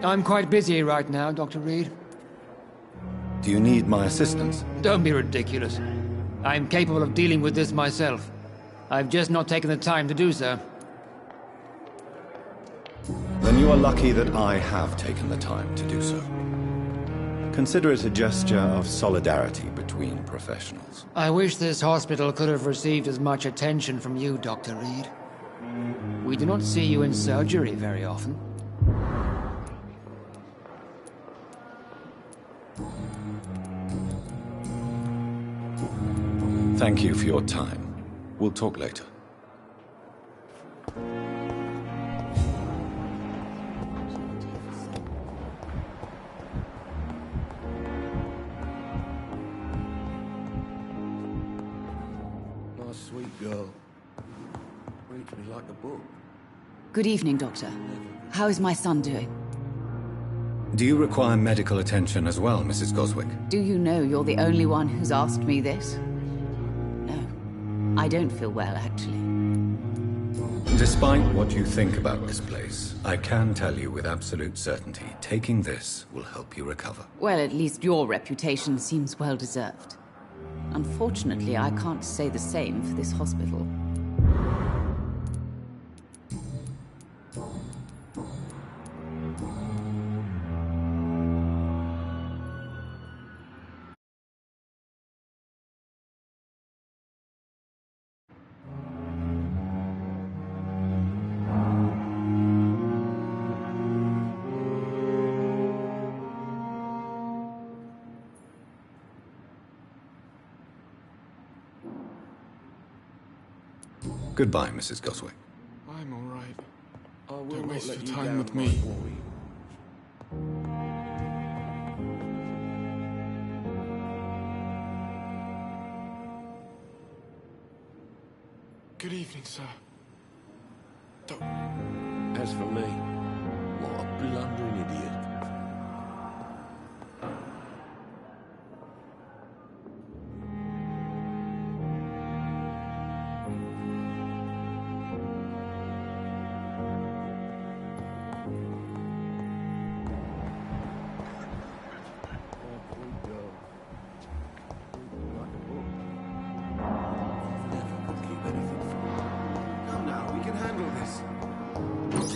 I'm quite busy right now, Dr. Reed. Do you need my assistance? Don't be ridiculous. I'm capable of dealing with this myself. I've just not taken the time to do so. Then you are lucky that I have taken the time to do so. Consider it a gesture of solidarity between professionals. I wish this hospital could have received as much attention from you, Dr. Reed. We do not see you in surgery very often. Thank you for your time. We'll talk later. Nice, sweet girl. Reads me like a book. Good evening, Doctor. How is my son doing? Do you require medical attention as well, Mrs. Goswick? Do you know you're the only one who's asked me this? No. I don't feel well, actually. Despite what you think about this place, I can tell you with absolute certainty, taking this will help you recover. Well, at least your reputation seems well-deserved. Unfortunately, I can't say the same for this hospital. Goodbye, Mrs. Goswick. I'm all right. I will Don't not waste let your you time down, with my me. boy. Good evening, sir. As for me, what a blundering idiot. Come now, we can handle this.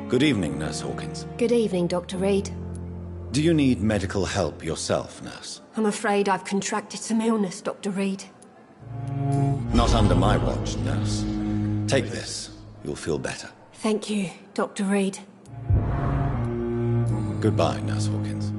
Good evening, Nurse Hawkins. Good evening, Dr. Reed. Do you need medical help yourself, Nurse? I'm afraid I've contracted some illness, Dr. Reed. Not under my watch, Nurse. Take this. You'll feel better. Thank you, Dr. Reed. Goodbye, Nurse Hawkins.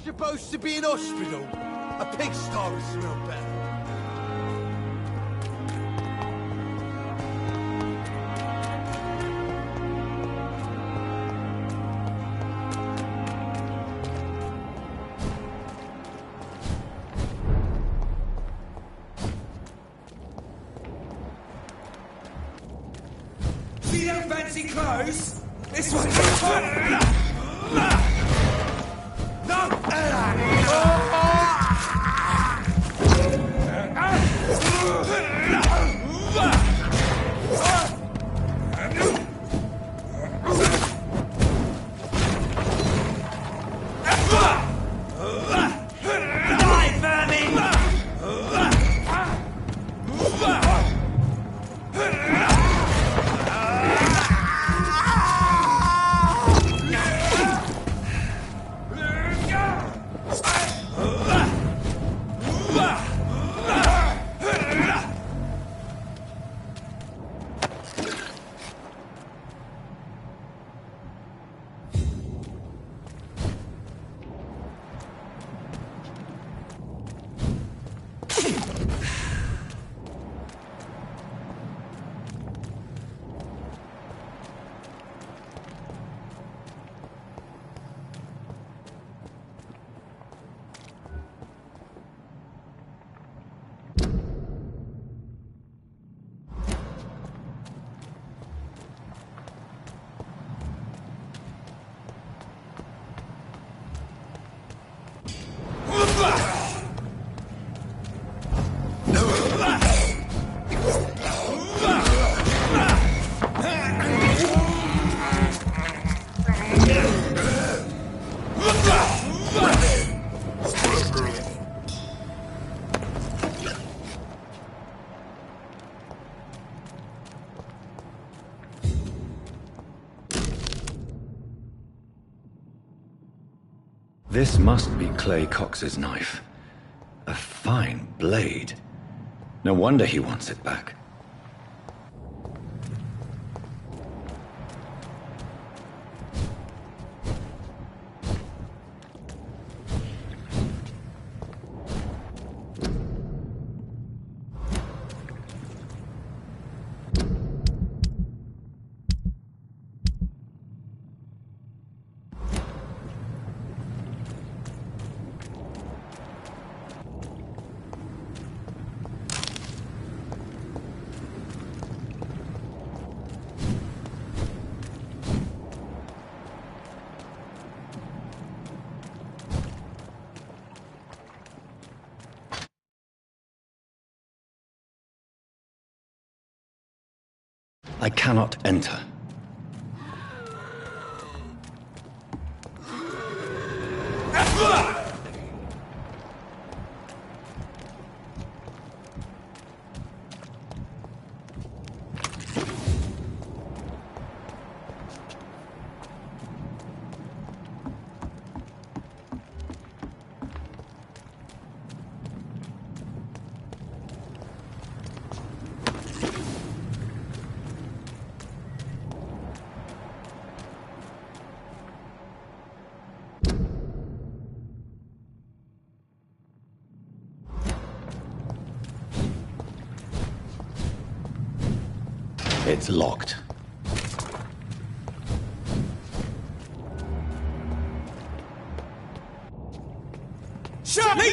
supposed to be an hospital. A pigsty would smell better. See them fancy clothes? This one's This must be Clay Cox's knife. A fine blade. No wonder he wants it back. I cannot enter. It's locked. Shut me!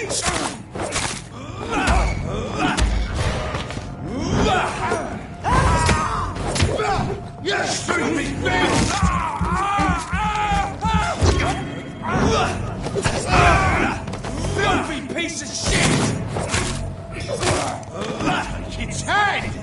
Yes, shoot me, bitch! Filthy piece of shit! Its head!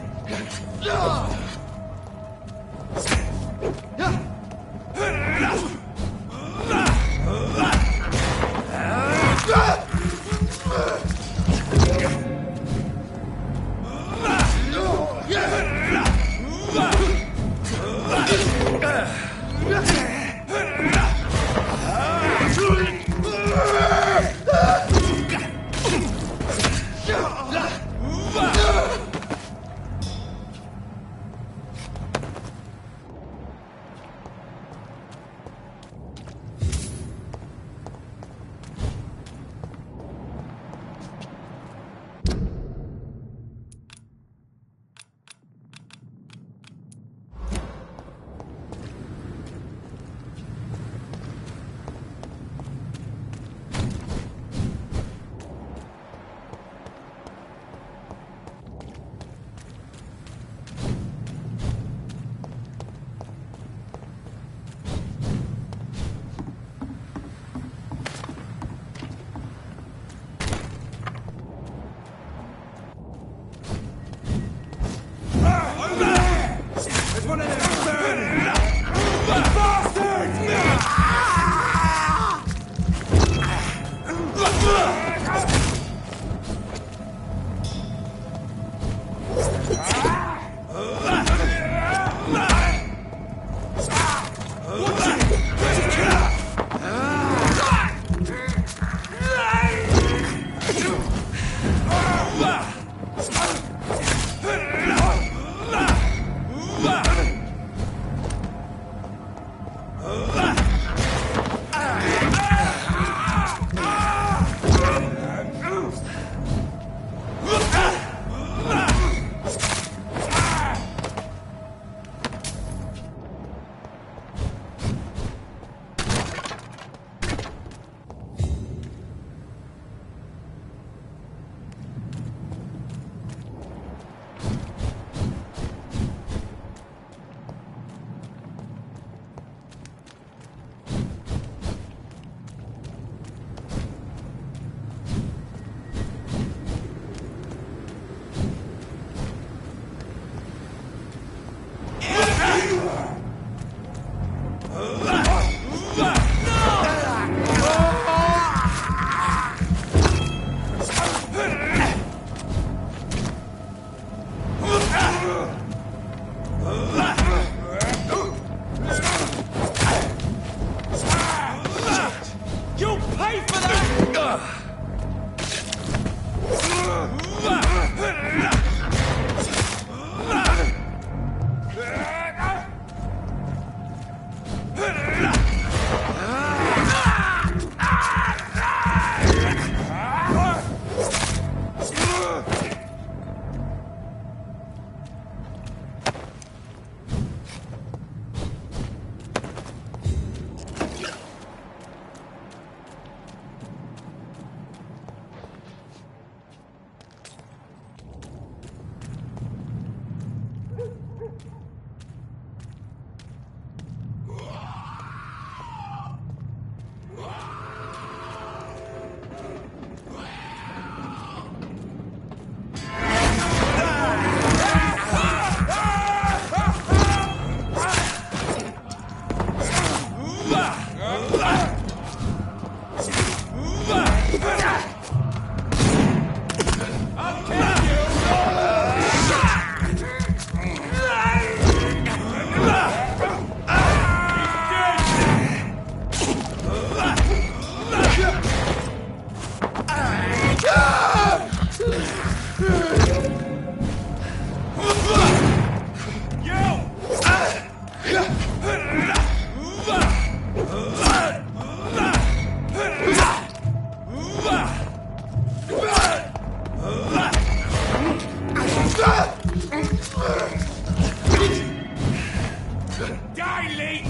Dilate!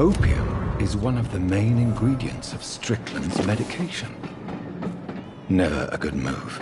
Opium is one of the main ingredients of Strickland's medication. Never a good move.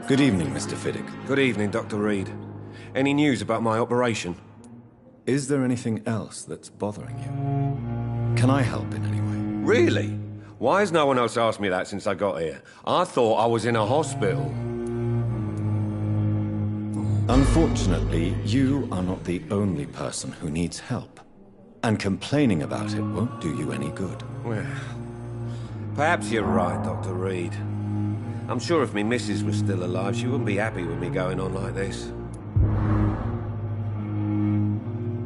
Good evening, Mr. Fiddick. Good evening, Dr. Reed. Any news about my operation? Is there anything else that's bothering you? Can I help in any way? Really? Why has no one else asked me that since I got here? I thought I was in a hospital. Unfortunately, you are not the only person who needs help. And complaining about it won't do you any good. Well, perhaps you're right, Dr. Reed. I'm sure if me missus was still alive, she wouldn't be happy with me going on like this.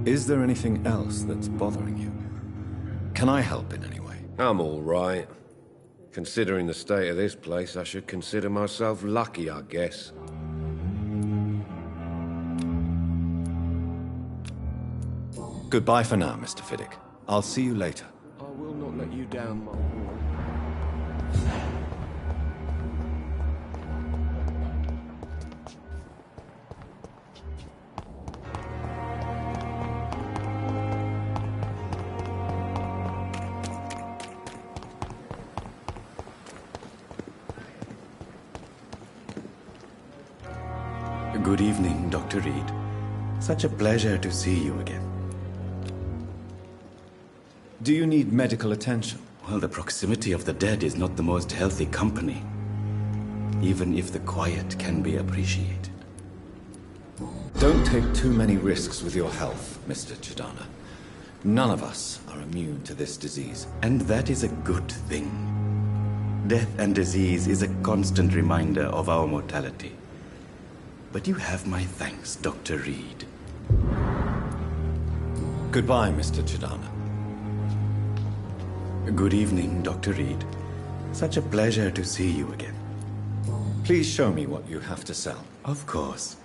Is there anything else that's bothering you? Can I help in any way? I'm all right. Considering the state of this place, I should consider myself lucky, I guess. Goodbye for now, Mr. Fiddick. I'll see you later. I will not let you down, Mole. Good evening, Dr. Reed. Such a pleasure to see you again. Do you need medical attention? Well, the proximity of the dead is not the most healthy company, even if the quiet can be appreciated. Don't take too many risks with your health, Mr. Chidana. None of us are immune to this disease. And that is a good thing. Death and disease is a constant reminder of our mortality. But you have my thanks, Dr. Reed. Goodbye, Mr. Chidana. Good evening, Dr. Reed. Such a pleasure to see you again. Please show me what you have to sell. Of course.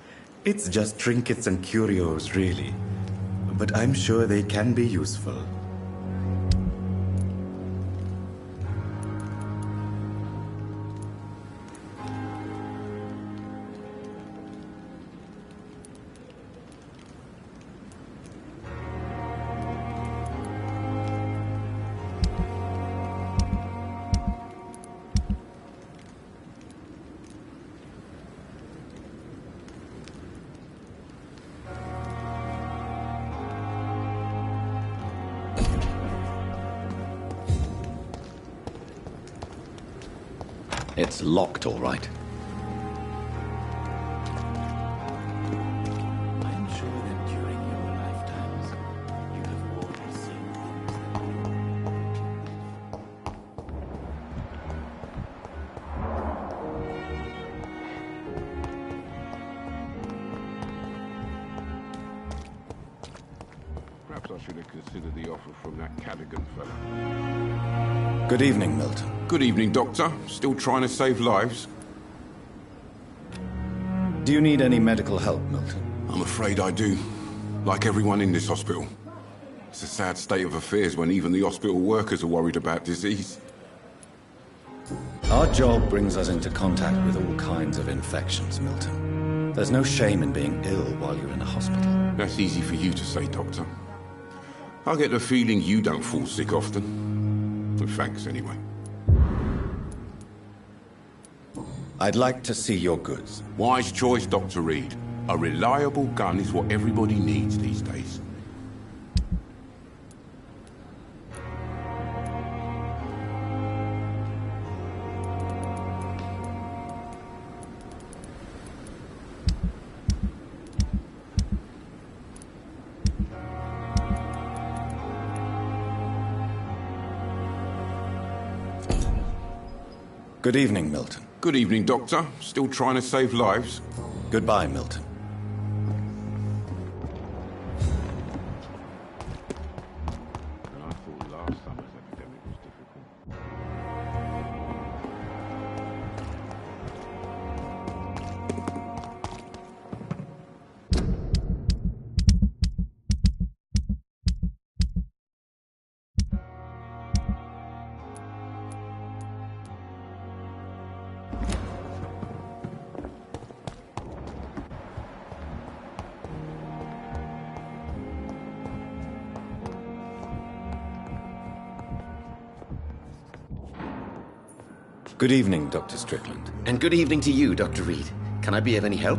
It's just trinkets and curios, really. But I'm sure they can be useful. It's locked, all right. I'm sure that during your lifetimes, you have always seen things Perhaps I should have considered the offer from that Cadigan fella. Good evening, Milton. Good evening, Doctor. Still trying to save lives? Do you need any medical help, Milton? I'm afraid I do. Like everyone in this hospital. It's a sad state of affairs when even the hospital workers are worried about disease. Our job brings us into contact with all kinds of infections, Milton. There's no shame in being ill while you're in a hospital. That's easy for you to say, Doctor. I get the feeling you don't fall sick often. But thanks, anyway. I'd like to see your goods. Wise choice, Dr. Reed. A reliable gun is what everybody needs these days. Good evening, Milton. Good evening, Doctor. Still trying to save lives? Goodbye, Milton. I thought last summer's epidemic was difficult. Good evening, Dr. Strickland. And good evening to you, Dr. Reed. Can I be of any help?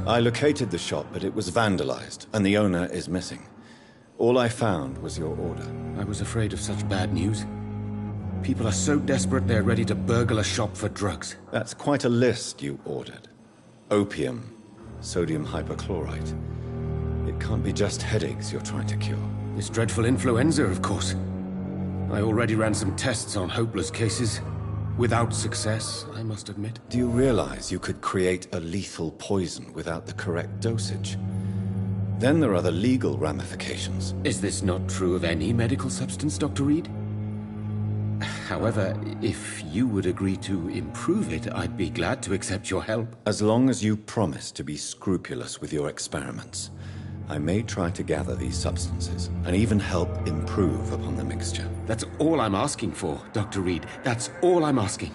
I located the shop, but it was vandalized, and the owner is missing. All I found was your order. I was afraid of such bad news. People are so desperate they're ready to burgle a shop for drugs. That's quite a list you ordered. Opium, sodium hypochlorite. It can't be just headaches you're trying to cure. This dreadful influenza, of course. I already ran some tests on hopeless cases. Without success, I must admit. Do you realize you could create a lethal poison without the correct dosage? Then there are the legal ramifications. Is this not true of any medical substance, Dr. Reed? However, if you would agree to improve it, I'd be glad to accept your help. As long as you promise to be scrupulous with your experiments, I may try to gather these substances, and even help improve upon the mixture. That's all I'm asking for, Dr. Reed. That's all I'm asking.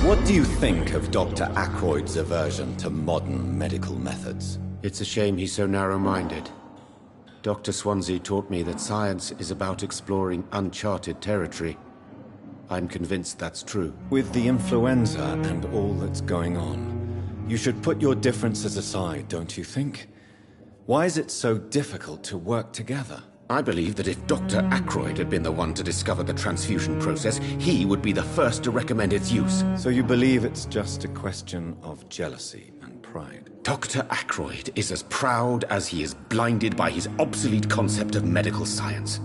What do you think of Dr. Ackroyd's aversion to modern medical methods? It's a shame he's so narrow-minded. Dr. Swansea taught me that science is about exploring uncharted territory. I'm convinced that's true. With the influenza and all that's going on, you should put your differences aside, don't you think? Why is it so difficult to work together? I believe that if Dr. Ackroyd had been the one to discover the transfusion process, he would be the first to recommend its use. So you believe it's just a question of jealousy and pride? Dr. Ackroyd is as proud as he is blinded by his obsolete concept of medical science.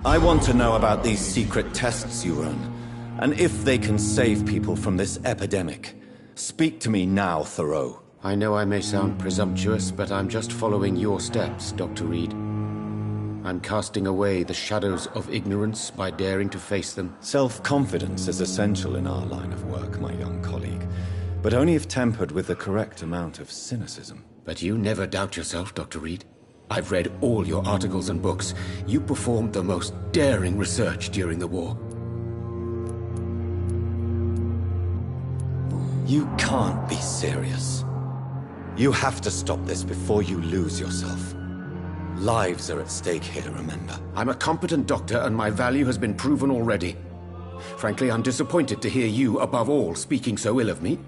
I want to know about these secret tests you run, and if they can save people from this epidemic. Speak to me now, Thoreau. I know I may sound presumptuous, but I'm just following your steps, Dr. Reed. I'm casting away the shadows of ignorance by daring to face them. Self-confidence is essential in our line of work, my young colleague, but only if tempered with the correct amount of cynicism. But you never doubt yourself, Dr. Reed. I've read all your articles and books. You performed the most daring research during the war. You can't be serious. You have to stop this before you lose yourself. Lives are at stake here, remember? I'm a competent doctor, and my value has been proven already. Frankly, I'm disappointed to hear you, above all, speaking so ill of me.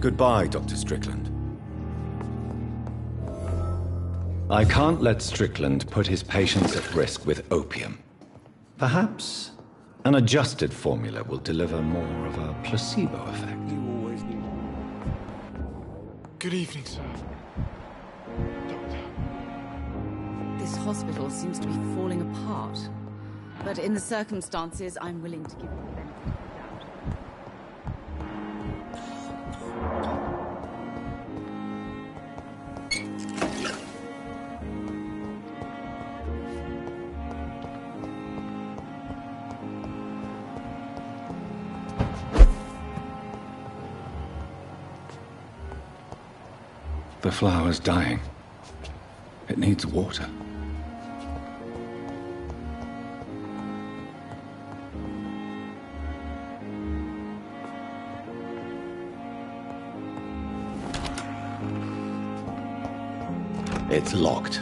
Goodbye, Dr. Strickland. I can't let Strickland put his patients at risk with opium. Perhaps an adjusted formula will deliver more of a placebo effect. Good evening, sir. Doctor. This hospital seems to be falling apart. But in the circumstances, I'm willing to give you the benefit of the doubt. The flower's dying. It needs water. It's locked.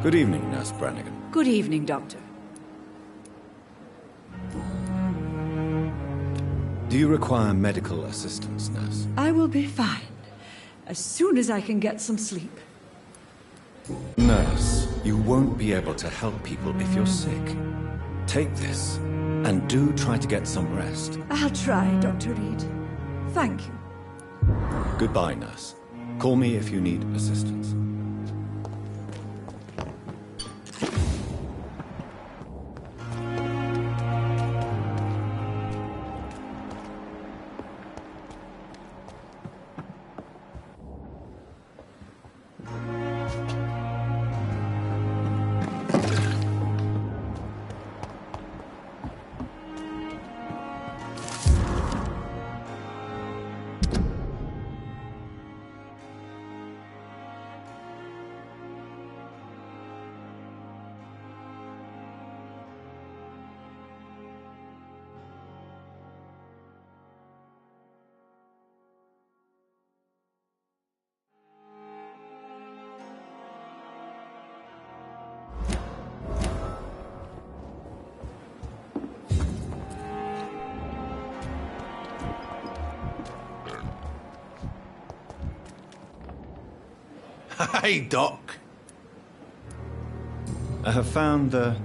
Good evening, Nurse Brannigan. Good evening, Doctor. Do you require medical assistance, Nurse? I will be fine, as soon as I can get some sleep. Nurse, you won't be able to help people if you're sick. Take this, and do try to get some rest. I'll try, Dr. Reed. Thank you. Goodbye, Nurse. Call me if you need assistance. Hey, Doc. I have found the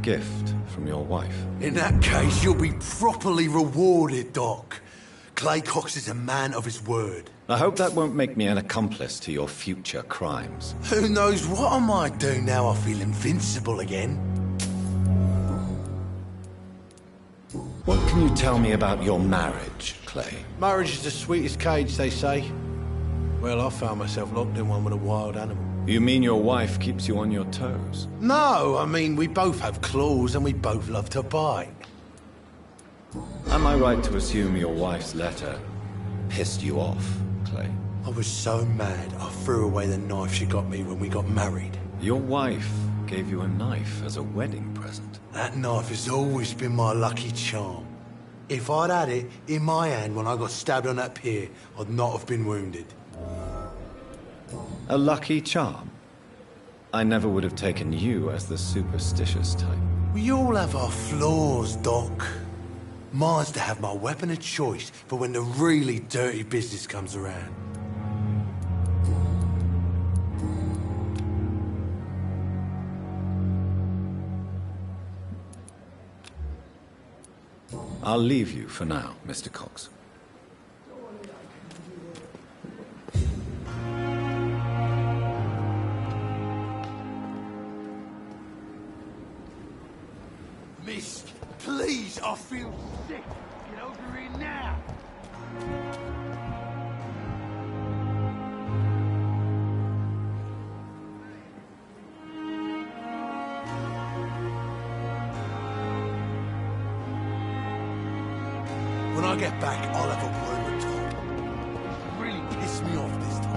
gift from your wife. In that case, you'll be properly rewarded, Doc. Clay Cox is a man of his word. I hope that won't make me an accomplice to your future crimes. Who knows what I might do now I feel invincible again? What can you tell me about your marriage, Clay? Marriage is the sweetest cage, they say. Well, I found myself locked in one with a wild animal. You mean your wife keeps you on your toes? No, I mean, we both have claws and we both love to bite. Am I right to assume your wife's letter pissed you off, Clay? I was so mad, I threw away the knife she got me when we got married. Your wife gave you a knife as a wedding present. That knife has always been my lucky charm. If I'd had it in my hand when I got stabbed on that pier, I'd not have been wounded. A lucky charm? I never would have taken you as the superstitious type. We all have our flaws, Doc. Mine's to have my weapon of choice for when the really dirty business comes around. I'll leave you for now, Mr. Cox. Miss, please, I feel sick. Get over here now. When I get back, I'll have a word with Tom. Really pissed me off this time.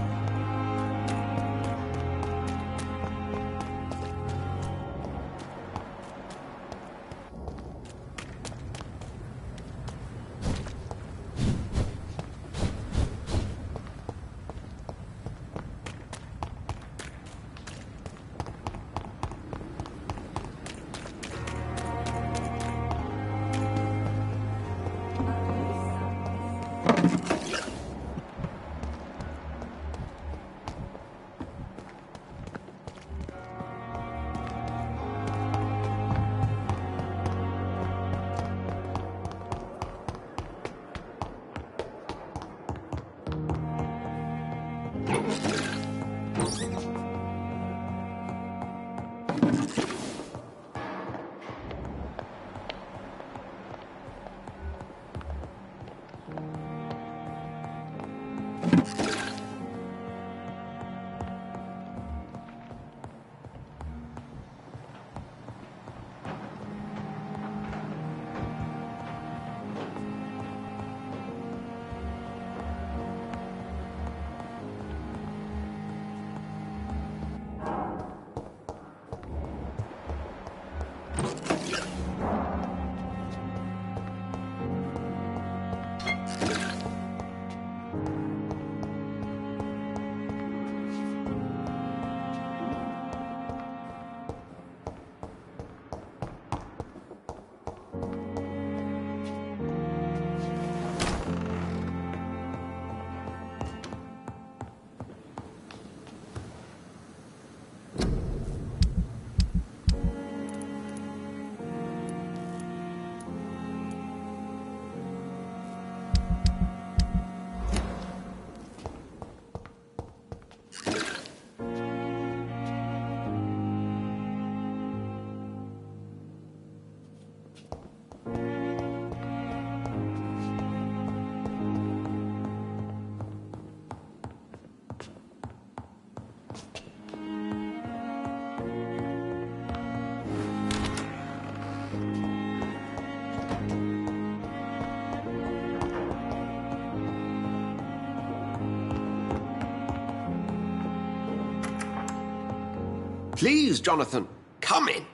Please, Jonathan, come in.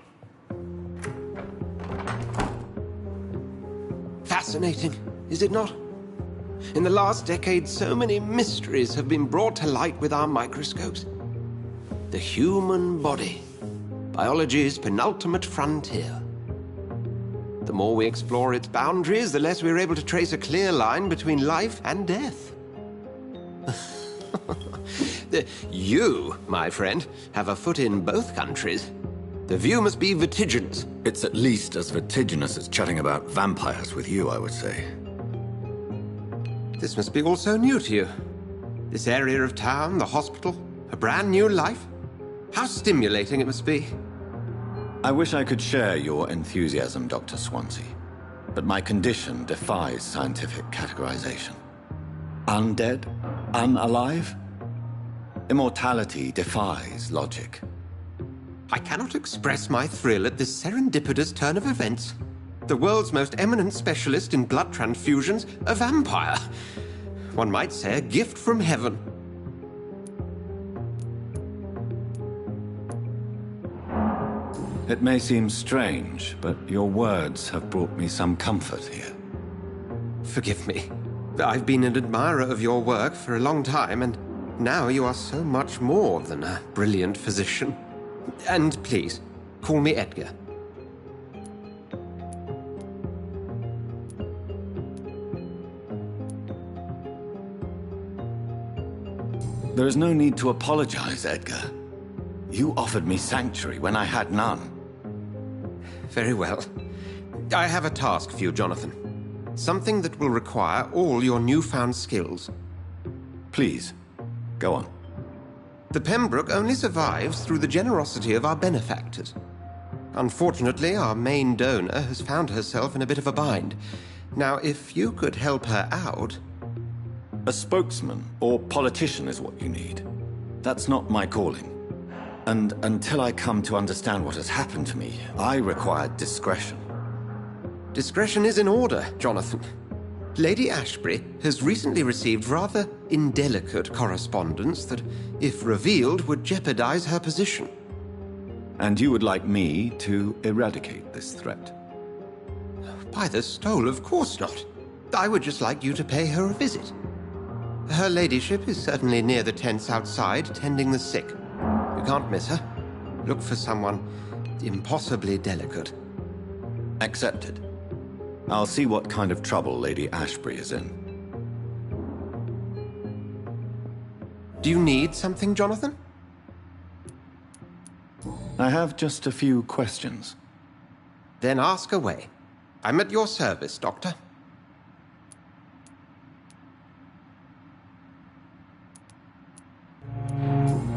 Fascinating, is it not? In the last decade, so many mysteries have been brought to light with our microscopes. The human body, biology's penultimate frontier. The more we explore its boundaries, the less we're able to trace a clear line between life and death. You, my friend, have a foot in both countries. The view must be vertiginous. It's at least as vertiginous as chatting about vampires with you, I would say. This must be all so new to you. This area of town, the hospital, a brand new life. How stimulating it must be. I wish I could share your enthusiasm, Dr. Swansea, but my condition defies scientific categorization. Undead? Unalive? Immortality defies logic. I cannot express my thrill at this serendipitous turn of events. The world's most eminent specialist in blood transfusions, a vampire. One might say a gift from heaven. It may seem strange, but your words have brought me some comfort here. Forgive me. I've been an admirer of your work for a long time, and now you are so much more than a brilliant physician. And please, call me Edgar. There is no need to apologize, Edgar. You offered me sanctuary when I had none. Very well. I have a task for you, Jonathan. Something that will require all your newfound skills. Please, go on. The Pembroke only survives through the generosity of our benefactors. Unfortunately, our main donor has found herself in a bit of a bind. Now, if you could help her out... A spokesman or politician is what you need. That's not my calling. And until I come to understand what has happened to me, I require discretion. Discretion is in order, Jonathan. Lady Ashbury has recently received rather indelicate correspondence that, if revealed, would jeopardize her position. And you would like me to eradicate this threat? By the stole, of course not. I would just like you to pay her a visit. Her ladyship is certainly near the tents outside, tending the sick. You can't miss her. Look for someone impossibly delicate. Accepted. I'll see what kind of trouble Lady Ashbury is in. Do you need something, Jonathan? I have just a few questions. Then ask away. I'm at your service, Doctor.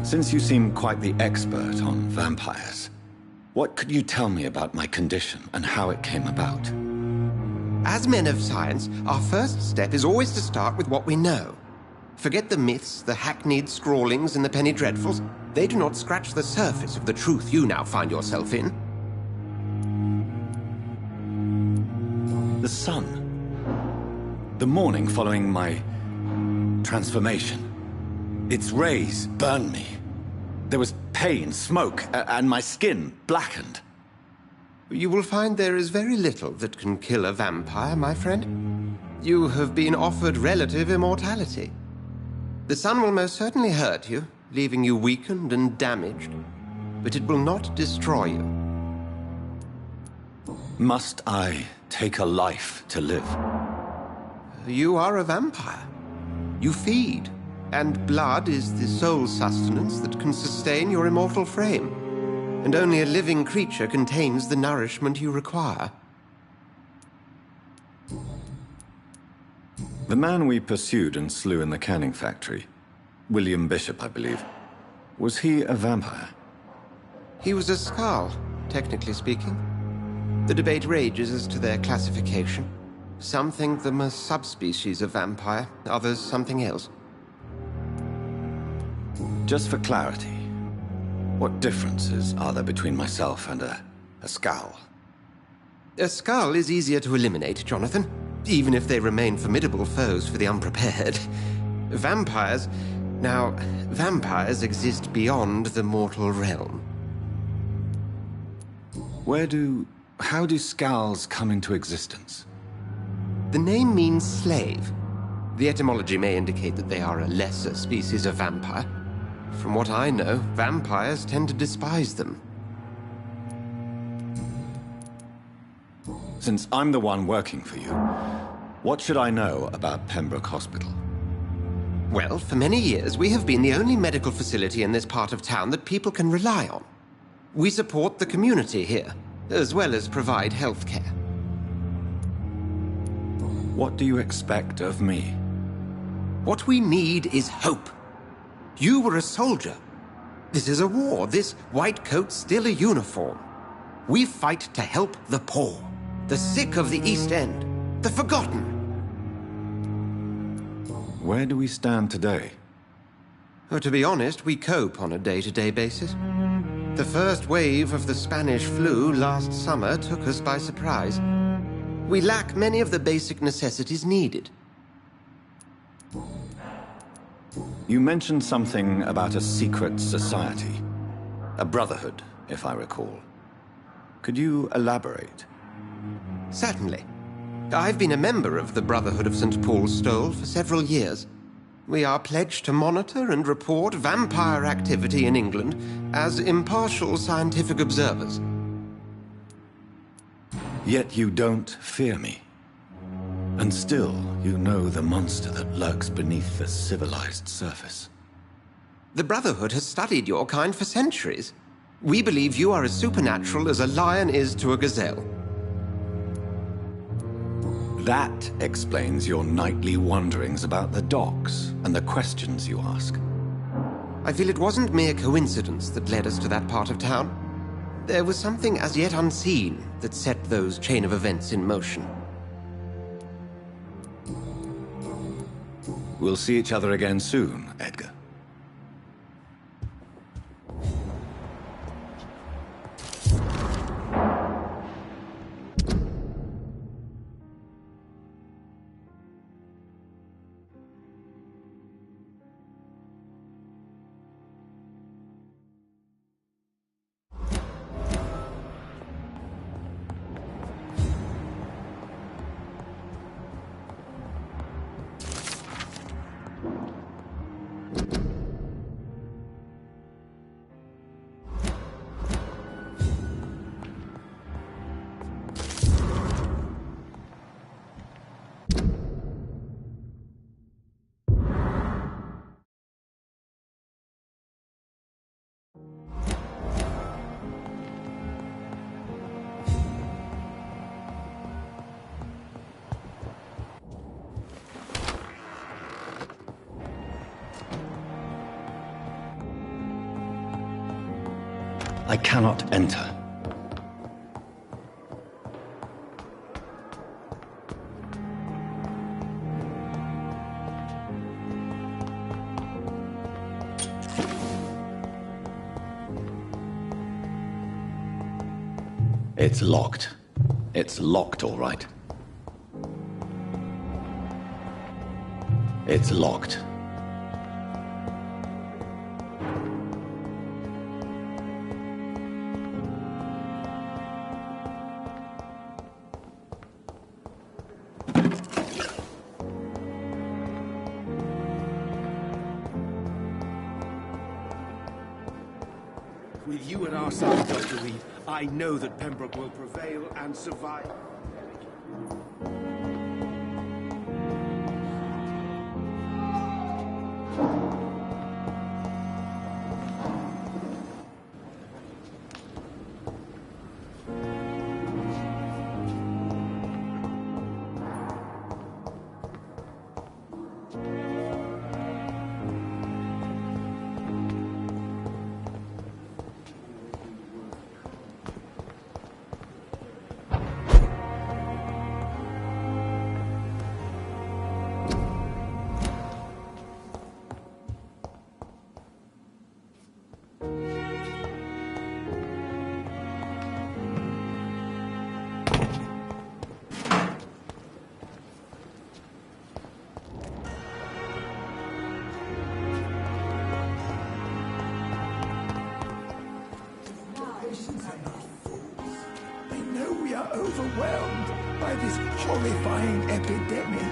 Since you seem quite the expert on vampires, what could you tell me about my condition and how it came about? As men of science, our first step is always to start with what we know. Forget the myths, the hackneyed scrawlings, and the penny dreadfuls. They do not scratch the surface of the truth you now find yourself in. The sun. The morning following my transformation. Its rays burned me. There was pain, smoke, and my skin blackened. You will find there is very little that can kill a vampire, my friend. You have been offered relative immortality. The sun will most certainly hurt you, leaving you weakened and damaged, but it will not destroy you. Must I take a life to live? You are a vampire. You feed, and blood is the sole sustenance that can sustain your immortal frame. And only a living creature contains the nourishment you require. The man we pursued and slew in the canning factory, William Bishop, I believe, was he a vampire? He was a Skald, technically speaking. The debate rages as to their classification. Some think them a subspecies of vampire, others something else. Just for clarity, what differences are there between myself and a Skald? A Skald is easier to eliminate, Jonathan, even if they remain formidable foes for the unprepared. Vampires... Now, vampires exist beyond the mortal realm. How do Skalds come into existence? The name means slave. The etymology may indicate that they are a lesser species of vampire. From what I know, vampires tend to despise them. Since I'm the one working for you, what should I know about Pembroke Hospital? Well, for many years, we have been the only medical facility in this part of town that people can rely on. We support the community here, as well as provide health care. What do you expect of me? What we need is hope. You were a soldier. This is a war. This white coat's still a uniform. We fight to help the poor, the sick of the East End, the forgotten. Where do we stand today? Oh, to be honest, we cope on a day-to-day basis. The first wave of the Spanish flu last summer took us by surprise. We lack many of the basic necessities needed. You mentioned something about a secret society. A brotherhood, if I recall. Could you elaborate? Certainly. I've been a member of the Brotherhood of St. Paul's Stole for several years. We are pledged to monitor and report vampire activity in England as impartial scientific observers. Yet you don't fear me. And still, you know the monster that lurks beneath the civilized surface. The Brotherhood has studied your kind for centuries. We believe you are as supernatural as a lion is to a gazelle. That explains your nightly wanderings about the docks and the questions you ask. I feel it wasn't mere coincidence that led us to that part of town. There was something as yet unseen that set those chain of events in motion. We'll see each other again soon, Edgar. I cannot enter. It's locked. It's locked, all right. It's locked. With you at our side, Dr. Reed, I know that Pembroke will prevail and survive. Overwhelmed by this horrifying epidemic.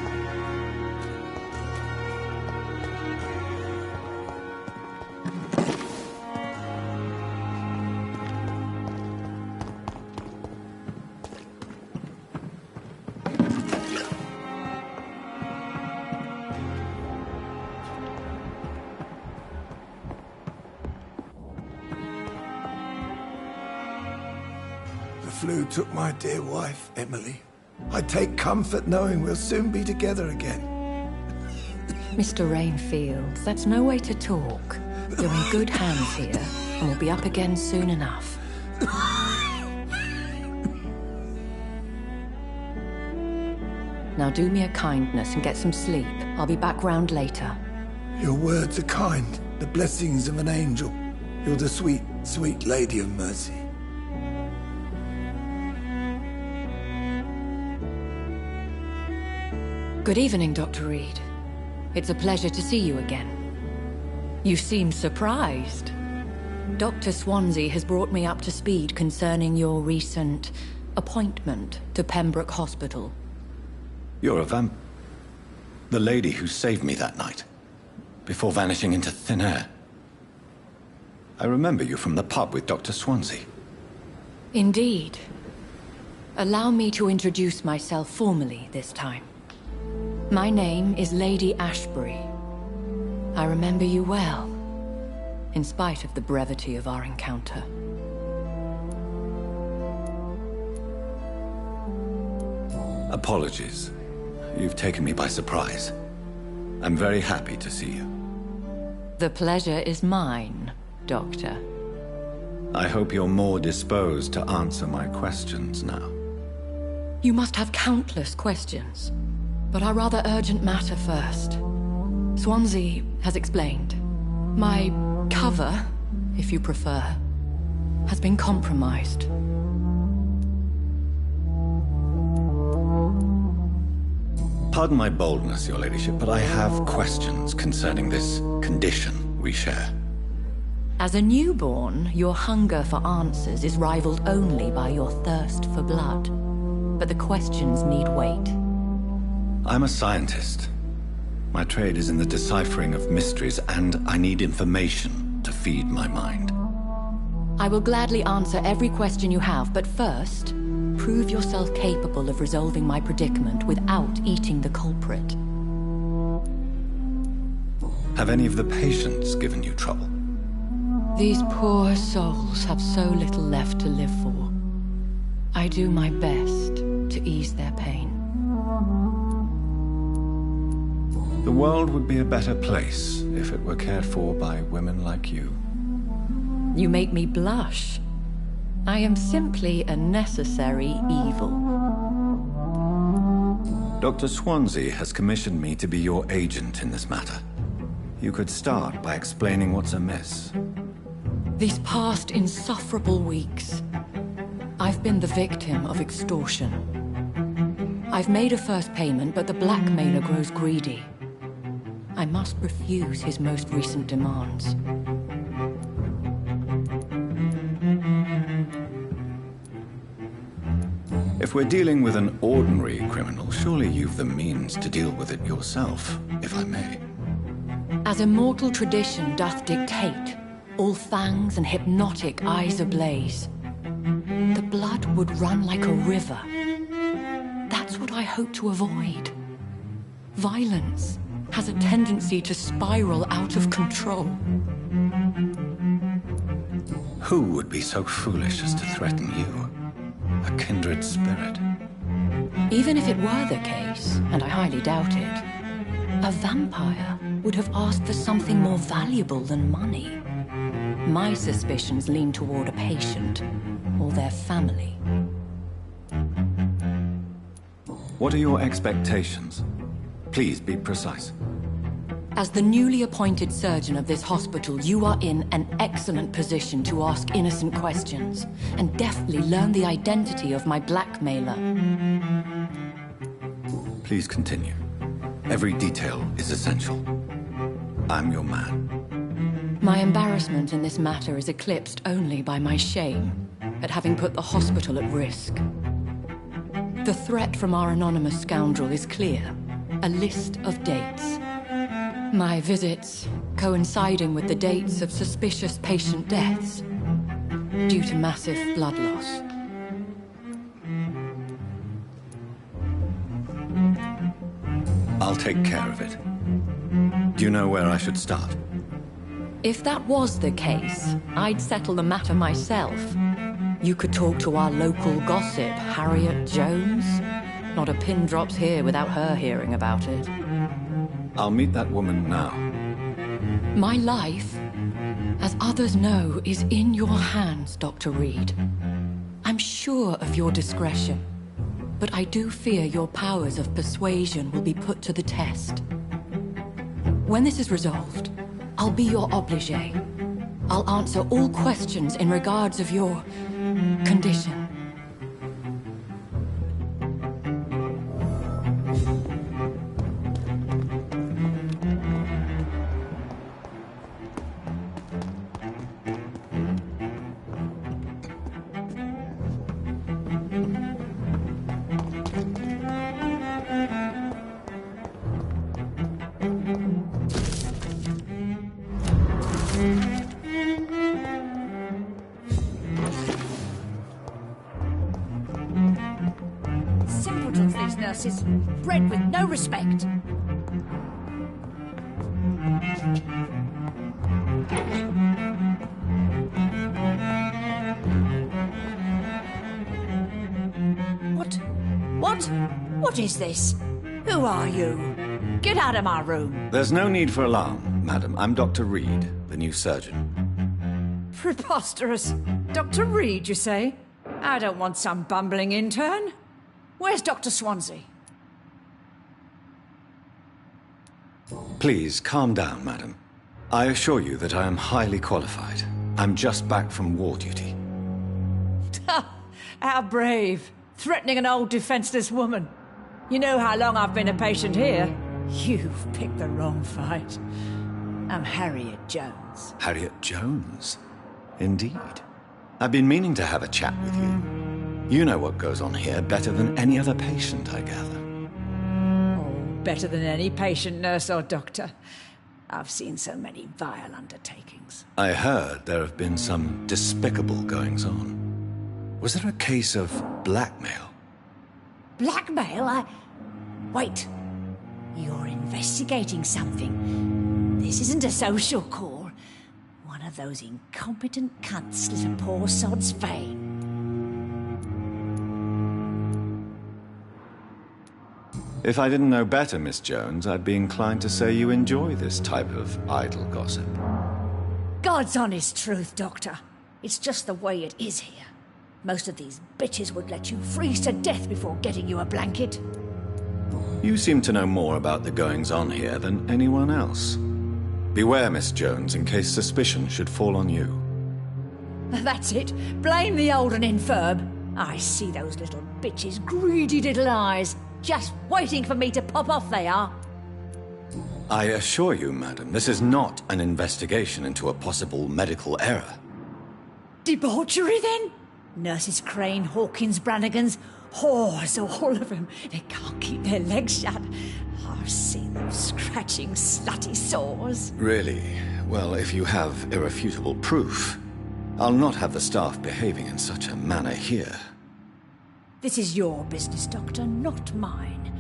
flu took my dear wife, Emily. I take comfort knowing we'll soon be together again. Mr. Rainfield, that's no way to talk. You're in good hands here, and we'll be up again soon enough. Now do me a kindness and get some sleep. I'll be back round later. Your words are kind, the blessings of an angel. You're the sweet, sweet Lady of Mercy. Good evening, Dr. Reed. It's a pleasure to see you again. You seem surprised. Dr. Swansea has brought me up to speed concerning your recent appointment to Pembroke Hospital. You're a the lady who saved me that night, before vanishing into thin air. I remember you from the pub with Dr. Swansea. Indeed. Allow me to introduce myself formally this time. My name is Lady Ashbury. I remember you well, in spite of the brevity of our encounter. Apologies. You've taken me by surprise. I'm very happy to see you. The pleasure is mine, Doctor. I hope you're more disposed to answer my questions now. You must have countless questions, but our rather urgent matter first. Swansea has explained. My cover, if you prefer, has been compromised. Pardon my boldness, Your Ladyship, but I have questions concerning this condition we share. As a newborn, your hunger for answers is rivaled only by your thirst for blood. But the questions need wait. I'm a scientist. My trade is in the deciphering of mysteries, and I need information to feed my mind. I will gladly answer every question you have, but first, prove yourself capable of resolving my predicament without eating the culprit. Have any of the patients given you trouble? These poor souls have so little left to live for. I do my best to ease their pain. The world would be a better place if it were cared for by women like you. You make me blush. I am simply a necessary evil. Dr. Swansea has commissioned me to be your agent in this matter. You could start by explaining what's amiss. These past insufferable weeks, I've been the victim of extortion. I've made a first payment, but the blackmailer grows greedy. I must refuse his most recent demands. If we're dealing with an ordinary criminal, surely you've the means to deal with it yourself, if I may. As immortal tradition doth dictate, all fangs and hypnotic eyes ablaze, the blood would run like a river. That's what I hope to avoid. Violence has a tendency to spiral out of control. Who would be so foolish as to threaten you? A kindred spirit. Even if it were the case, and I highly doubt it, a vampire would have asked for something more valuable than money. My suspicions lean toward a patient or their family. What are your expectations? Please be precise. As the newly appointed surgeon of this hospital, you are in an excellent position to ask innocent questions and deftly learn the identity of my blackmailer. Please continue. Every detail is essential. I'm your man. My embarrassment in this matter is eclipsed only by my shame at having put the hospital at risk. The threat from our anonymous scoundrel is clear. A list of dates. My visits coinciding with the dates of suspicious patient deaths due to massive blood loss. I'll take care of it. Do you know where I should start? If that was the case, I'd settle the matter myself. You could talk to our local gossip, Harriet Jones. Not a pin drops here without her hearing about it. I'll meet that woman now. My life, as others know, is in your hands, Dr. Reed. I'm sure of your discretion, but I do fear your powers of persuasion will be put to the test. When this is resolved, I'll be your obligé. I'll answer all questions in regards of your condition. Simpletons, these nurses. Bred with no respect. What is this? Who are you? Get out of my room. There's no need for alarm, madam. I'm Dr. Reed, the new surgeon. Preposterous. Dr. Reed, you say? I don't want some bumbling intern. Where's Dr. Swansea? Please, calm down, madam. I assure you that I am highly qualified. I'm just back from war duty. How brave. Threatening an old defenseless woman. You know how long I've been a patient here? You've picked the wrong fight. I'm Harriet Jones. Harriet Jones? Indeed. I've been meaning to have a chat with you. You know what goes on here better than any other patient, I gather. Oh, better than any patient, nurse or doctor. I've seen so many vile undertakings. I heard there have been some despicable goings-on. Was there a case of blackmail? Blackmail? Wait. You're investigating something. This isn't a social call. One of those incompetent cunts slit a poor sod's vein. If I didn't know better, Miss Jones, I'd be inclined to say you enjoy this type of idle gossip. God's honest truth, Doctor. It's just the way it is here. Most of these bitches would let you freeze to death before getting you a blanket. You seem to know more about the goings-on here than anyone else. Beware, Miss Jones, in case suspicion should fall on you. That's it. Blame the old and infirm. I see those little bitches' greedy little eyes. Just waiting for me to pop off they are. I assure you, madam, this is not an investigation into a possible medical error. Debauchery, then? Nurses Crane, Hawkins, Brannigans, whores, all of them. They can't keep their legs shut. I've seen them scratching slutty sores. Really? Well, if you have irrefutable proof, I'll not have the staff behaving in such a manner here. This is your business, Doctor, not mine.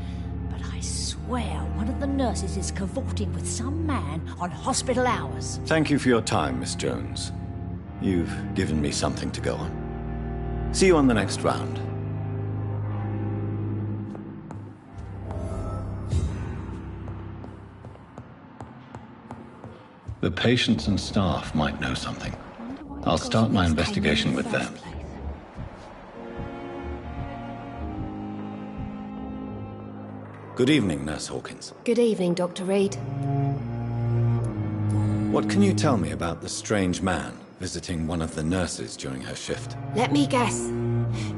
But I swear one of the nurses is cavorting with some man on hospital hours. Thank you for your time, Miss Jones. You've given me something to go on. See you on the next round. The patients and staff might know something. I'll start my investigation with them. Good evening, Nurse Hawkins. Good evening, Dr. Reed. What can you tell me about the strange man visiting one of the nurses during her shift? Let me guess.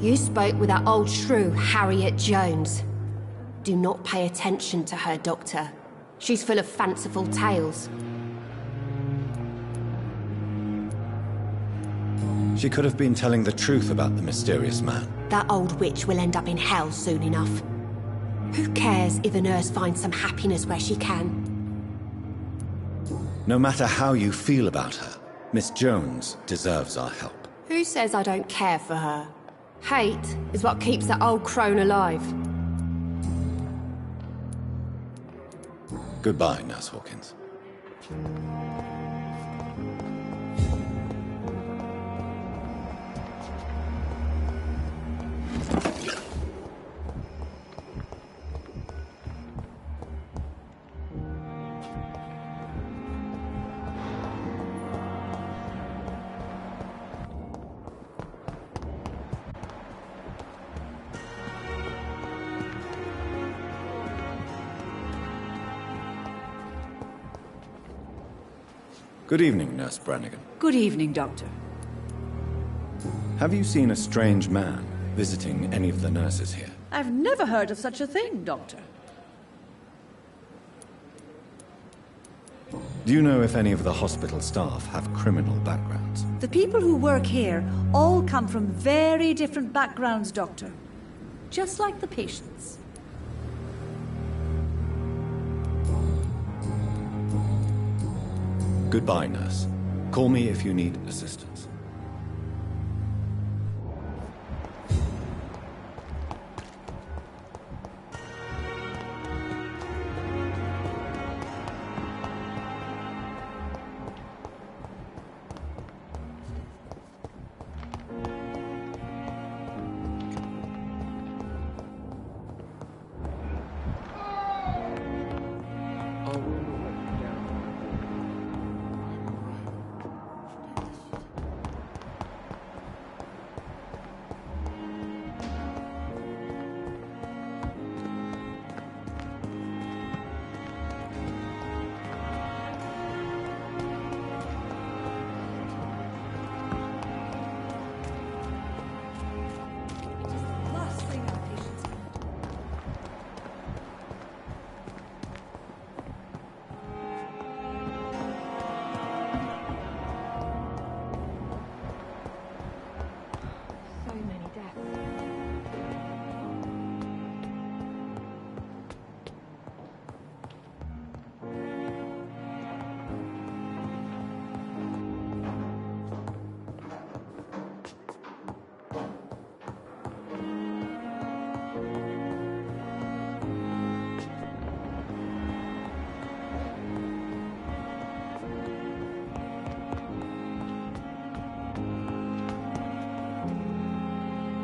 You spoke with that old shrew, Harriet Jones. Do not pay attention to her, Doctor. She's full of fanciful tales. She could have been telling the truth about the mysterious man. That old witch will end up in hell soon enough. Who cares if a nurse finds some happiness where she can? No matter how you feel about her, Miss Jones deserves our help. Who says I don't care for her? Hate is what keeps that old crone alive. Goodbye, Nurse Hawkins. Good evening, Nurse Brannigan. Good evening, Doctor. Have you seen a strange man visiting any of the nurses here? I've never heard of such a thing, Doctor. Do you know if any of the hospital staff have criminal backgrounds? The people who work here all come from very different backgrounds, Doctor. Just like the patients. Goodbye, nurse. Call me if you need assistance.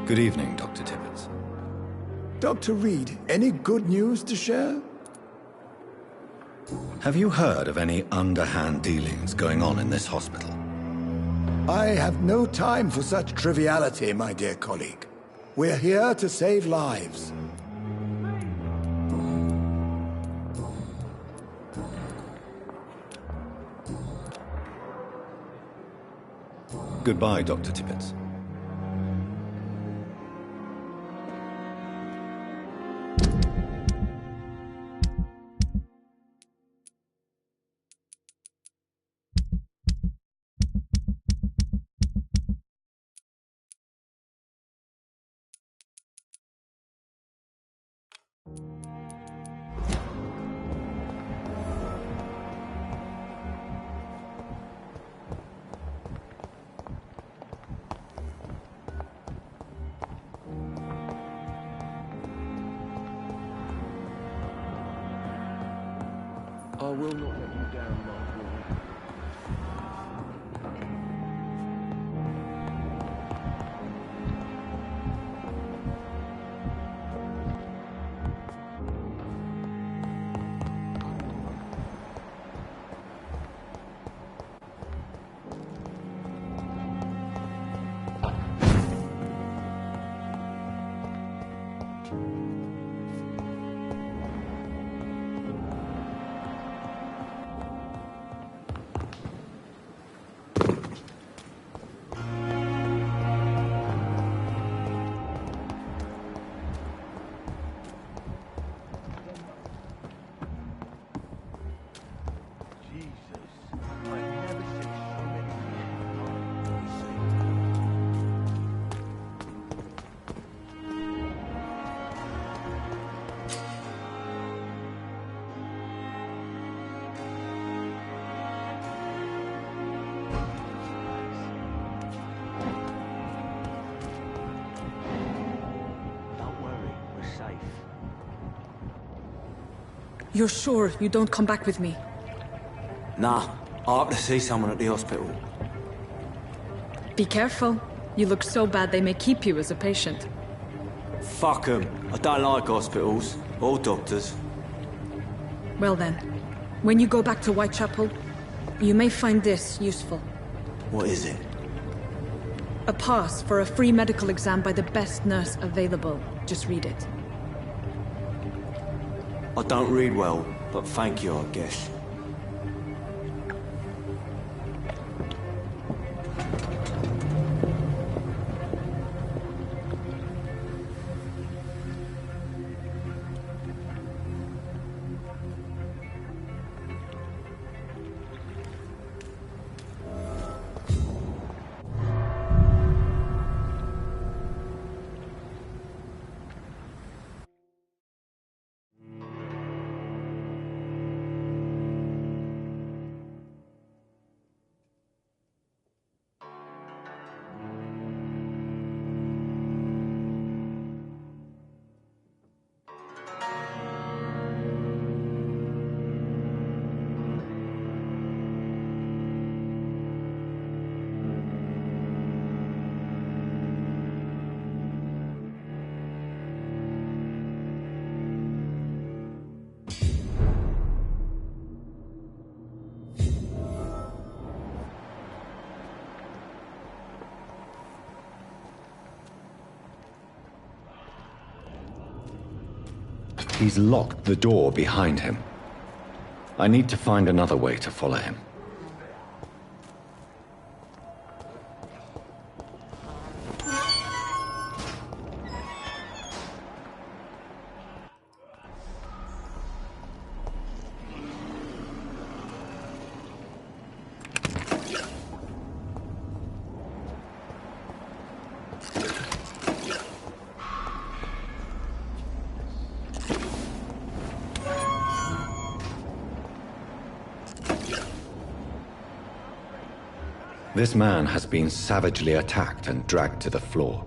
Good evening, Dr. Tibbets. Dr. Reed, any good news to share? Have you heard of any underhand dealings going on in this hospital? I have no time for such triviality, my dear colleague. We're here to save lives. Goodbye, Dr. Tibbets. I will not let you down, my boy. You're sure you don't come back with me? Nah, I have to see someone at the hospital. Be careful. You look so bad they may keep you as a patient. Fuck 'em. I don't like hospitals. Or doctors. Well then, when you go back to Whitechapel, you may find this useful. What is it? A pass for a free medical exam by the best nurse available. Just read it. I don't read well, but thank you, I guess. he's locked the door behind him. I need to find another way to follow him. This man has been savagely attacked and dragged to the floor.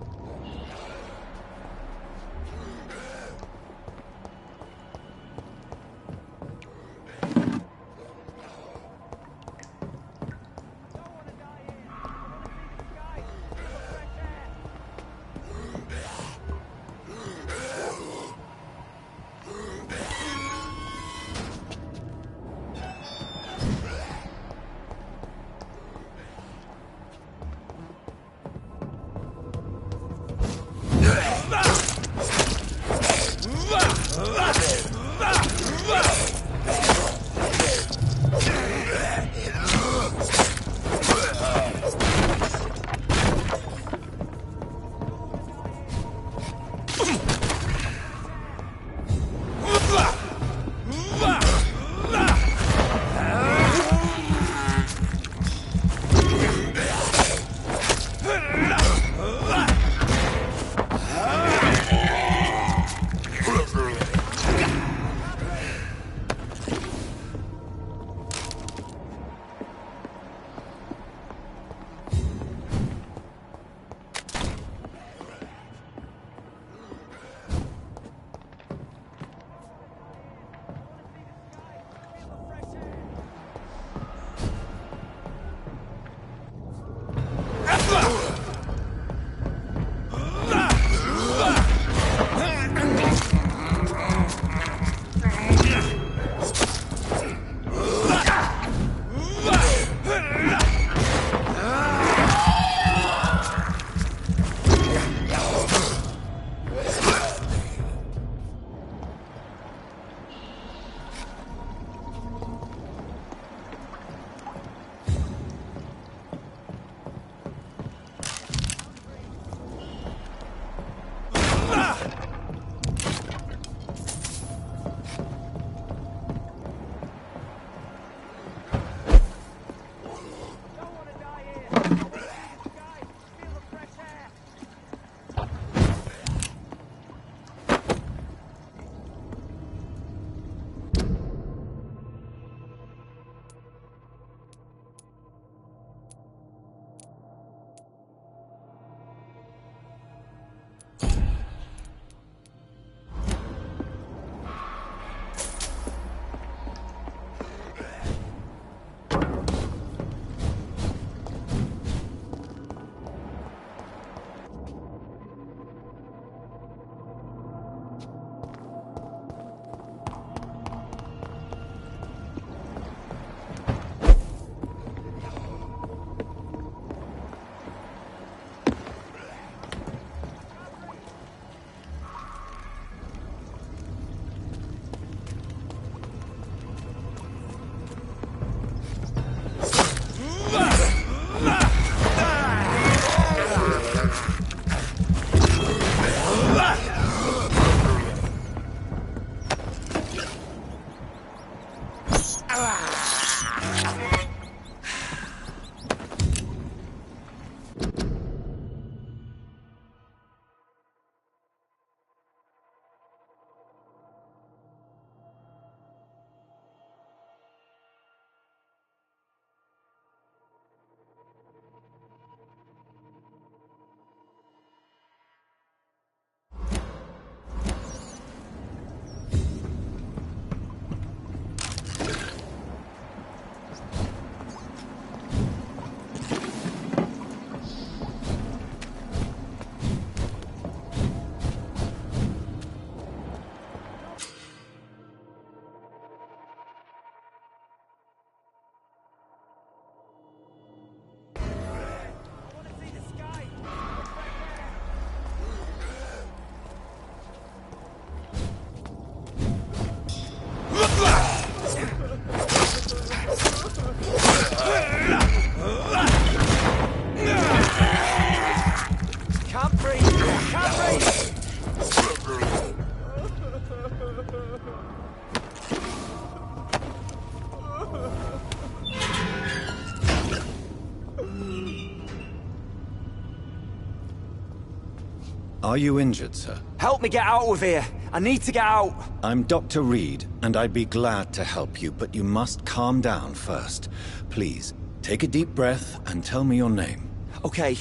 Are you injured, sir? Help me get out of here. I need to get out. I'm Dr. Reed, and I'd be glad to help you, but you must calm down first. Please, take a deep breath and tell me your name. Okay.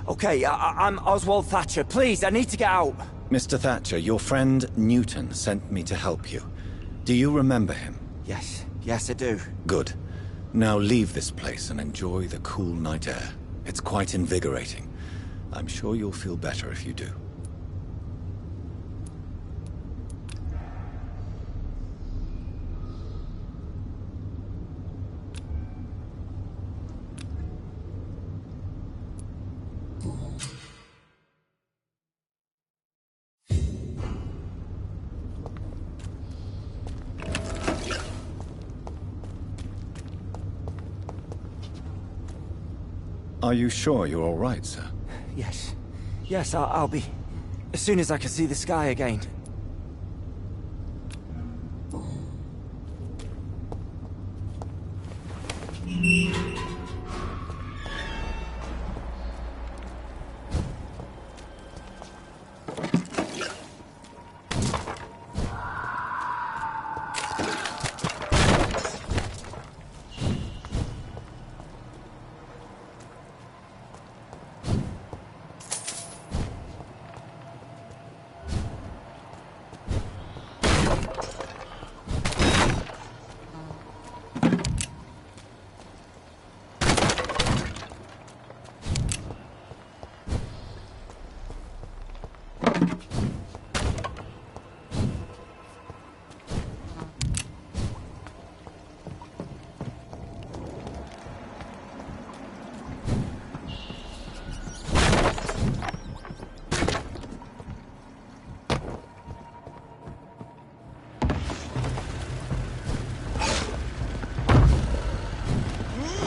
I'm Oswald Thatcher. Please, I need to get out. Mr. Thatcher, your friend Newton sent me to help you. Do you remember him? Yes, I do. Good. Now leave this place and enjoy the cool night air. It's quite invigorating. I'm sure you'll feel better if you do. Are you sure you're all right, sir? Yes, I'll be. As soon as I can see the sky again.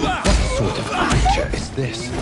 What sort of creature is this?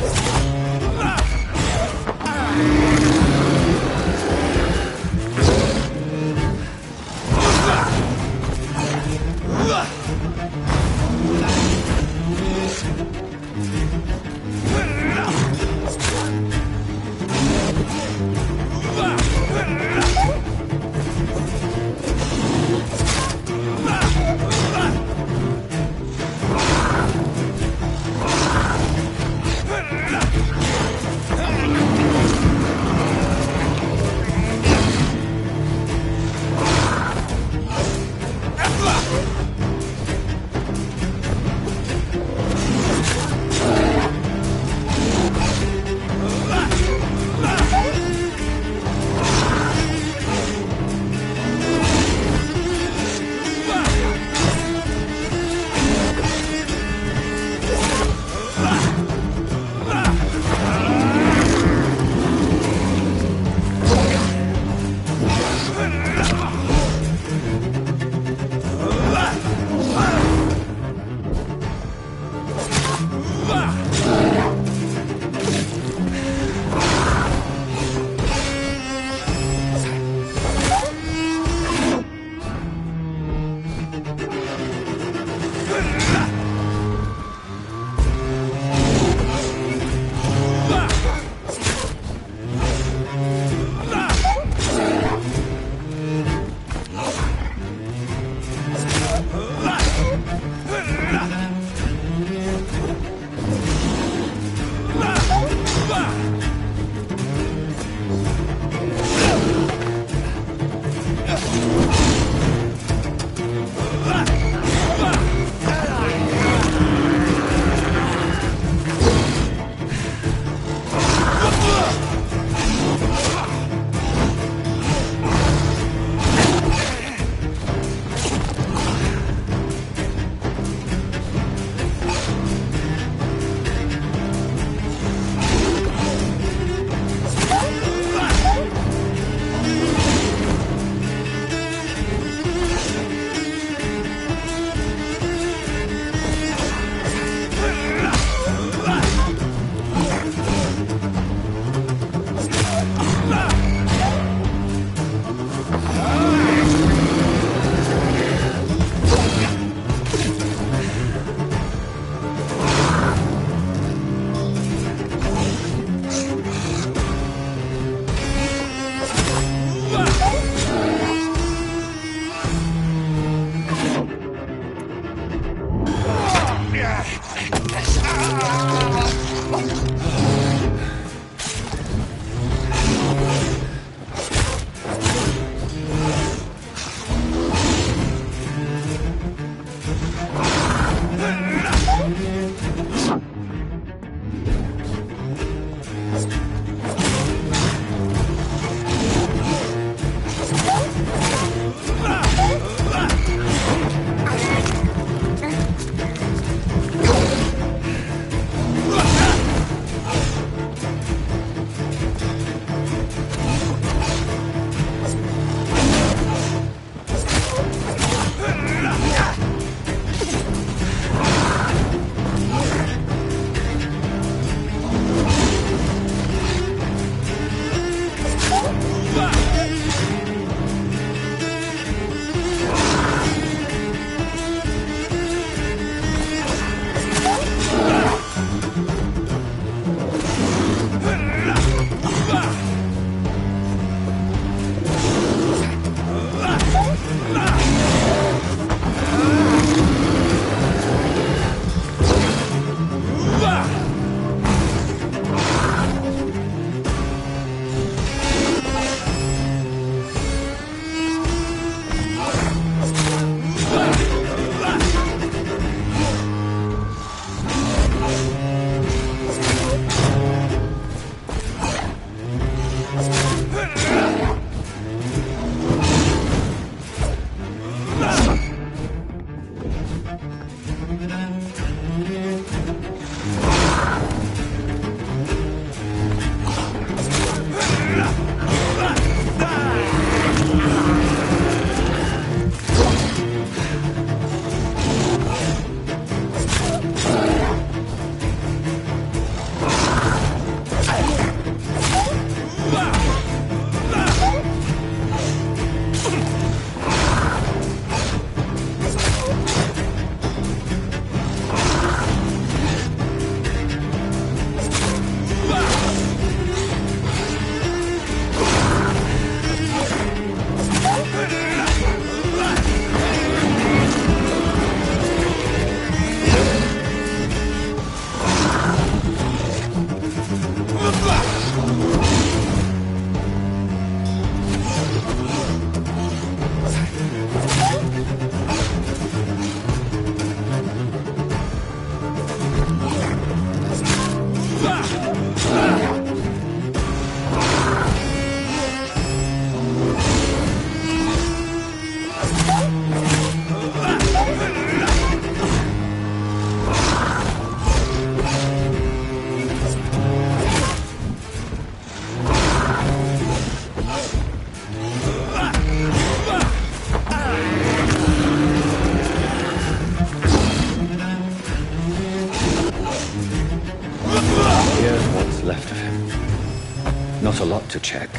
Not a lot to check,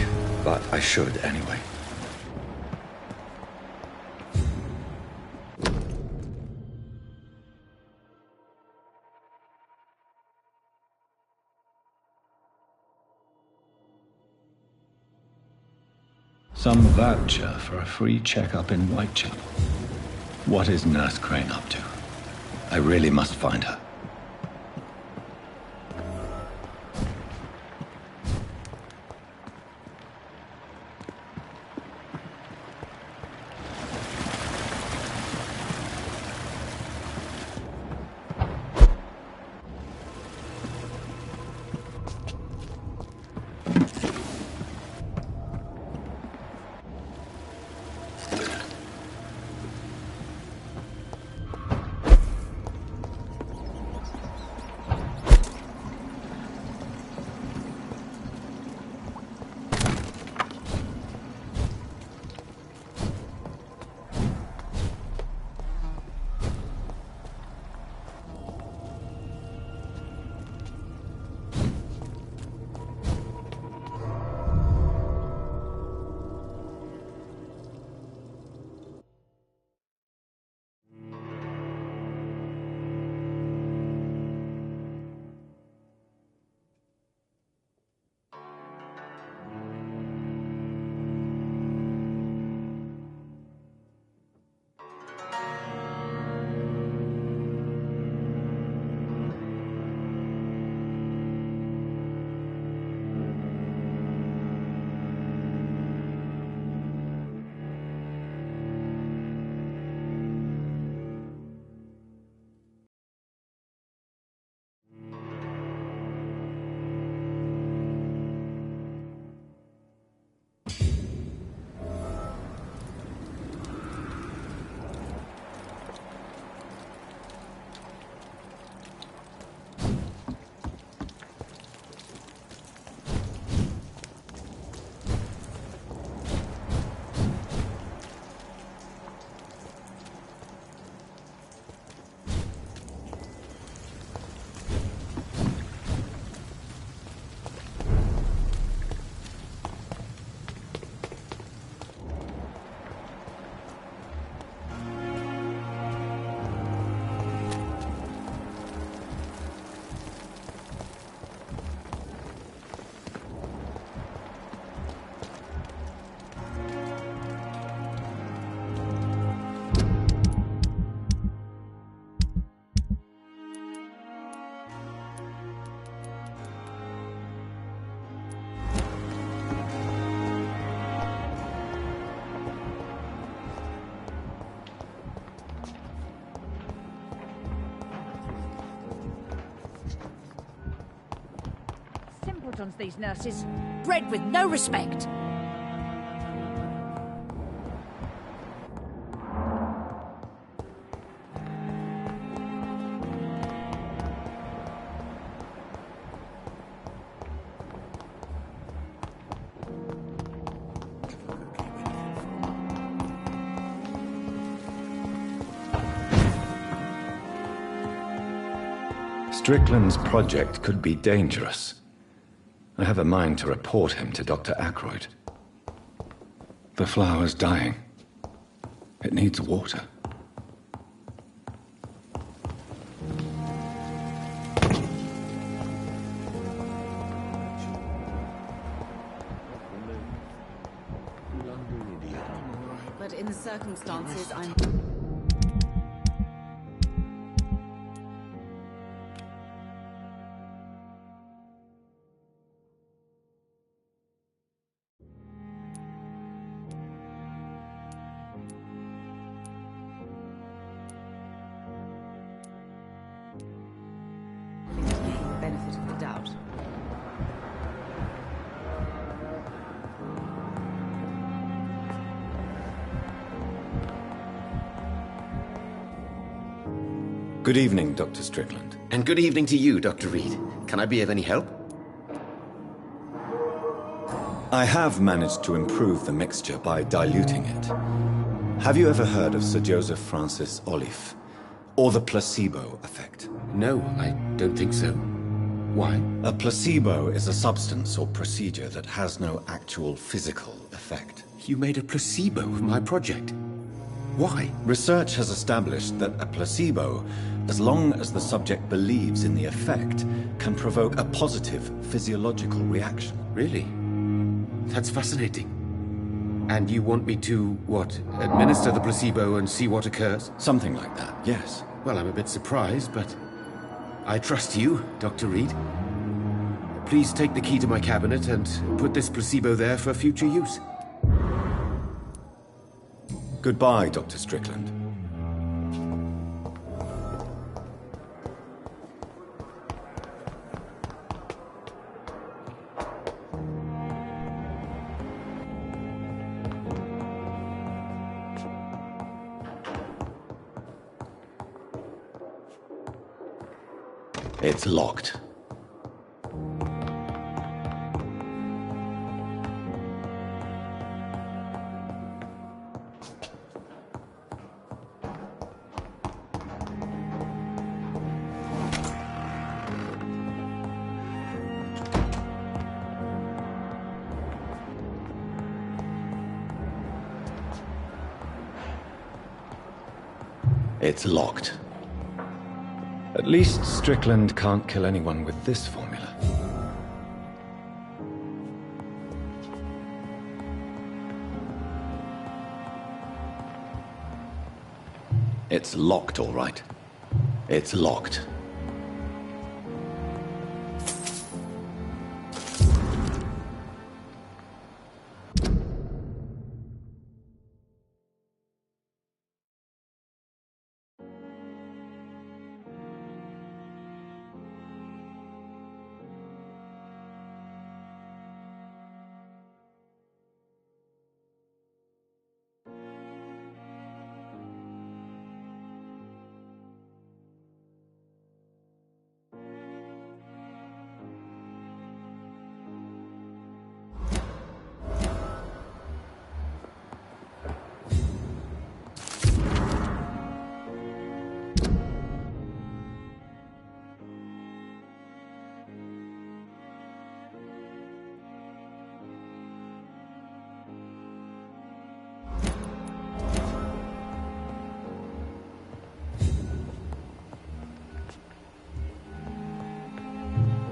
but I should anyway. Some voucher for a free checkup in Whitechapel. What is Nurse Crane up to? I really must find her. Simpletons, these nurses. Bred with no respect. Strickland's project could be dangerous. I have a mind to report him to Dr. Ackroyd. The flower's dying. It needs water. But in the circumstances, I'm... benefit of the doubt. Good evening, Dr. Strickland. And good evening to you, Dr. Reed. Can I be of any help? I have managed to improve the mixture by diluting it. Have you ever heard of Sir Joseph Francis Olive? Or the placebo effect? No, I don't think so. Why? A placebo is a substance or procedure that has no actual physical effect. You made a placebo of my project. Why? Research has established that a placebo, as long as the subject believes in the effect, can provoke a positive physiological reaction. Really? That's fascinating. And you want me to, what, administer the placebo and see what occurs? Something like that, yes. Well, I'm a bit surprised, but I trust you, Dr. Reed. Please take the key to my cabinet and put this placebo there for future use. Goodbye, Dr. Strickland. It's locked. It's locked. At least Strickland can't kill anyone with this formula. It's locked, all right. It's locked.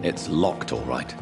It's locked, all right.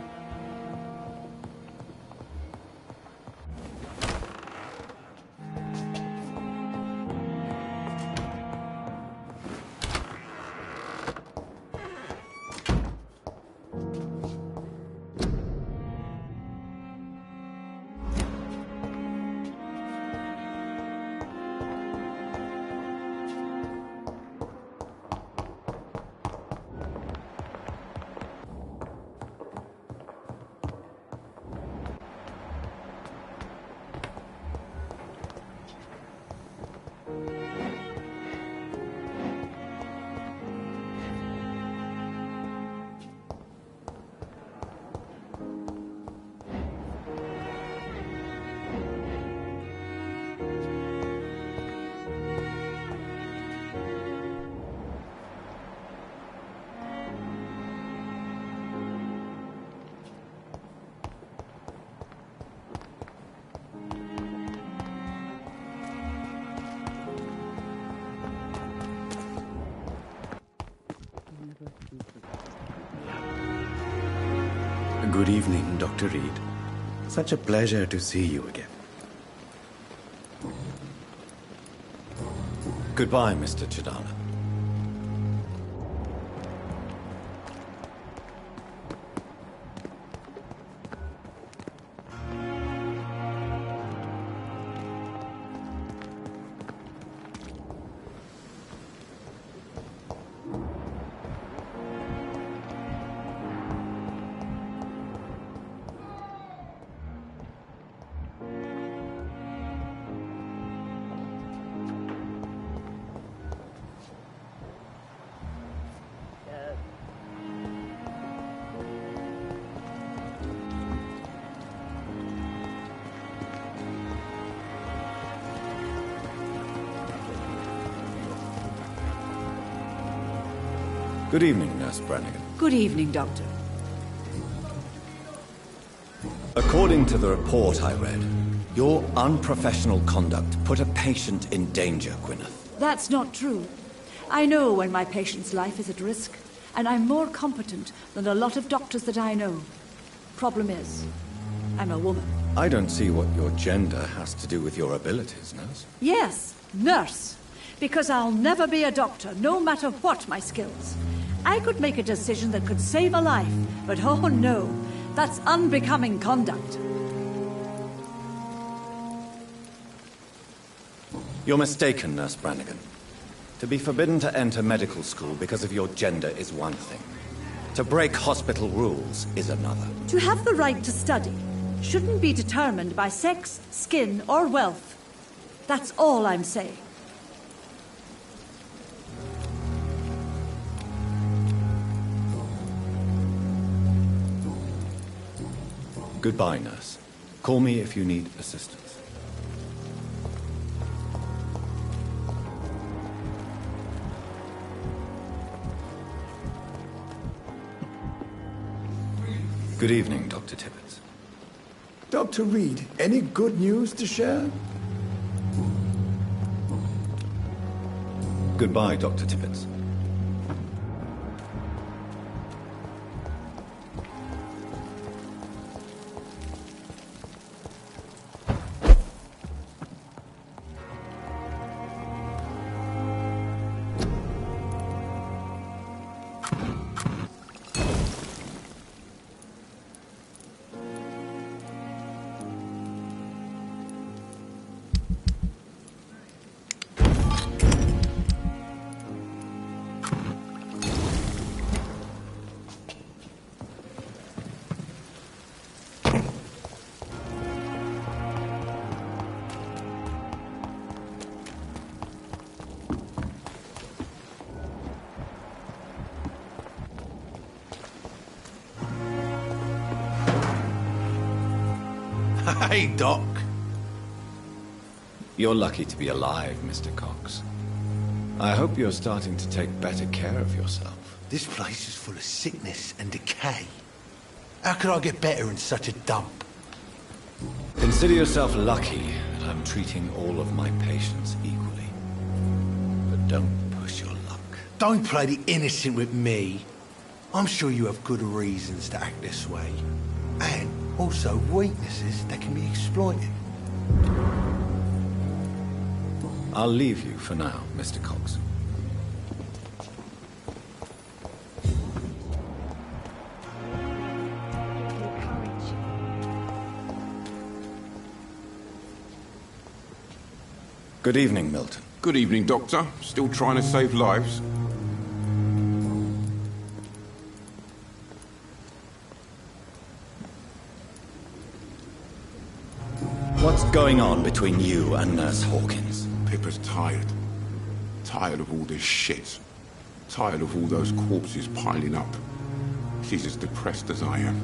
Good evening, Dr. Reed. Such a pleasure to see you again. Goodbye, Mr. Chidana. Good evening, Nurse Brannigan. Good evening, Doctor. According to the report I read, your unprofessional conduct put a patient in danger, Gwyneth. That's not true. I know when my patient's life is at risk, and I'm more competent than a lot of doctors that I know. Problem is, I'm a woman. I don't see what your gender has to do with your abilities, nurse. Yes, nurse. Because I'll never be a doctor, no matter what my skills. I could make a decision that could save a life, but oh no, that's unbecoming conduct. You're mistaken, Nurse Brannigan. To be forbidden to enter medical school because of your gender is one thing. To break hospital rules is another. To have the right to study shouldn't be determined by sex, skin, or wealth. That's all I'm saying. Goodbye, nurse. Call me if you need assistance. Good evening, Dr. Tibbets. Dr. Reed, any good news to share? Goodbye, Dr. Tibbets. Hey, Doc. You're lucky to be alive, Mr. Cox. I hope you're starting to take better care of yourself. This place is full of sickness and decay. How could I get better in such a dump? Consider yourself lucky that I'm treating all of my patients equally. But don't push your luck. Don't play the innocent with me. I'm sure you have good reasons to act this way. And also weaknesses that can be exploited. I'll leave you for now, Mr. Cox. Good evening, Milton. Good evening, Doctor. Still trying to save lives? What's going on between you and Nurse Hawkins? Pippa's tired. Tired of all this shit. Tired of all those corpses piling up. She's as depressed as I am.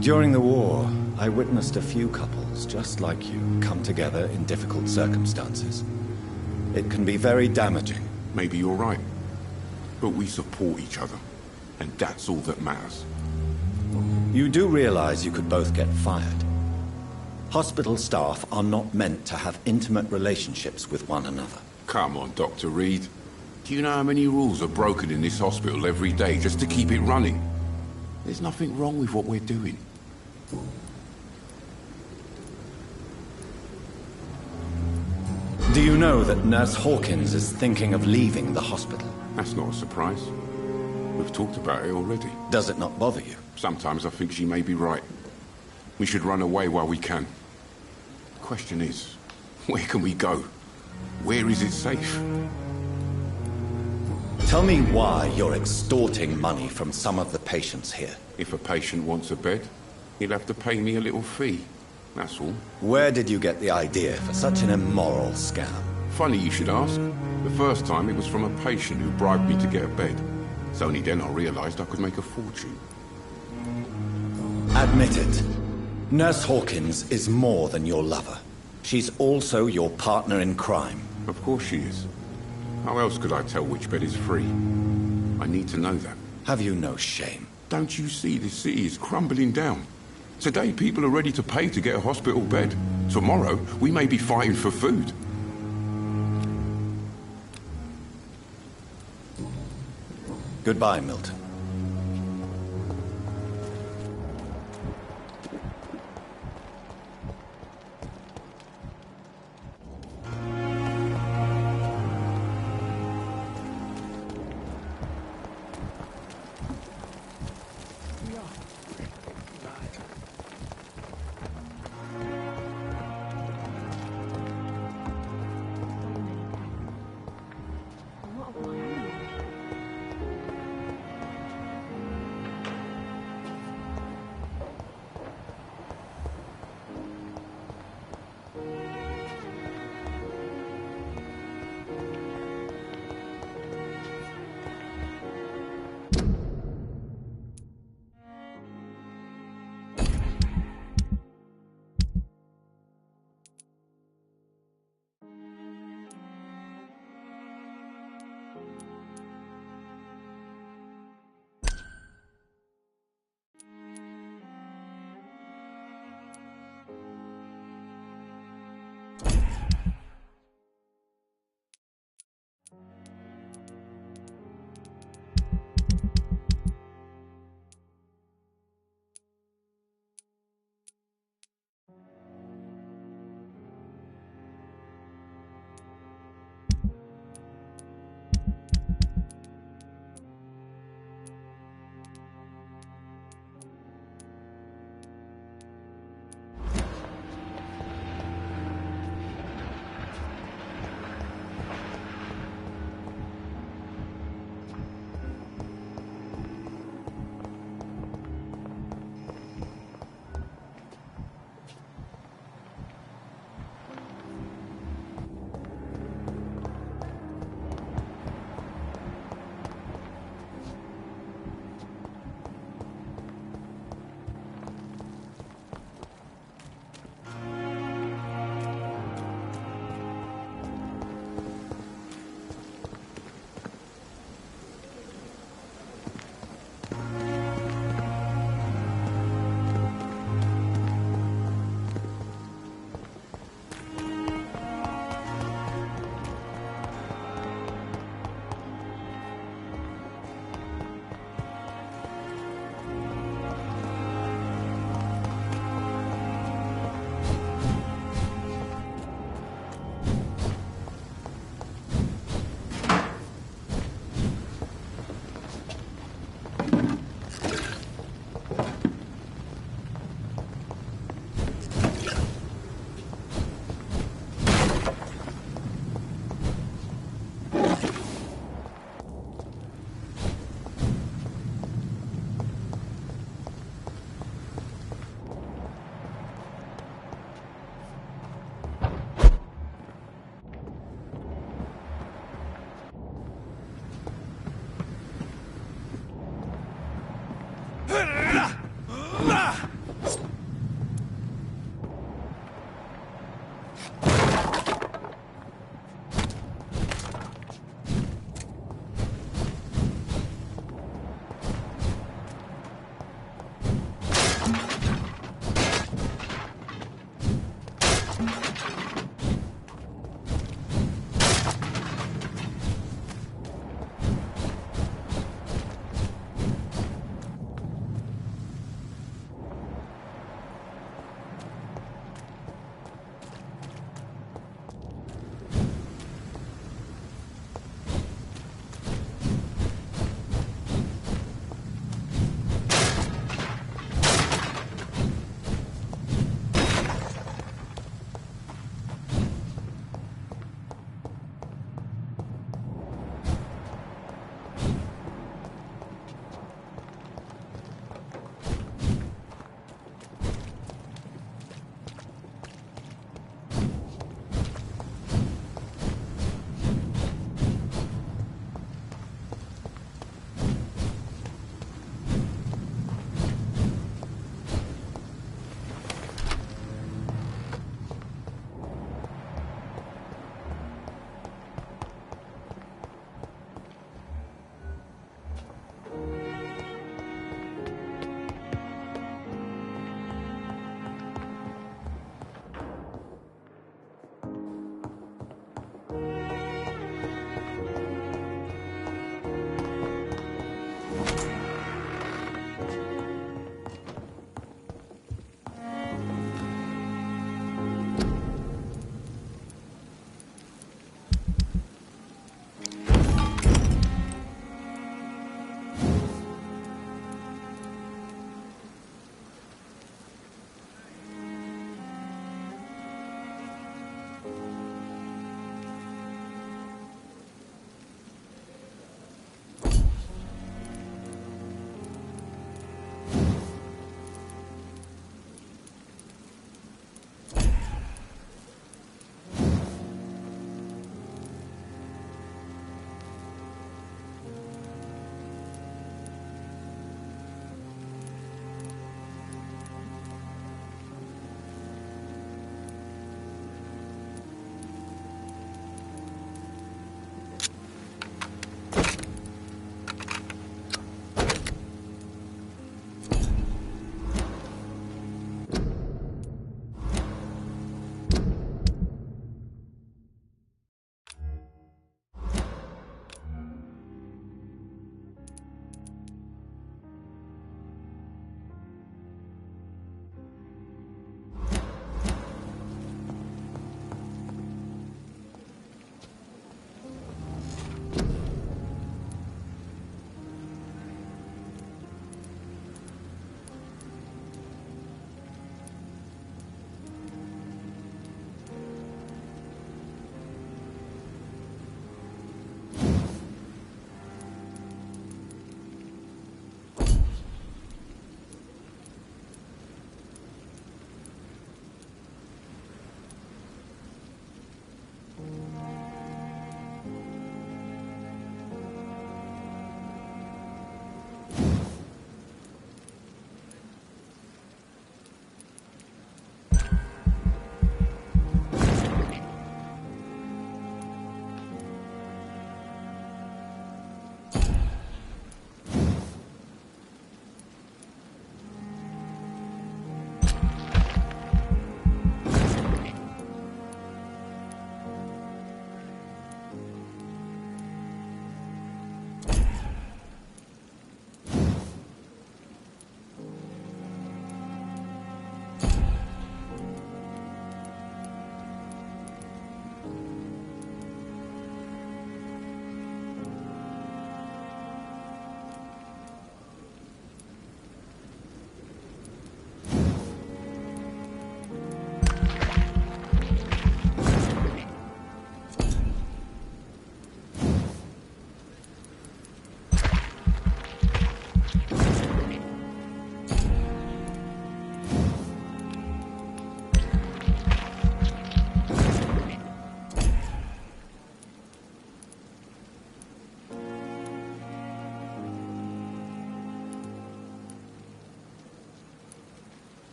During the war, I witnessed a few couples just like you come together in difficult circumstances. It can be very damaging. Maybe you're right. But we support each other. And that's all that matters. You do realize you could both get fired. Hospital staff are not meant to have intimate relationships with one another. Come on, Dr. Reed. Do you know how many rules are broken in this hospital every day just to keep it running? There's nothing wrong with what we're doing. Do you know that Nurse Hawkins is thinking of leaving the hospital? That's not a surprise. We've talked about it already. Does it not bother you? Sometimes I think she may be right. We should run away while we can. The question is, where can we go? Where is it safe? Tell me why you're extorting money from some of the patients here. If a patient wants a bed, he'll have to pay me a little fee. That's all. Where did you get the idea for such an immoral scam? Funny you should ask. The first time it was from a patient who bribed me to get a bed. It's only then I realized I could make a fortune. Admit it. Nurse Hawkins is more than your lover. She's also your partner in crime. Of course she is. How else could I tell which bed is free? I need to know that. Have you no shame? Don't you see this city is crumbling down? Today, people are ready to pay to get a hospital bed. Tomorrow, we may be fighting for food. Goodbye, Milton.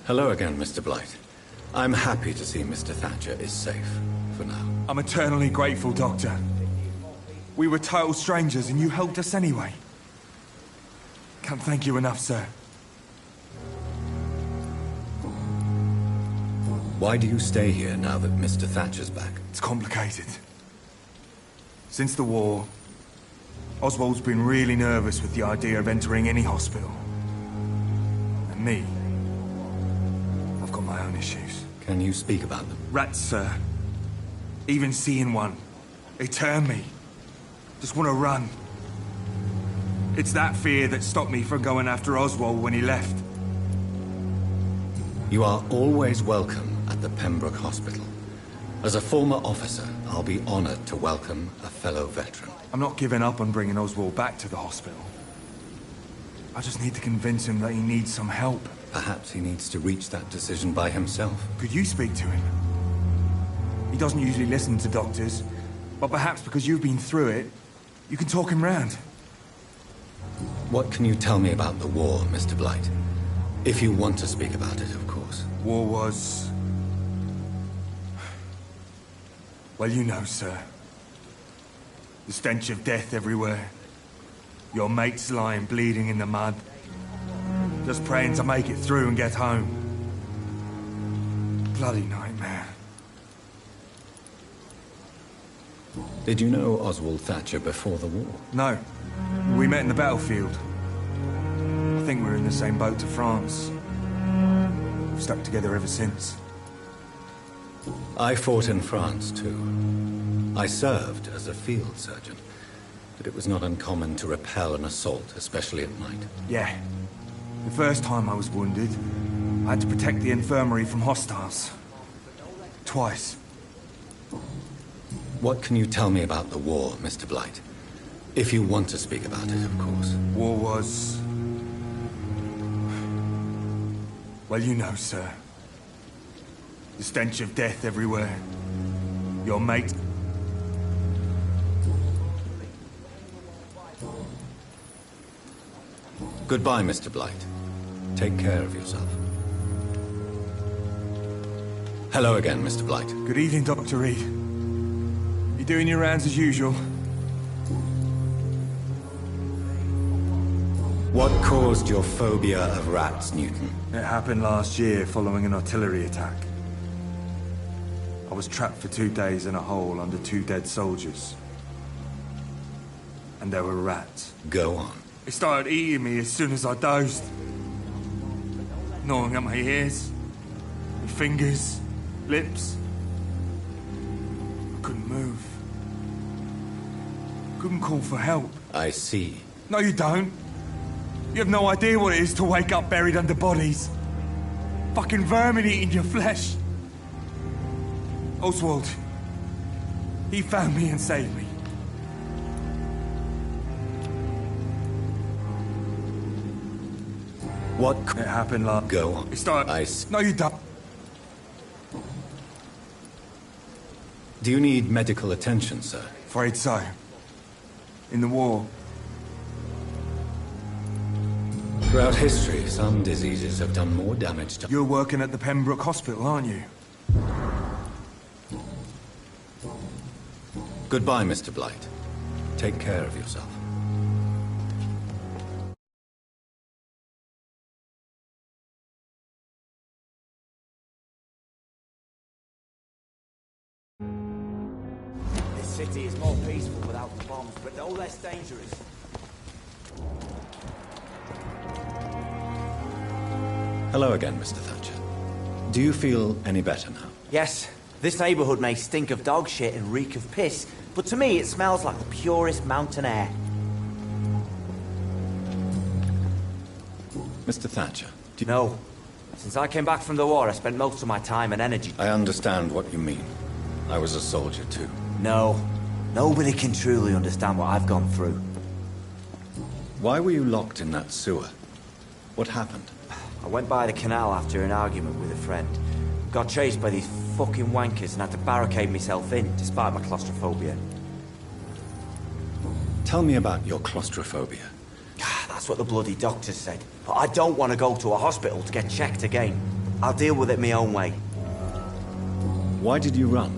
Hello again, Mr. Blight. I'm happy to see Mr. Thatcher is safe, for now. I'm eternally grateful, Doctor. We were total strangers and you helped us anyway. Can't thank you enough, sir. Why do you stay here now that Mr. Thatcher's back? It's complicated. Since the war, Oswald's been really nervous with the idea of entering any hospital. And me, I've got my own issues. Can you speak about them? Rats, sir. Even seeing one, they turn me. Just want to run. It's that fear that stopped me from going after Oswald when he left. You are always welcome at the Pembroke Hospital. As a former officer, I'll be honored to welcome a fellow veteran. I'm not giving up on bringing Oswald back to the hospital. I just need to convince him that he needs some help. Perhaps he needs to reach that decision by himself. Could you speak to him? He doesn't usually listen to doctors, but perhaps because you've been through it, you can talk him round. What can you tell me about the war, Mr. Blight? If you want to speak about it, of course. War was... well, you know, sir. The stench of death everywhere. Your mates lying bleeding in the mud. Just praying to make it through and get home. Bloody nightmare. Did you know Oswald Thatcher before the war? No. We met in the battlefield. I think we're in the same boat to France. We've stuck together ever since. I fought in France, too. I served as a field surgeon, but it was not uncommon to repel an assault, especially at night. Yeah. The first time I was wounded, I had to protect the infirmary from hostiles. Twice. What can you tell me about the war, Mr. Blight? If you want to speak about it, of course. War was... well, you know, sir. The stench of death everywhere. Your mate... Goodbye, Mr. Blight. Take care of yourself. Hello again, Mr. Blight. Good evening, Dr. Reed. You doing your rounds as usual? What caused your phobia of rats, Newton? It happened last year following an artillery attack. I was trapped for 2 days in a hole under 2 dead soldiers. And there were rats. Go on. They started eating me as soon as I dozed. Gnawing at my ears, my fingers, lips. I couldn't move. Couldn't call for help. I see. No, you don't. You have no idea what it is to wake up buried under bodies. Fucking vermin eating your flesh. Oswald. He found me and saved me. What? It happened last... Go on. It started... No, you don't. Do you need medical attention, sir? Afraid so. In the war. Throughout history, some diseases have done more damage to... You're working at the Pembroke Hospital, aren't you? Goodbye, Mr. Blight. Take care of yourself. This city is more peaceful without the bombs, but no less dangerous. Hello again, Mr. Thatcher. Do you feel any better now? Yes, this neighborhood may stink of dog shit and reek of piss, but to me it smells like the purest mountain air. Mr. Thatcher, do you... No. Since I came back from the war, I spent most of my time and energy... I understand what you mean. I was a soldier too. No. Nobody can truly understand what I've gone through. Why were you locked in that sewer? What happened? I went by the canal after an argument with a friend. Got chased by these fucking wankers and had to barricade myself in, despite my claustrophobia. Tell me about your claustrophobia. That's what the bloody doctors said. But I don't want to go to a hospital to get checked again. I'll deal with it my own way. Why did you run?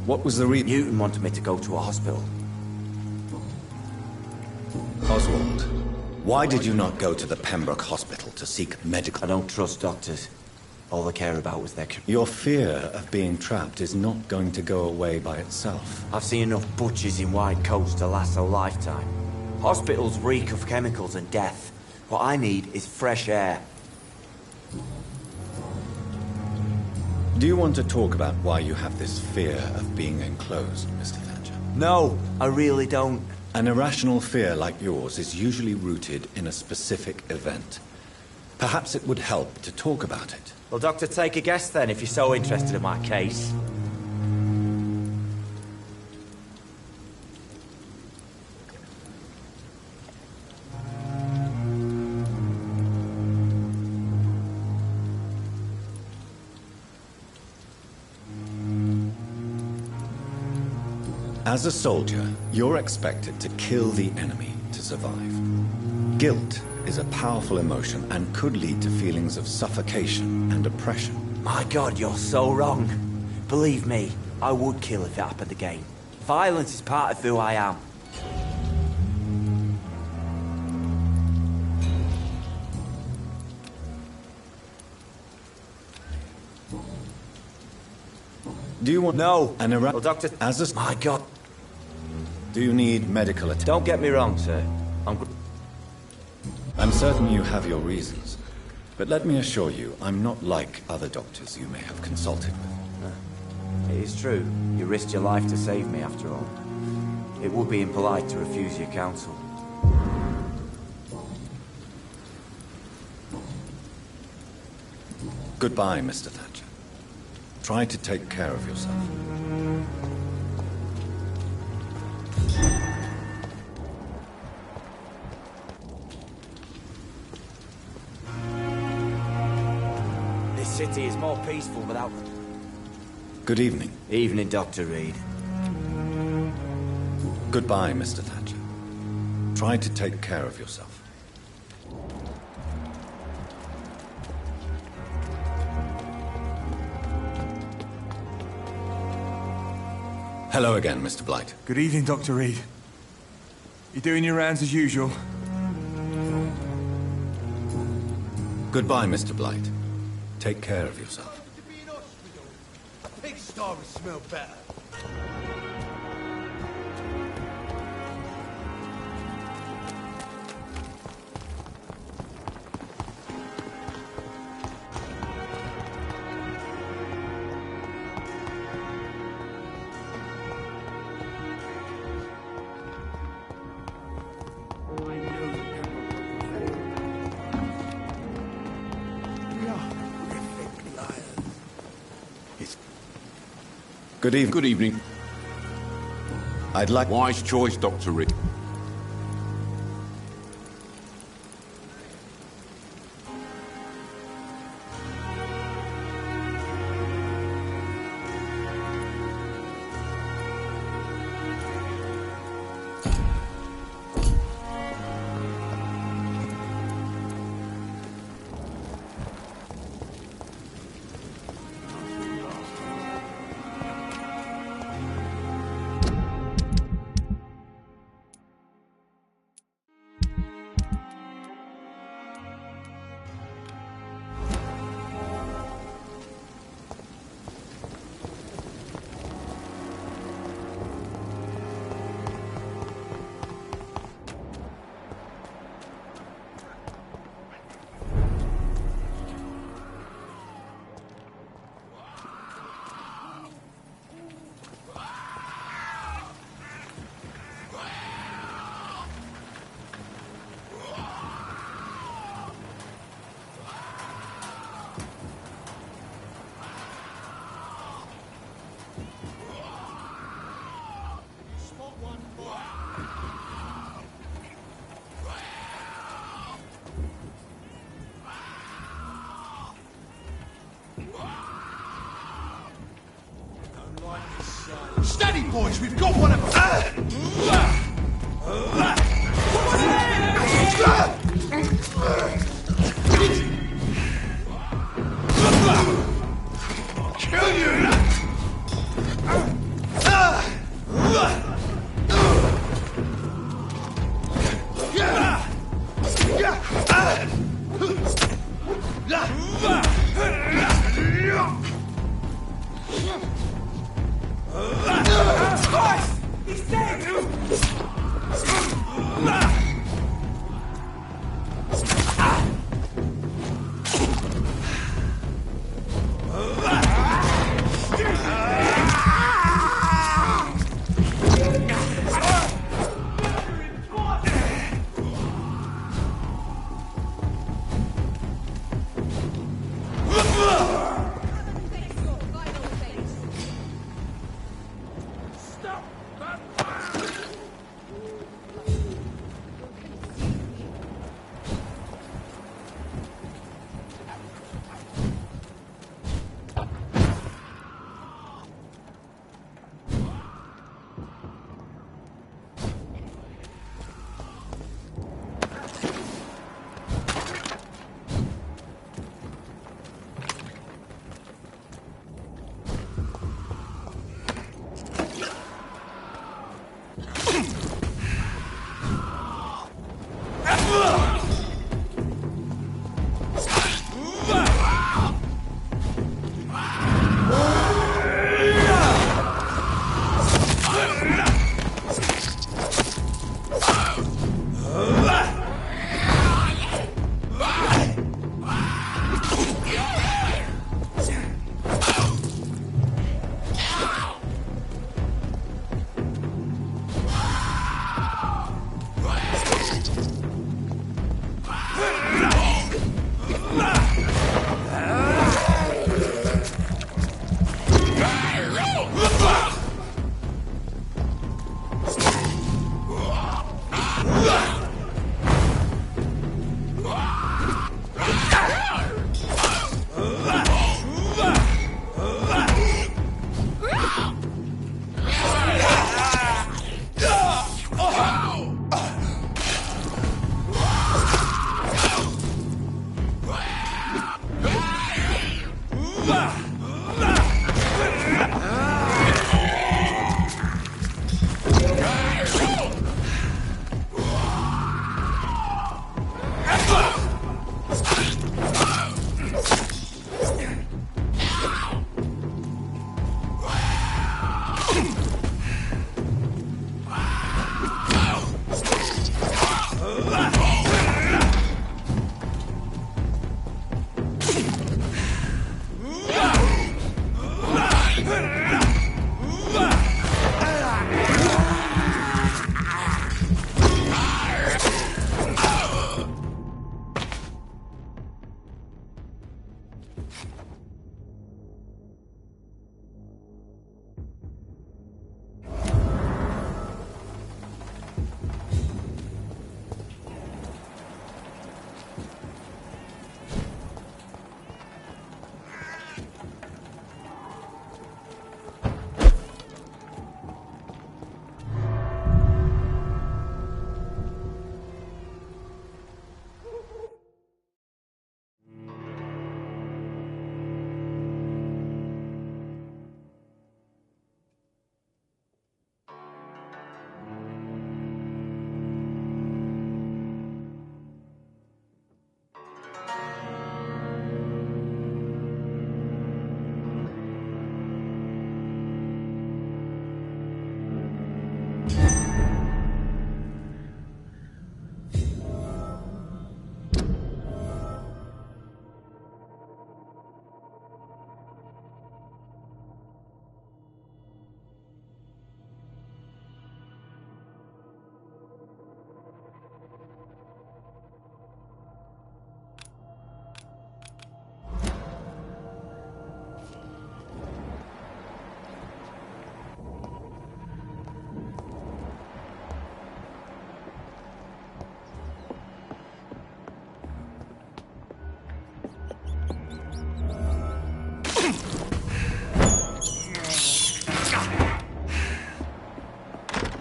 What was the reason? Newton wanted me to go to a hospital. Oswald, why did you not go to the Pembroke Hospital to seek medical... I don't trust doctors. All they care about was their... Your fear of being trapped is not going to go away by itself. I've seen enough butchers in white coats to last a lifetime. Hospitals reek of chemicals and death. What I need is fresh air. Do you want to talk about why you have this fear of being enclosed, Mr. Thatcher? No, I really don't. An irrational fear like yours is usually rooted in a specific event. Perhaps it would help to talk about it. Well, Doctor, take a guess then, if you're so interested in my case. As a soldier, you're expected to kill the enemy to survive. Guilt is a powerful emotion and could lead to feelings of suffocation and oppression. My God, you're so wrong. Believe me, I would kill if it happened again. Violence is part of who I am. Do you want... No. Well, Doctor... As a... My God. Do you need medical attention? Don't get me wrong, sir. I'm certain you have your reasons. But let me assure you, I'm not like other doctors you may have consulted with. It is true. You risked your life to save me, after all. It would be impolite to refuse your counsel. Goodbye, Mr. Thatcher. Try to take care of yourself. This city is more peaceful without... Good evening. Evening, Dr. Reed. Goodbye, Mr. Thatcher. Try to take care of yourself. Hello again, Mr. Blight. Good evening, Dr. Reed. You doing your rounds as usual? Goodbye, Mr. Blight. Take care of yourself. Pig star would smell better. Good evening. Good evening. I'd like... Wise choice, Dr. Reed. Steady, boys, we've got one of them.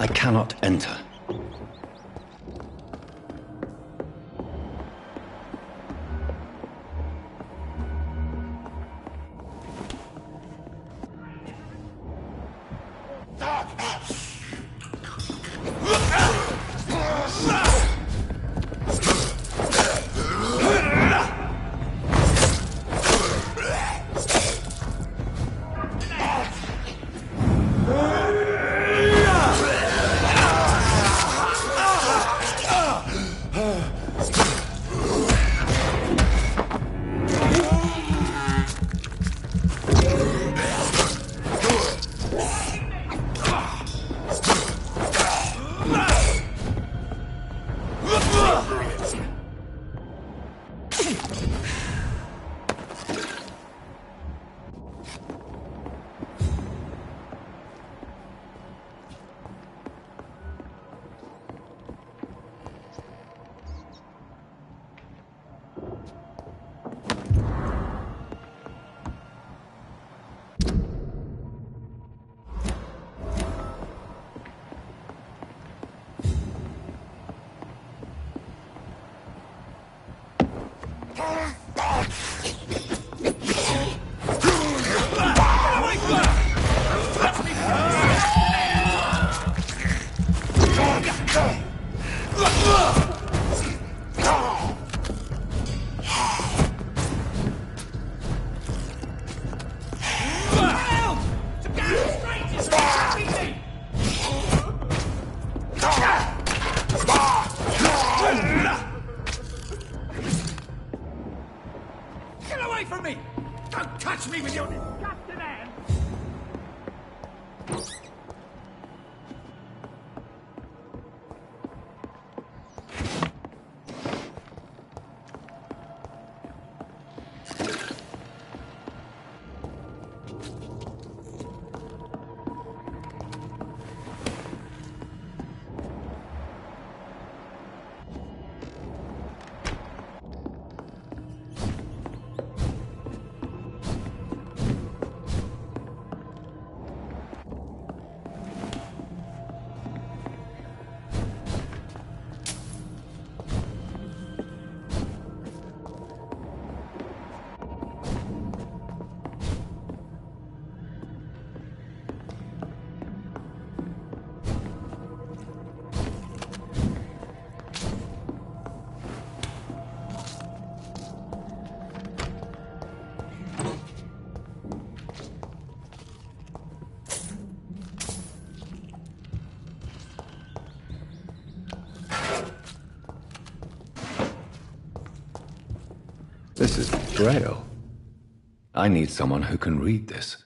I cannot enter. This is Braille. I need someone who can read this.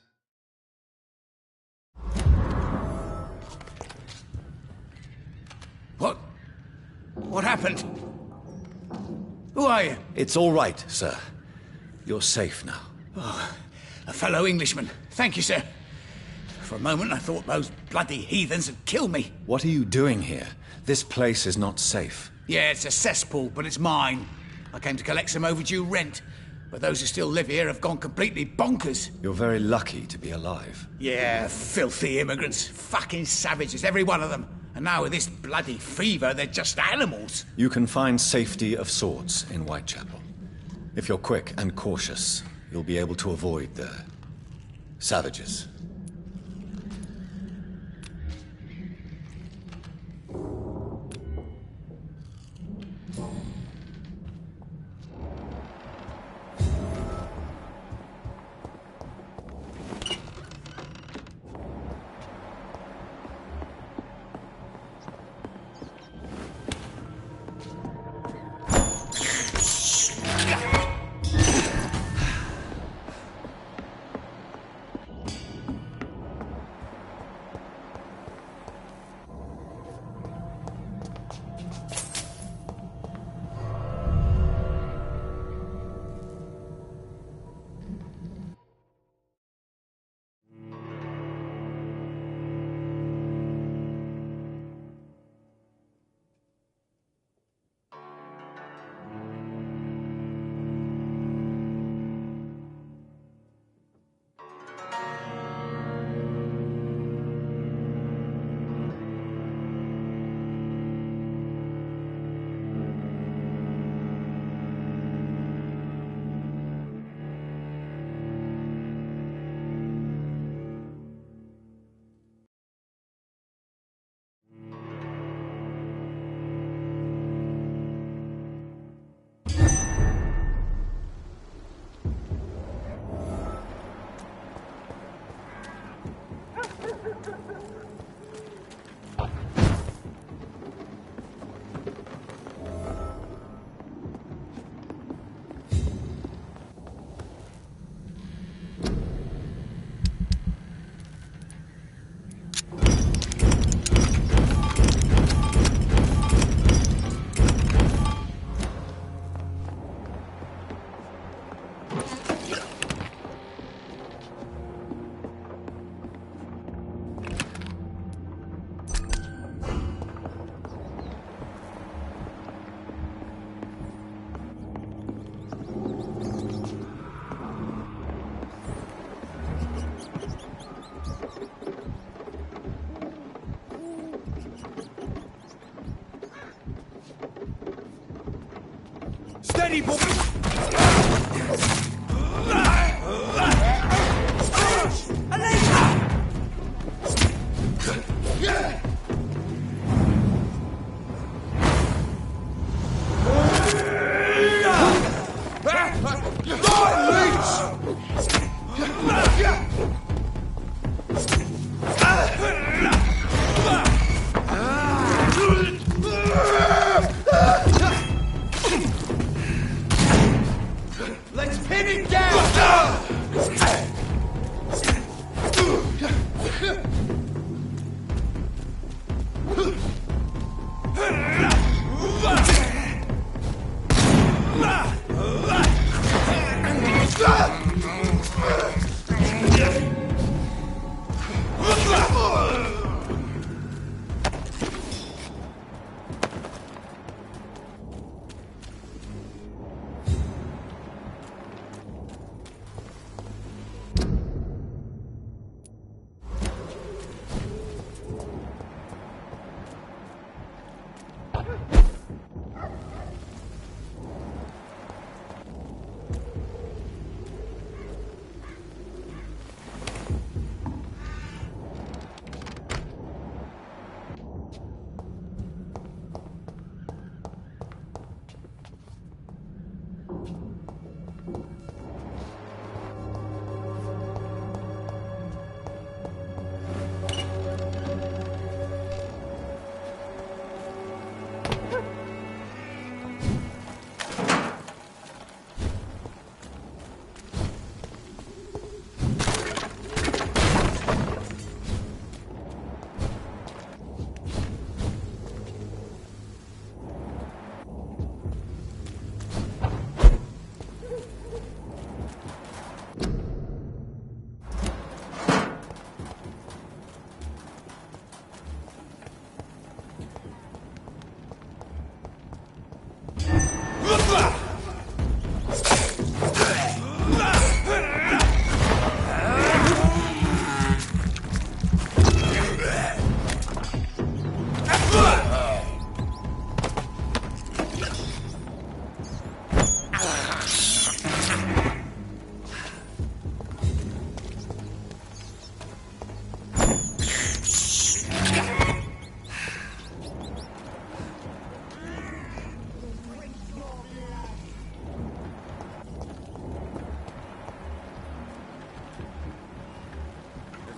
What happened? Who are you? It's all right, sir. You're safe now. Oh, a fellow Englishman. Thank you, sir. For a moment, I thought those bloody heathens had killed me. What are you doing here? This place is not safe. Yeah, it's a cesspool, but it's mine. I came to collect some overdue rent, but those who still live here have gone completely bonkers. You're very lucky to be alive. Yeah, filthy immigrants. Fucking savages, every one of them. And now with this bloody fever, they're just animals. You can find safety of sorts in Whitechapel. If you're quick and cautious, you'll be able to avoid the savages. ready, boy! Let's pin it down!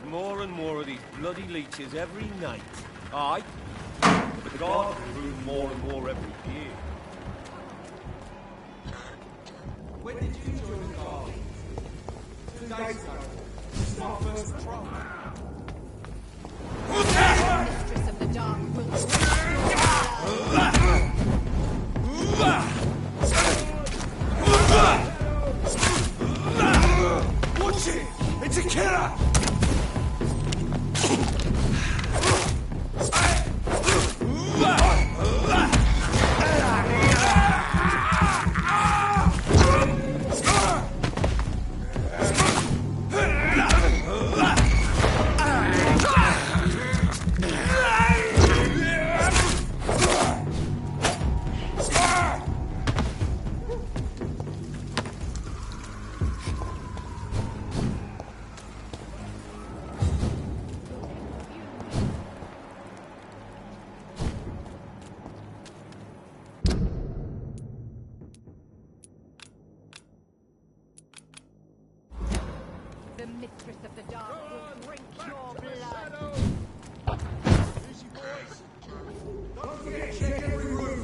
More and more of these bloody leeches every night. Aye, but God grew more and more every year. When did you join the army? 2 days ago. This is my first trial. Mistress of the Dark will Watch it! It's a killer! The Mistress of the Dark will drink your blood. Easy, boys. Don't forget to check every room.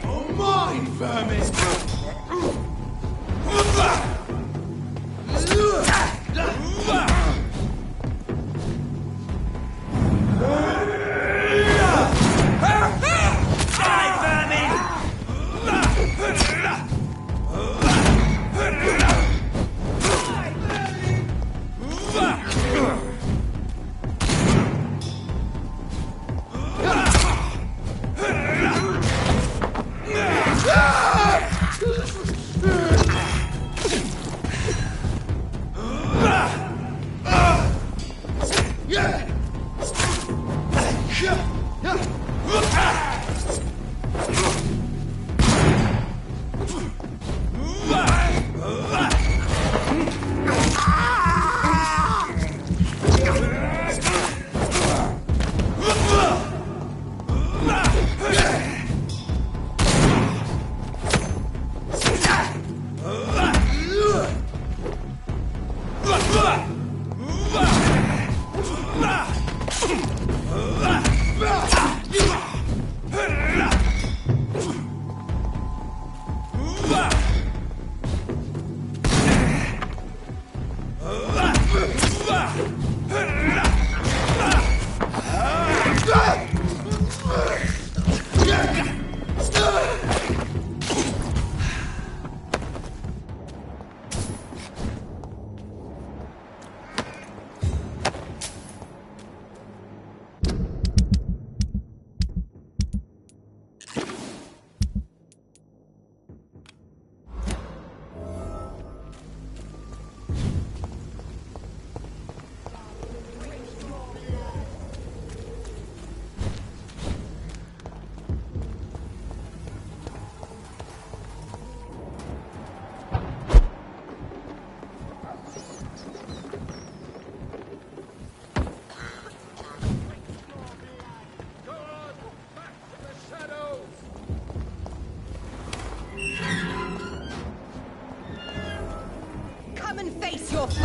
Oh, mine, vermin!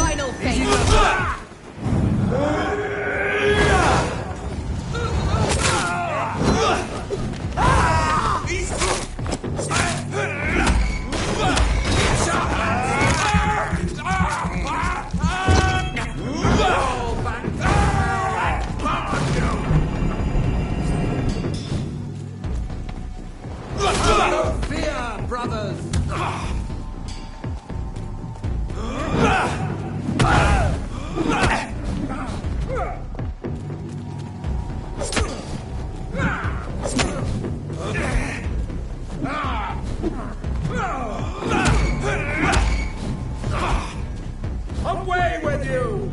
final fate. No fear, brothers! Away with you!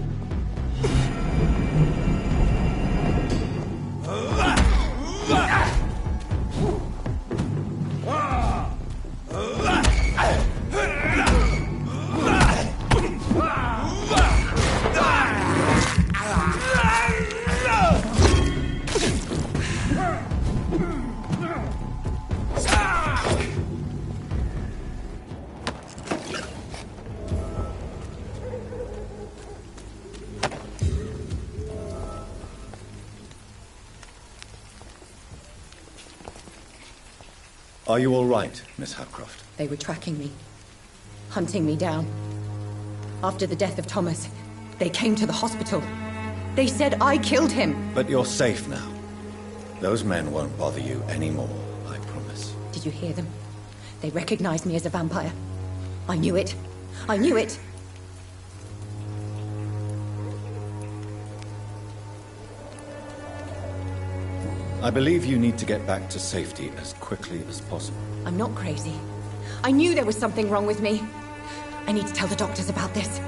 Are you all right, Miss Hapcroft? They were tracking me, hunting me down. After the death of Thomas, they came to the hospital. They said I killed him. But you're safe now. Those men won't bother you anymore, I promise. Did you hear them? They recognized me as a vampire. I knew it. I knew it. I believe you need to get back to safety as quickly as possible. I'm not crazy. I knew there was something wrong with me. I need to tell the doctors about this.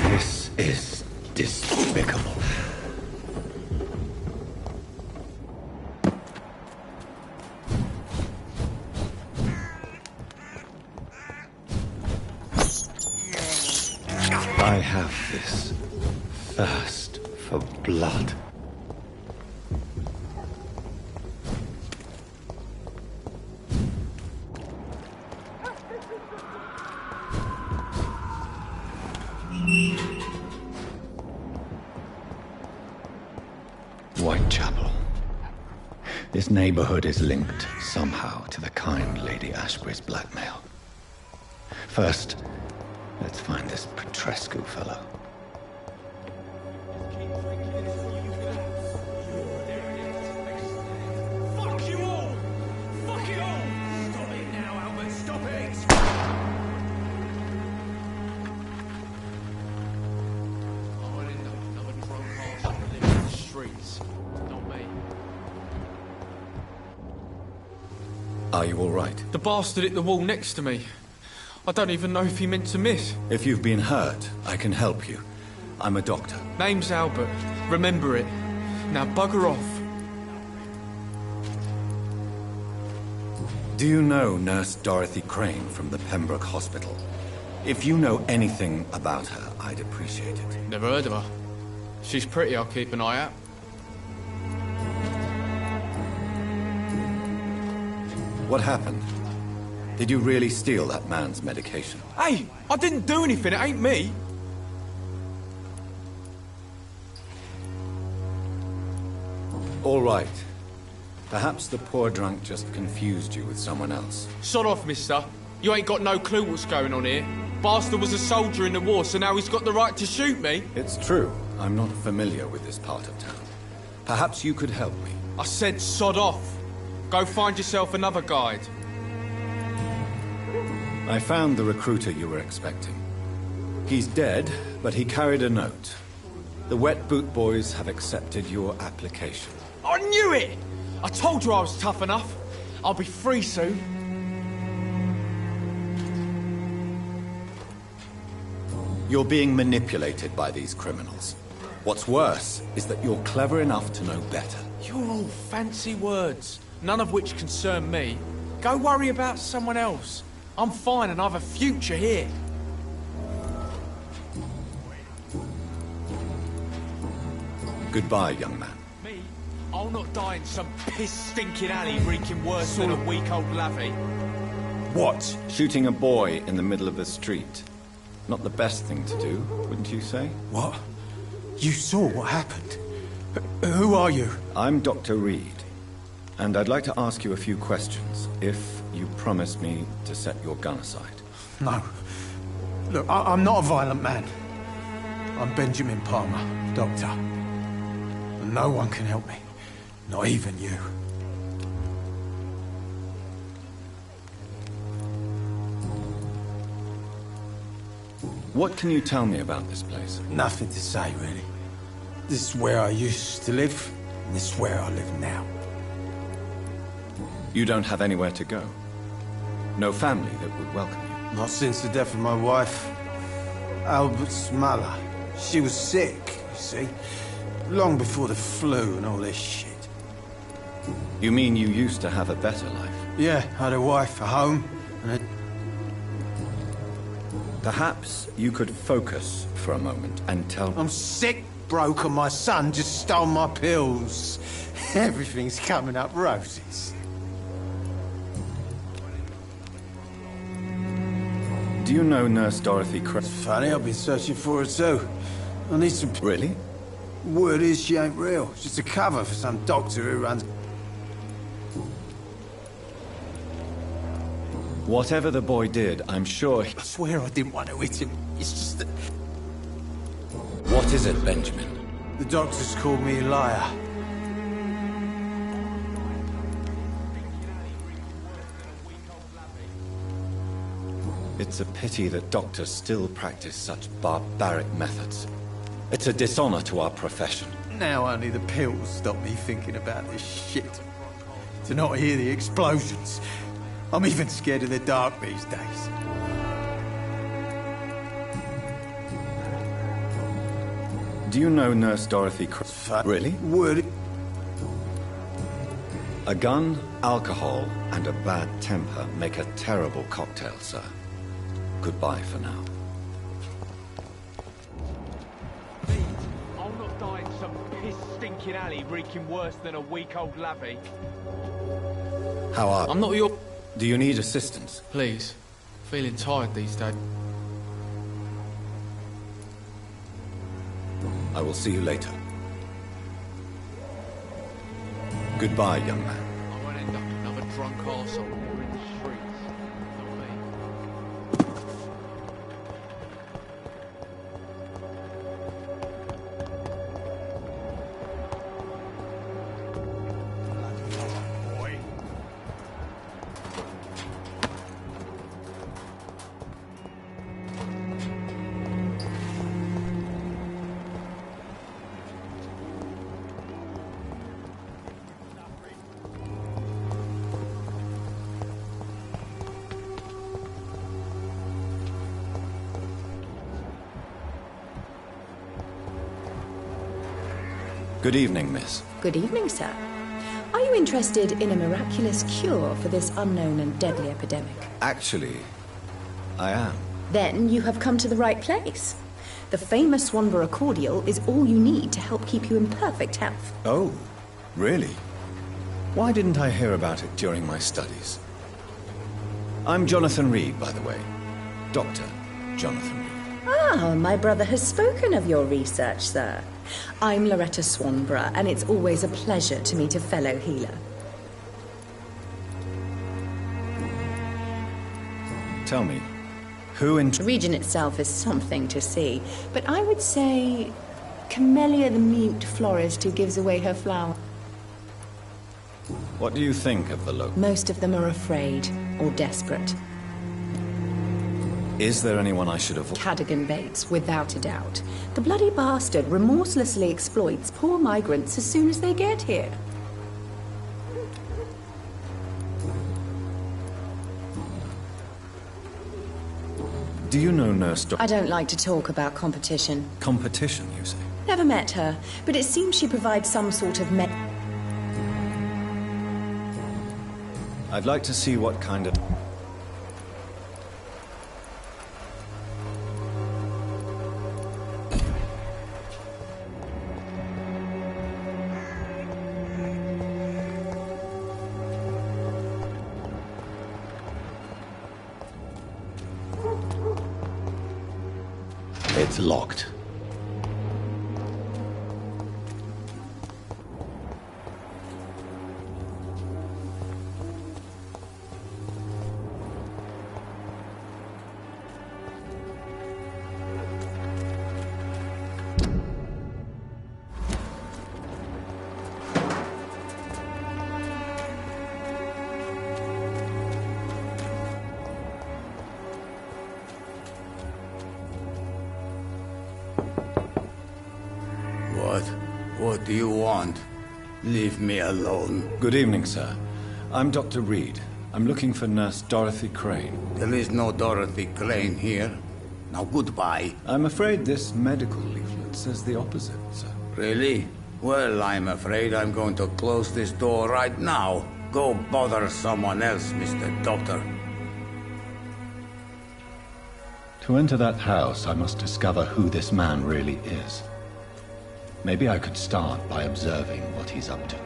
This is despicable. I have this thirst for blood. Whitechapel. This neighborhood is linked somehow to the kind Lady Ashbury's blackmail. First, let's find this Petrescu fellow. Fuck you all! Fuck it all! Stop it now, Albert, stop it! I'll end up another drunk bastard living in the streets. Not me. Are you all right? The bastard hit the wall next to me. I don't even know if he meant to miss. If you've been hurt, I can help you. I'm a doctor. Name's Albert. Remember it. Now bugger off. Do you know Nurse Dorothy Crane from the Pembroke Hospital? If you know anything about her, I'd appreciate it. Never heard of her. She's pretty, I'll keep an eye out. What happened? Did you really steal that man's medication? Hey, I didn't do anything, it ain't me. All right. Perhaps the poor drunk just confused you with someone else. Sod off, mister. You ain't got no clue what's going on here. Bastard was a soldier in the war, so now he's got the right to shoot me. It's true. I'm not familiar with this part of town. Perhaps you could help me. I said sod off. Go find yourself another guide. I found the recruiter you were expecting. He's dead, but he carried a note. The Wet Boot Boys have accepted your application. I knew it! I told you I was tough enough. I'll be free soon. You're being manipulated by these criminals. What's worse is that you're clever enough to know better. You're all fancy words, none of which concern me. Go worry about someone else. I'm fine and I've a future here. Goodbye, young man. Me? I'll not die in some piss-stinking alley reeking worse than a week-old lavvy. What? Shooting a boy in the middle of the street. Not the best thing to do, wouldn't you say? What? You saw what happened? Who are you? I'm Dr. Reed. And I'd like to ask you a few questions, if you promise me to set your gun aside. No. Look, I'm not a violent man. I'm Benjamin Palmer, doctor. And no one can help me. Not even you. What can you tell me about this place? Nothing to say, really. This is where I used to live, and this is where I live now. You don't have anywhere to go? No family that would welcome you? Not since the death of my wife, Albert's mother. She was sick, you see. Long before the flu and all this shit. You mean you used to have a better life? Yeah, I had a wife, a home, and a... Perhaps you could focus for a moment and tell... I'm sick, broke, and my son just stole my pills. Everything's coming up roses. Do you know Nurse Dorothy Crane? Funny, I've been searching for her too. I need some... Really? Word is she ain't real. It's just a cover for some doctor who runs... Whatever the boy did, I'm sure he... I swear I didn't want to hit him. It's just that... What is it, Benjamin? The doctors called me a liar. It's a pity that doctors still practice such barbaric methods. It's a dishonor to our profession. Now only the pills stop me thinking about this shit. To not hear the explosions. I'm even scared of the dark these days. Do you know Nurse Dorothy Crane? Really? Word... A gun, alcohol, and a bad temper make a terrible cocktail, sir. Goodbye for now. stinking alley reeking worse than a week-old lavvy. How are... I'm not your... Do you need assistance? Please. Feeling tired these days. I will see you later. Goodbye, young man. I won't end up another drunk arsehole in the streets. Not me. Good evening, miss. Good evening, sir. Are you interested in a miraculous cure for this unknown and deadly epidemic? Actually, I am. Then you have come to the right place. The famous Swanborough cordial is all you need to help keep you in perfect health. Oh, really? Why didn't I hear about it during my studies? I'm Jonathan Reed, by the way. Dr. Jonathan Reed. Ah, my brother has spoken of your research, sir. I'm Loretta Swanborough, and it's always a pleasure to meet a fellow healer. Tell me, who in... The region itself is something to see, but I would say Camellia the mute florist who gives away her flower. What do you think of the local? Most of them are afraid or desperate. Is there anyone I should avoid? Cadogan Bates, without a doubt. The bloody bastard remorselessly exploits poor migrants as soon as they get here. Do you know Nurse Dr... I don't like to talk about competition. Competition, you say? Never met her, but it seems she provides some sort of I'd like to see what kind of... It's locked. What do you want? Leave me alone. Good evening, sir. I'm Dr. Reed. I'm looking for Nurse Dorothy Crane. There is no Dorothy Crane here. Now goodbye. I'm afraid this medical leaflet says the opposite, sir. Really? Well, I'm afraid I'm going to close this door right now. Go bother someone else, Mr. Doctor. To enter that house, I must discover who this man really is. Maybe I could start by observing what he's up to.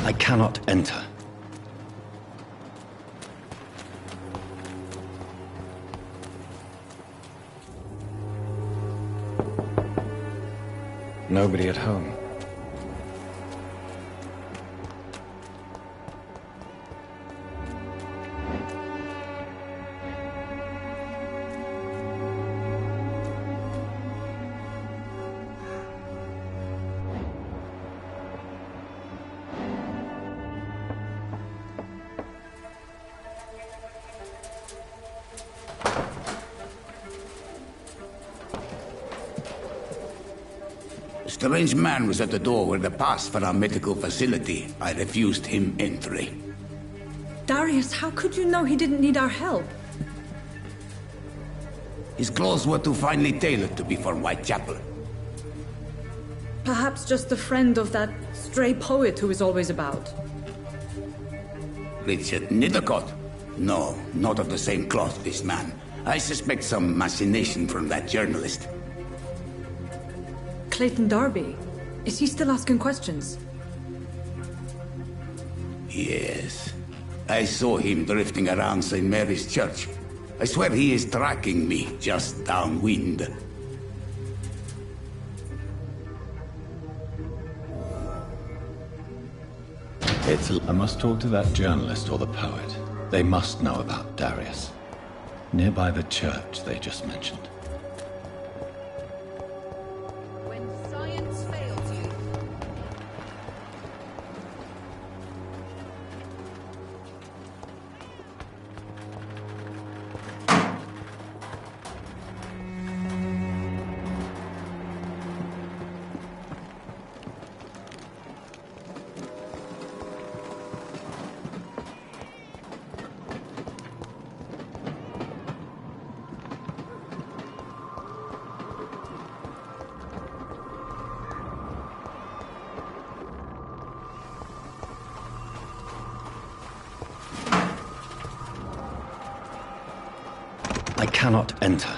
I cannot enter. Nobody at home. A strange man was at the door with a pass for our medical facility. I refused him entry. Darius, how could you know he didn't need our help? His clothes were too finely tailored to be for Whitechapel. Perhaps just a friend of that stray poet who is always about. Richard Nethercott? No, not of the same cloth, this man. I suspect some machination from that journalist. Clayton Darby. Is he still asking questions? Yes. I saw him drifting around St. Mary's Church. I swear he is tracking me just downwind. I must talk to that journalist or the poet. They must know about Darius. Nearby the church they just mentioned. When science fails you. I cannot enter.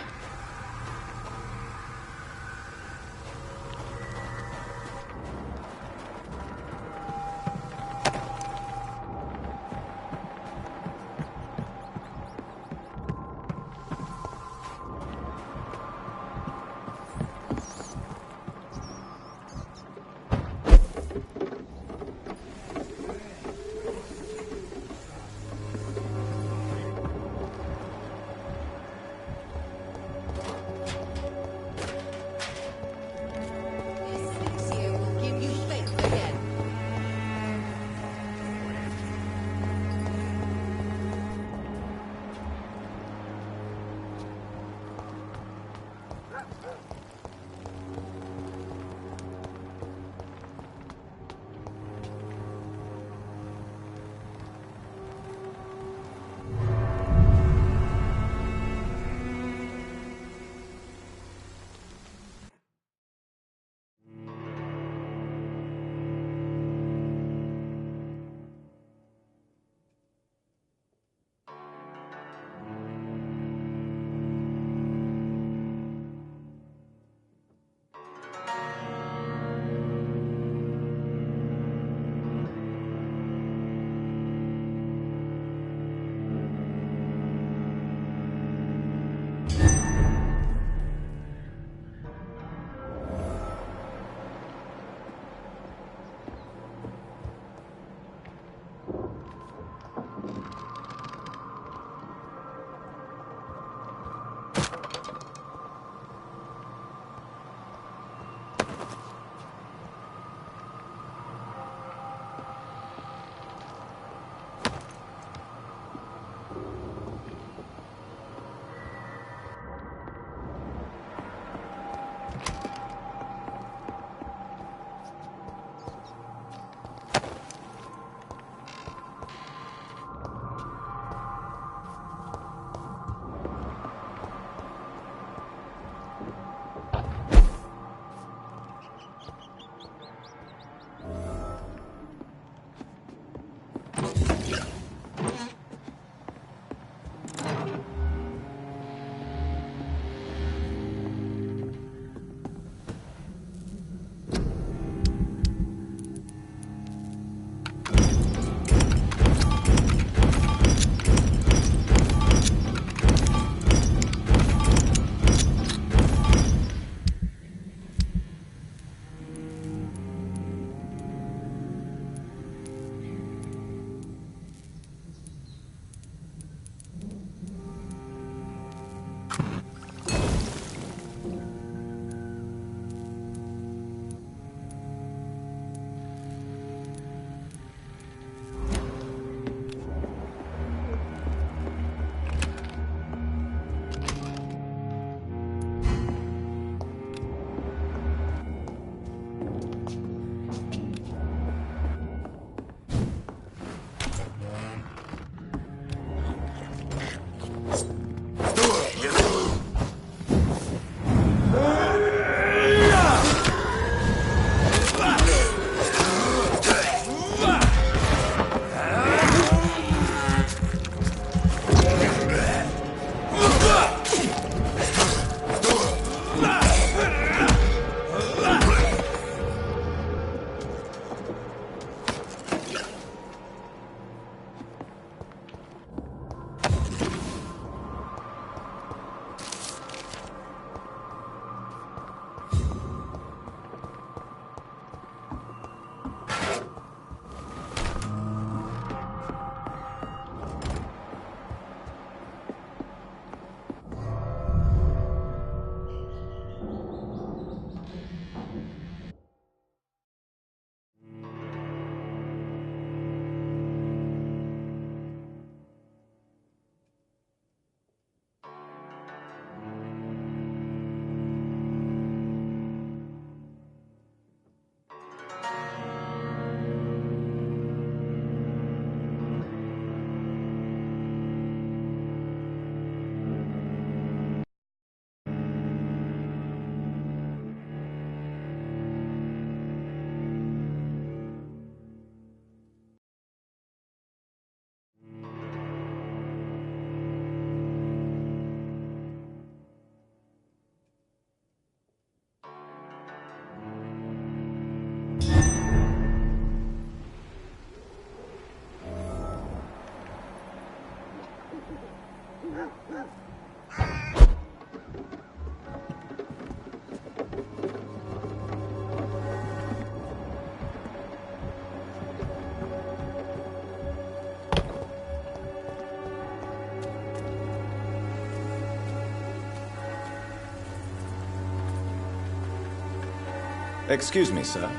Excuse me, sir.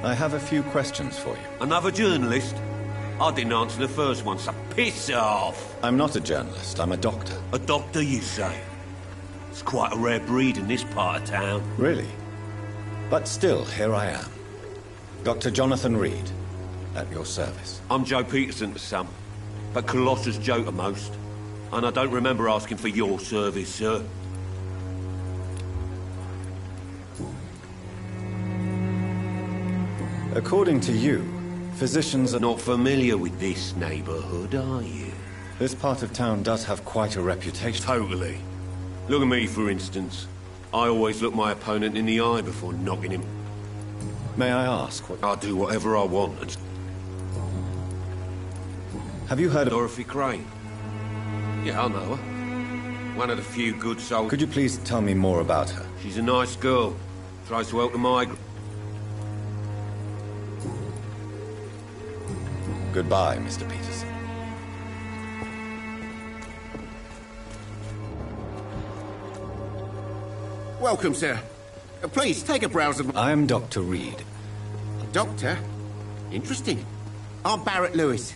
I have a few questions for you. Another journalist? I didn't answer the first one, so piss off! I'm not a journalist, I'm a doctor. A doctor, you say? It's quite a rare breed in this part of town. Really? But still, here I am. Dr. Jonathan Reed, at your service. I'm Joe Peterson to some, but Colossus Joe to most. And I don't remember asking for your service, sir. According to you, physicians are not familiar with this neighborhood, are you? This part of town does have quite a reputation. Totally. Look at me, for instance. I always look my opponent in the eye before knocking him. May I ask what... I'll do whatever I want and... Have you heard of... Dorothy Crane? Yeah, I know her. One of the few good souls... Could you please tell me more about her? She's a nice girl. Tries to help the migrants. Goodbye, Mr. Peterson. Welcome, sir. Please, take a browse of... I am Dr. Reed. Doctor? Interesting. I'm Barrett Lewis.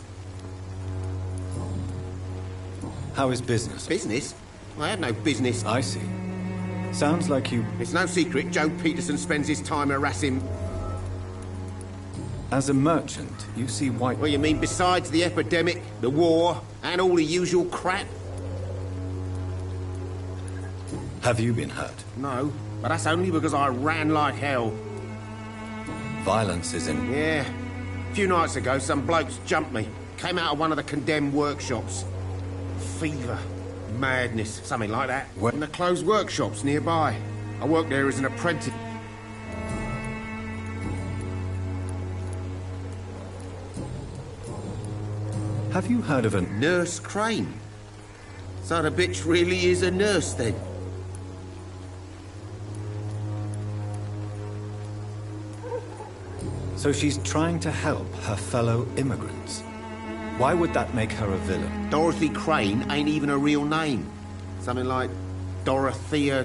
How is business? Business? I have no business. I see. Sounds like you... It's no secret Joe Peterson spends his time harassing... As a merchant, you see white... Well, you mean besides the epidemic, the war, and all the usual crap? Have you been hurt? No, but that's only because I ran like hell. Violence is in... Yeah. A few nights ago, some blokes jumped me. Came out of one of the condemned workshops. Fever. Madness. Something like that. What? In the closed workshops nearby. I worked there as an apprentice. Have you heard of a... Nurse Crane? So the bitch really is a nurse, then? So she's trying to help her fellow immigrants. Why would that make her a villain? Dorothy Crane ain't even a real name. Something like Dorothea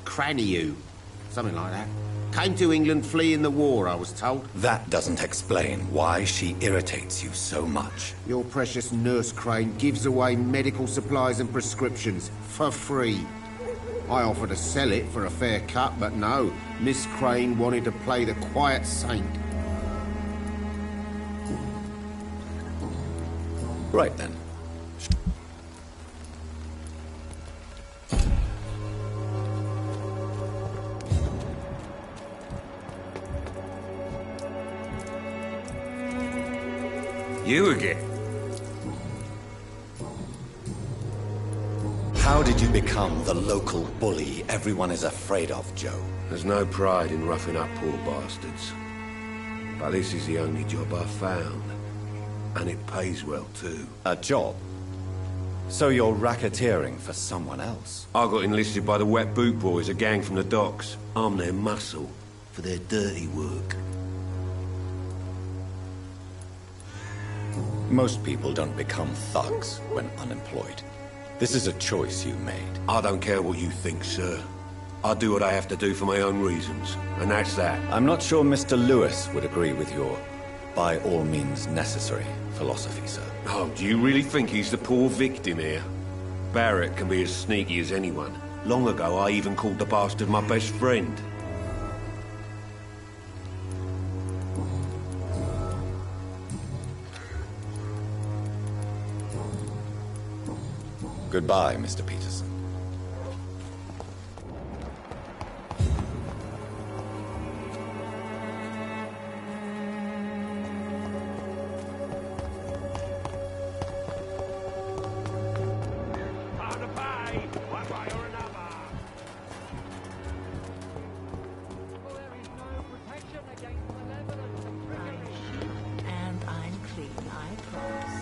Craniu. Something like that. Came to England fleeing the war, I was told. That doesn't explain why she irritates you so much. Your precious Nurse Crane gives away medical supplies and prescriptions for free. I offered to sell it for a fair cut, but no. Miss Crane wanted to play the quiet saint. Right then. You again? How did you become the local bully everyone is afraid of, Joe? There's no pride in roughing up poor bastards. But this is the only job I've found. And it pays well, too. A job? So you're racketeering for someone else? I got enlisted by the Wet Boot Boys, a gang from the docks. I'm their muscle for their dirty work. Most people don't become thugs when unemployed. This is a choice you made. I don't care what you think, sir. I do what I have to do for my own reasons, and that's that. I'm not sure Mr. Lewis would agree with your by all means necessary philosophy, sir. Oh, do you really think he's the poor victim here? Barrett can be as sneaky as anyone. Long ago, I even called the bastard my best friend. Goodbye, Mr. Peterson. And I'm clean, I promise.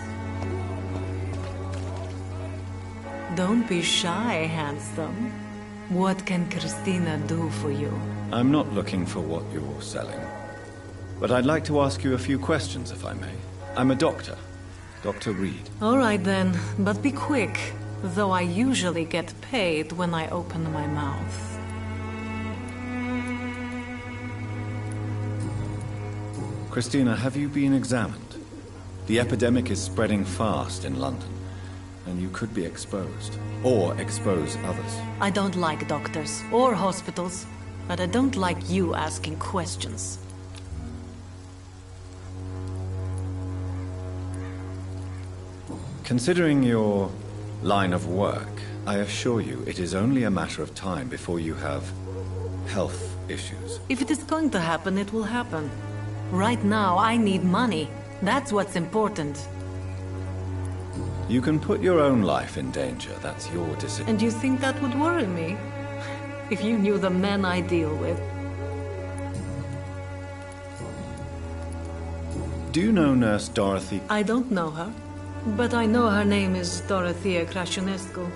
Don't be shy, handsome. What can Christina do for you? I'm not looking for what you're selling. But I'd like to ask you a few questions, if I may. I'm a doctor. Dr. Reed. All right then, but be quick. Though I usually get paid when I open my mouth. Christina, have you been examined? The epidemic is spreading fast in London, and you could be exposed, or expose others. I don't like doctors or hospitals, but I don't like you asking questions. Considering your line of work, I assure you it is only a matter of time before you have health issues. If it is going to happen, it will happen. Right now, I need money. That's what's important. You can put your own life in danger. That's your decision. And you think that would worry me? If you knew the men I deal with. Do you know Nurse Dorothy? I don't know her, but I know her name is Dorothea Crasionescu.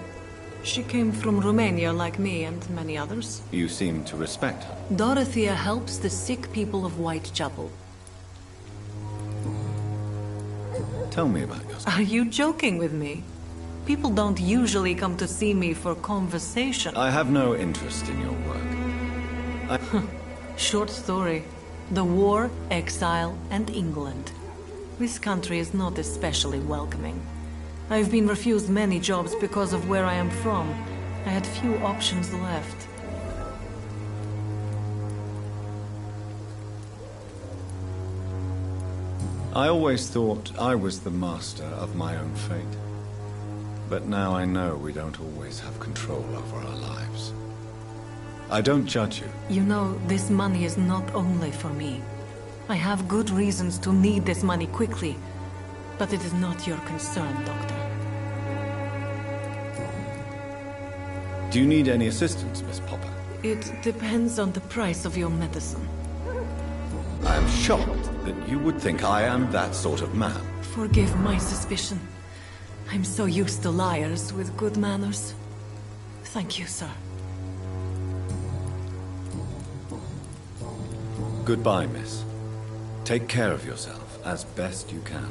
She came from Romania like me and many others. You seem to respect her. Dorothea helps the sick people of Whitechapel. Tell me about yourself. Are you joking with me? People don't usually come to see me for conversation. I have no interest in your work. Short story. The war, exile, and England. This country is not especially welcoming. I've been refused many jobs because of where I am from. I had few options left. I always thought I was the master of my own fate. But now I know we don't always have control over our lives. I don't judge you. You know, this money is not only for me. I have good reasons to need this money quickly, but it is not your concern, Doctor. Do you need any assistance, Miss Popper? It depends on the price of your medicine. I am shocked that you would think I am that sort of man. Forgive my suspicion. I'm so used to liars with good manners. Thank you, sir. Goodbye, miss. Take care of yourself as best you can.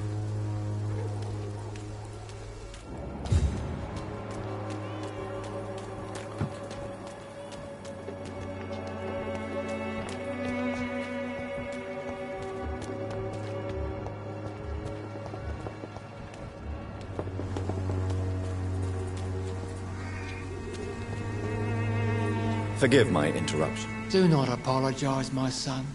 Forgive my interruption. Do not apologize, my son.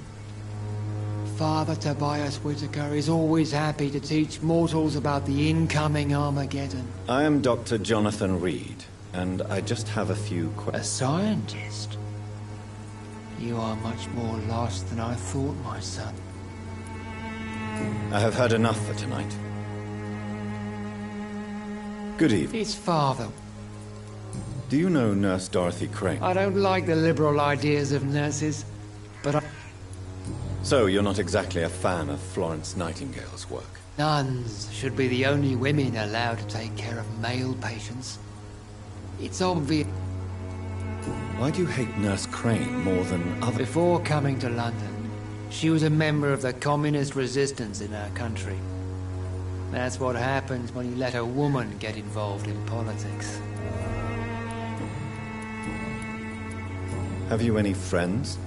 Father Tobias Whitaker is always happy to teach mortals about the incoming Armageddon. I am Dr. Jonathan Reed, and I just have a few questions. A scientist? You are much more lost than I thought, my son. I have had enough for tonight. Good evening. It's father. Do you know Nurse Dorothy Crane? I don't like the liberal ideas of nurses, but So you're not exactly a fan of Florence Nightingale's work? nuns should be the only women allowed to take care of male patients. It's obvious. Why do you hate Nurse Crane more than others? Before coming to London, she was a member of the communist resistance in her country. That's what happens when you let a woman get involved in politics. Have you any friends?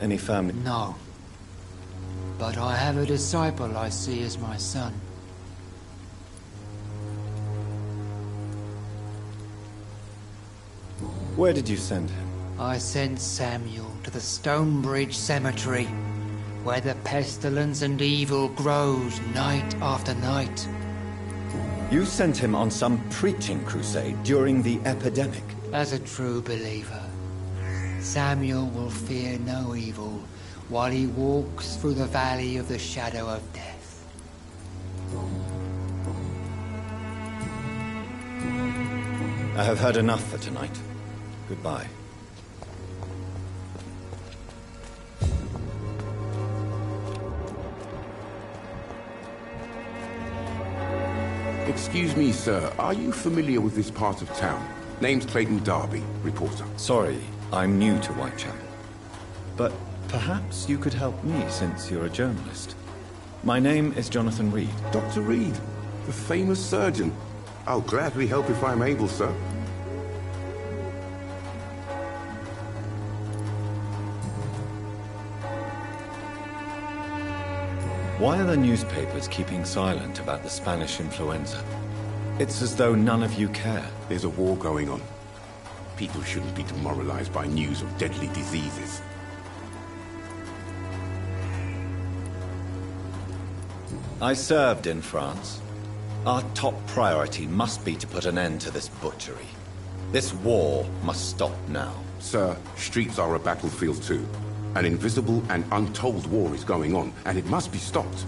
Any family? No. But I have a disciple I see as my son. Where did you send him? I sent Samuel to the Stonebridge Cemetery, where the pestilence and evil grows night after night. You sent him on some preaching crusade during the epidemic. As a true believer, Samuel will fear no evil while he walks through the valley of the shadow of death. I have had enough for tonight. Goodbye. Excuse me, sir. Are you familiar with this part of town? Name's Clayton Darby, reporter. Sorry, I'm new to Whitechapel. But perhaps you could help me since you're a journalist. My name is Jonathan Reed. Dr. Reed, the famous surgeon. I'll gladly help if I'm able, sir. Why are the newspapers keeping silent about the Spanish influenza? It's as though none of you care. There's a war going on. People shouldn't be demoralized by news of deadly diseases. I served in France. Our top priority must be to put an end to this butchery. This war must stop now. Sir, streets are a battlefield too. An invisible and untold war is going on, and it must be stopped.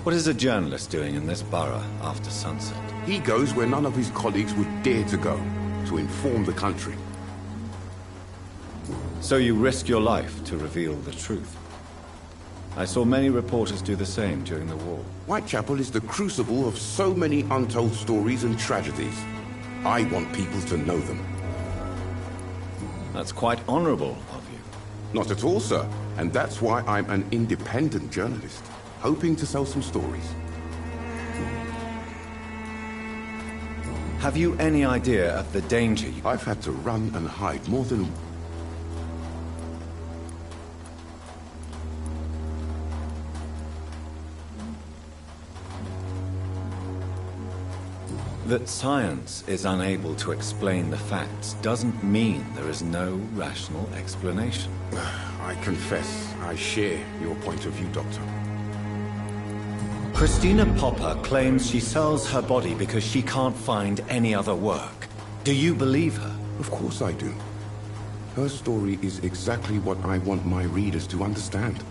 What is a journalist doing in this borough after sunset? He goes where none of his colleagues would dare to go, to inform the country. So you risk your life to reveal the truth. I saw many reporters do the same during the war. Whitechapel is the crucible of so many untold stories and tragedies. I want people to know them. That's quite honorable of you. Not at all, sir. And that's why I'm an independent journalist, hoping to sell some stories. Have you any idea of the danger you... I've had to run and hide more than... That science is unable to explain the facts doesn't mean there is no rational explanation. I confess, I share your point of view, Doctor. Christina Popper claims she sells her body because she can't find any other work. Do you believe her? Of course I do. Her story is exactly what I want my readers to understand.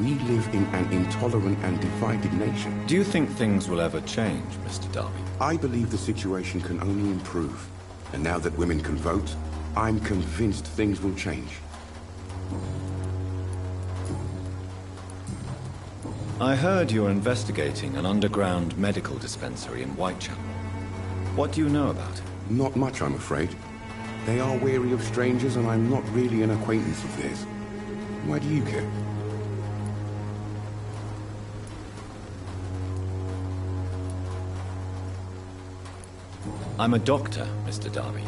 We live in an intolerant and divided nation. Do you think things will ever change, Mr. Darby? I believe the situation can only improve. And now that women can vote, I'm convinced things will change. I heard you're investigating an underground medical dispensary in Whitechapel. What do you know about it? Not much, I'm afraid. They are wary of strangers, and I'm not really an acquaintance of theirs. Why do you care? I'm a doctor, Mr. Darby.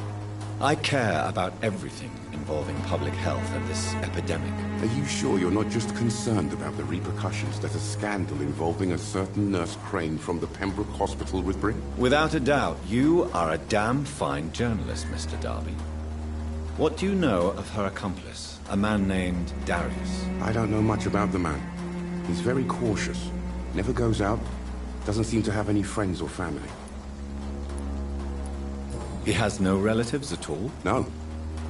I care about everything involving public health and this epidemic. Are you sure you're not just concerned about the repercussions that a scandal involving a certain Nurse Crane from the Pembroke Hospital would bring? Without a doubt, you are a damn fine journalist, Mr. Darby. What do you know of her accomplice, a man named Darius? I don't know much about the man. He's very cautious. Never goes out. Doesn't seem to have any friends or family. He has no relatives at all? No.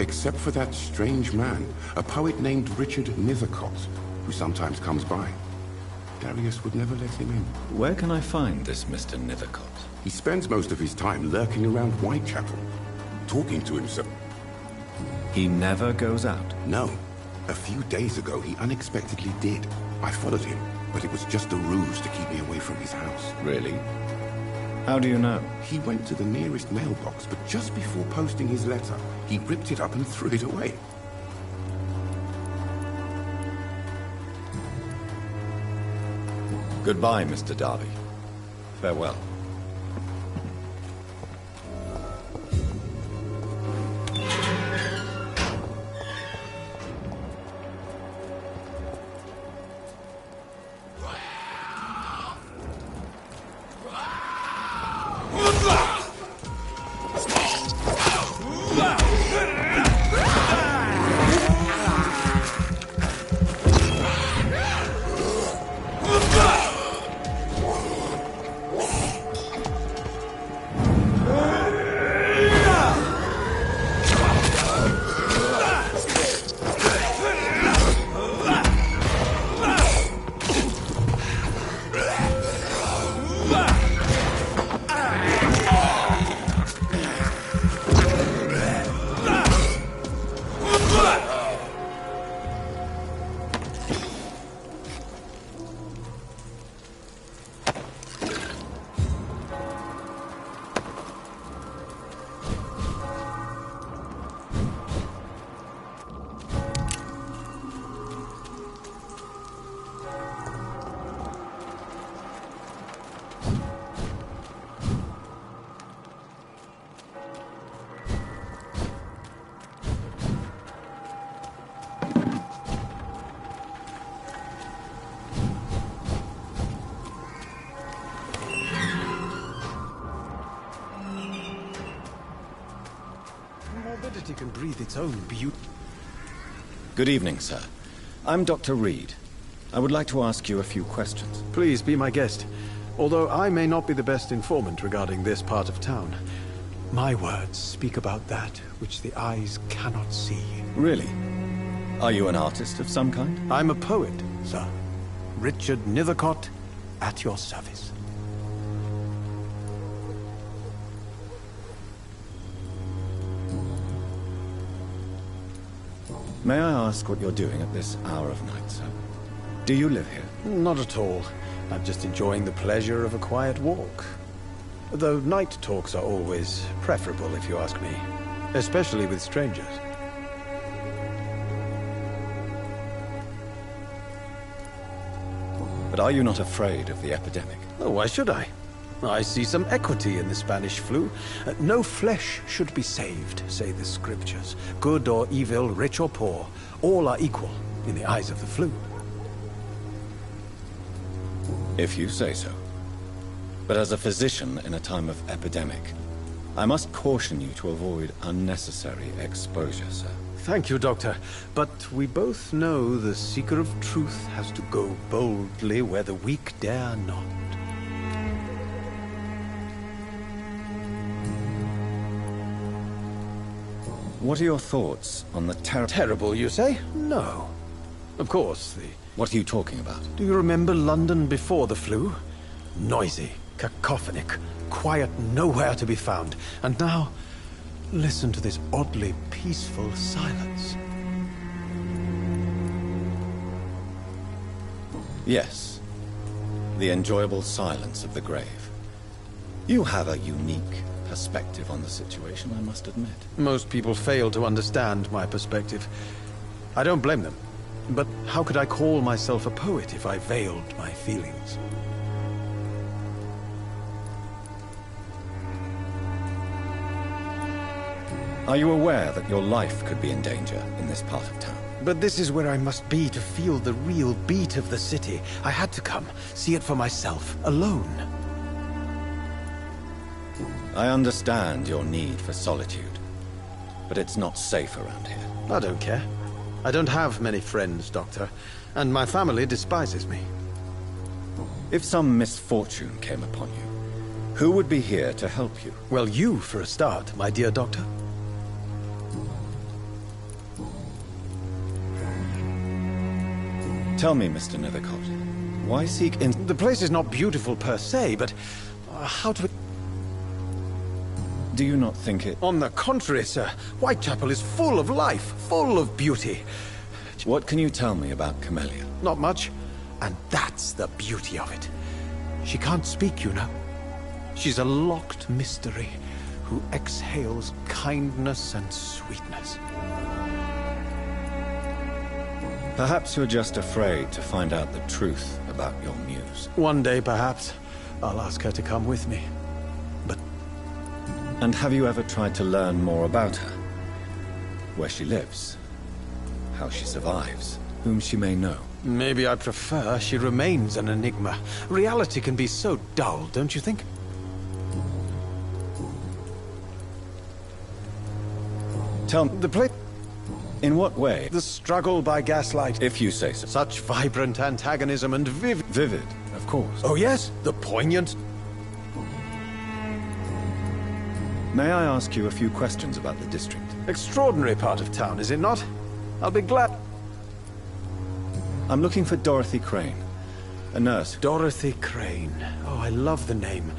Except for that strange man, a poet named Richard Nethercott, who sometimes comes by. Darius would never let him in. Where can I find this Mr. Nethercott? He spends most of his time lurking around Whitechapel, talking to himself. He never goes out? No. A few days ago, he unexpectedly did. I followed him, but it was just a ruse to keep me away from his house. Really? How do you know? He went to the nearest mailbox, but just before posting his letter, he ripped it up and threw it away. Goodbye, Mr. Darby. Farewell. humanity can breathe its own beauty. Good evening, sir. I'm Dr. Reed. I would like to ask you a few questions. Please be my guest. Although I may not be the best informant regarding this part of town, my words speak about that which the eyes cannot see. Really? Are you an artist of some kind? I'm a poet, sir. Richard Nethercott, at your service. May I ask what you're doing at this hour of night, sir? Do you live here? Not at all. I'm just enjoying the pleasure of a quiet walk. Though night talks are always preferable, if you ask me. Especially with strangers. But are you not afraid of the epidemic? Oh, why should I? I see some equity in the Spanish flu. No flesh should be saved, say the scriptures. Good or evil, rich or poor, all are equal in the eyes of the flu. If you say so. But as a physician in a time of epidemic, I must caution you to avoid unnecessary exposure, sir. Thank you, Doctor. But we both know the seeker of truth has to go boldly where the weak dare not. What are your thoughts on the Terrible, you say? No. Of course, What are you talking about? Do you remember London before the flu? Noisy, cacophonic, quiet nowhere to be found. And now, listen to this oddly peaceful silence. Yes. The enjoyable silence of the grave. You have a unique perspective on the situation, I must admit. Most people fail to understand my perspective. I don't blame them. But how could I call myself a poet if I veiled my feelings? Are you aware that your life could be in danger in this part of town? But this is where I must be to feel the real beat of the city. I had to come, see it for myself, alone. I understand your need for solitude, but it's not safe around here. I don't care. I don't have many friends, Doctor, and my family despises me. If some misfortune came upon you, who would be here to help you? Well, you, for a start, my dear Doctor. Tell me, Mr. Nethercott, why seek in... The place is not beautiful per se, but how to... Do you not think it... On the contrary, sir. Whitechapel is full of life, full of beauty. What can you tell me about Camellia? Not much. And that's the beauty of it. She can't speak, you know. She's a locked mystery who exhales kindness and sweetness. Perhaps you're just afraid to find out the truth about your muse. One day, perhaps, I'll ask her to come with me. And have you ever tried to learn more about her? Where she lives? How she survives? Whom she may know? Maybe I prefer she remains an enigma. Reality can be so dull, don't you think? Tell me, the play... In what way? The struggle by gaslight. If you say so. Such vibrant antagonism and Vivid, of course. Oh yes, the poignant... May I ask you a few questions about the district? Extraordinary part of town, is it not? I'll be glad... I'm looking for Dorothy Crane, a nurse. Dorothy Crane. Oh, I love the name.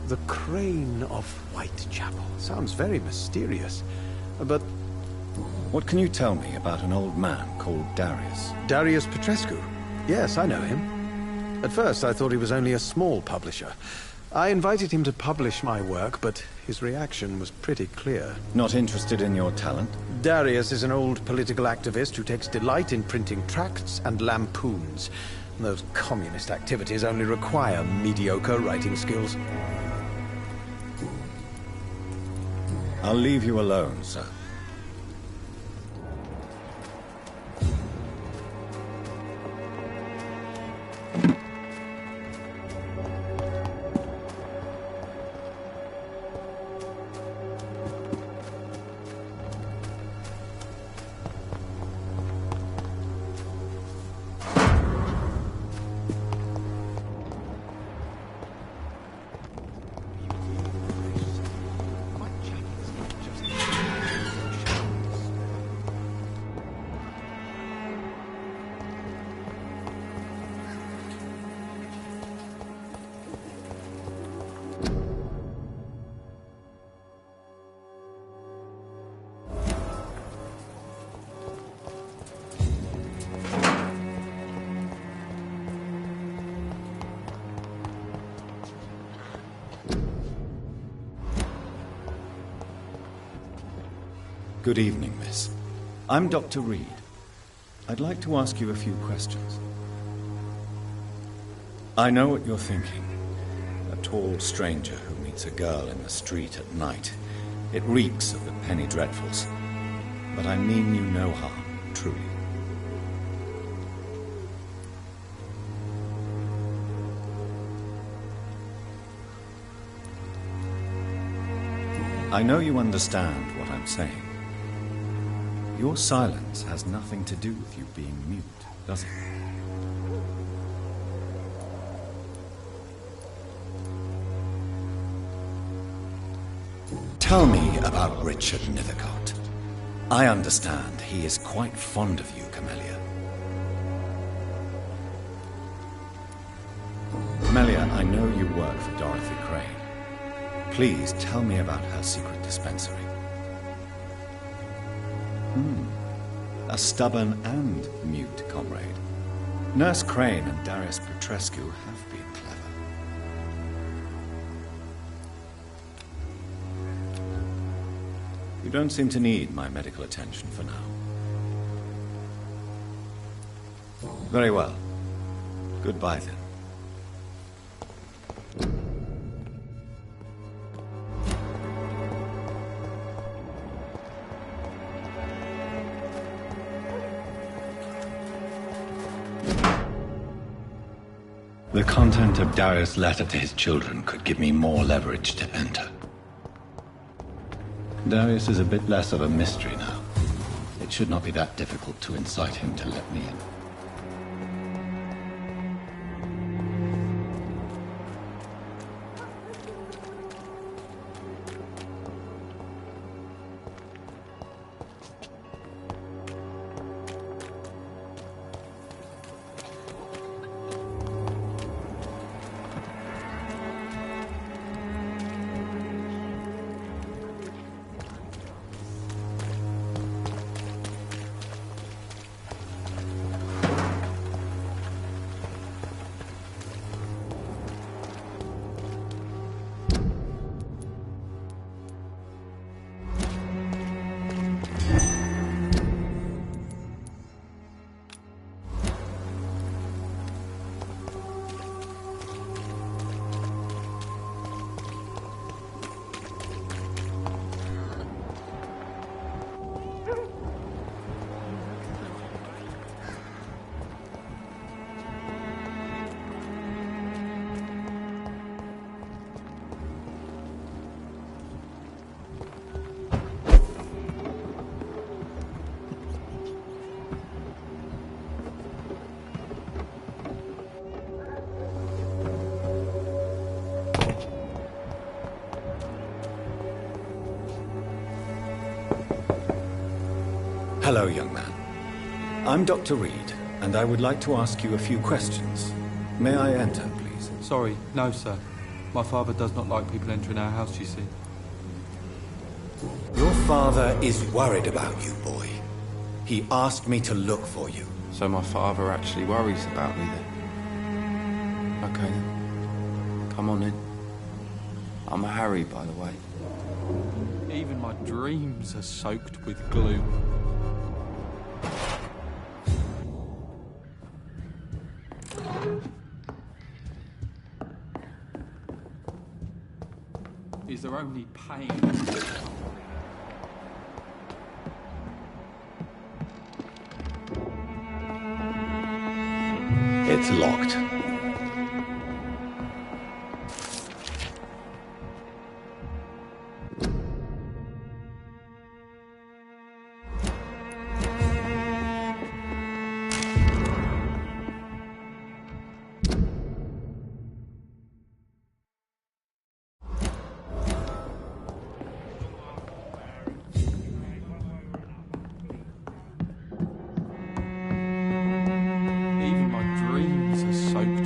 The Crane of Whitechapel. Sounds very mysterious. But... What can you tell me about an old man called Darius? Darius Petrescu? Yes, I know him. At first, I thought he was only a small publisher. I invited him to publish my work, but his reaction was pretty clear. Not interested in your talent? Darius is an old political activist who takes delight in printing tracts and lampoons. Those communist activities only require mediocre writing skills. I'll leave you alone, sir. Good evening, miss. I'm Dr. Reed. I'd like to ask you a few questions. I know what you're thinking. A tall stranger who meets a girl in the street at night. It reeks of the penny dreadfuls. But I mean you no harm, truly. I know you understand what I'm saying. Your silence has nothing to do with you being mute, does it? Tell me about Richard Nethercott. I understand he is quite fond of you, Camellia. Camellia, I know you work for Dorothy Crane. Please tell me about her secret dispensary. A stubborn and mute comrade. Nurse Crane and Darius Petrescu have been clever. You don't seem to need my medical attention for now. Very well. Goodbye then. The content of Darius' letter to his children could give me more leverage to enter. Darius is a bit less of a mystery now. It should not be that difficult to incite him to let me in. Hello, young man. I'm Dr. Reed, and I would like to ask you a few questions. May I enter, please? Sorry, no, sir. My father does not like people entering our house, you see. Your father is worried about you, boy. He asked me to look for you. So my father actually worries about me then? Okay then. Come on in. I'm Harry, by the way. Even my dreams are soaked with glue. Is there only pain? It's locked. Even my dreams are soaked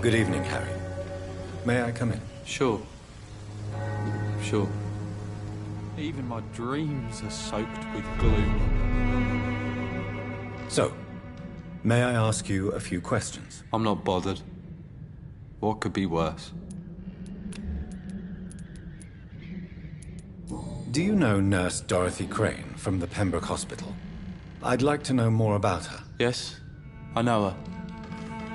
Good evening, Harry. May I come in? Sure. Sure. Even my dreams are soaked with gloom. So, may I ask you a few questions? I'm not bothered. What could be worse? Do you know Nurse Dorothy Crane from the Pembroke Hospital? I'd like to know more about her. Yes, I know her.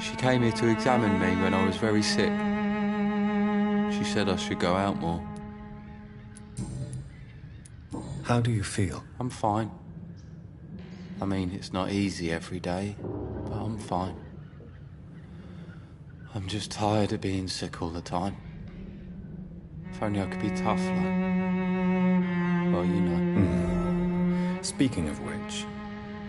She came here to examine me when I was very sick. She said I should go out more. How do you feel? I'm fine. I mean, it's not easy every day, but I'm fine. I'm just tired of being sick all the time. If only I could be tough, like... well, you know. Speaking of which,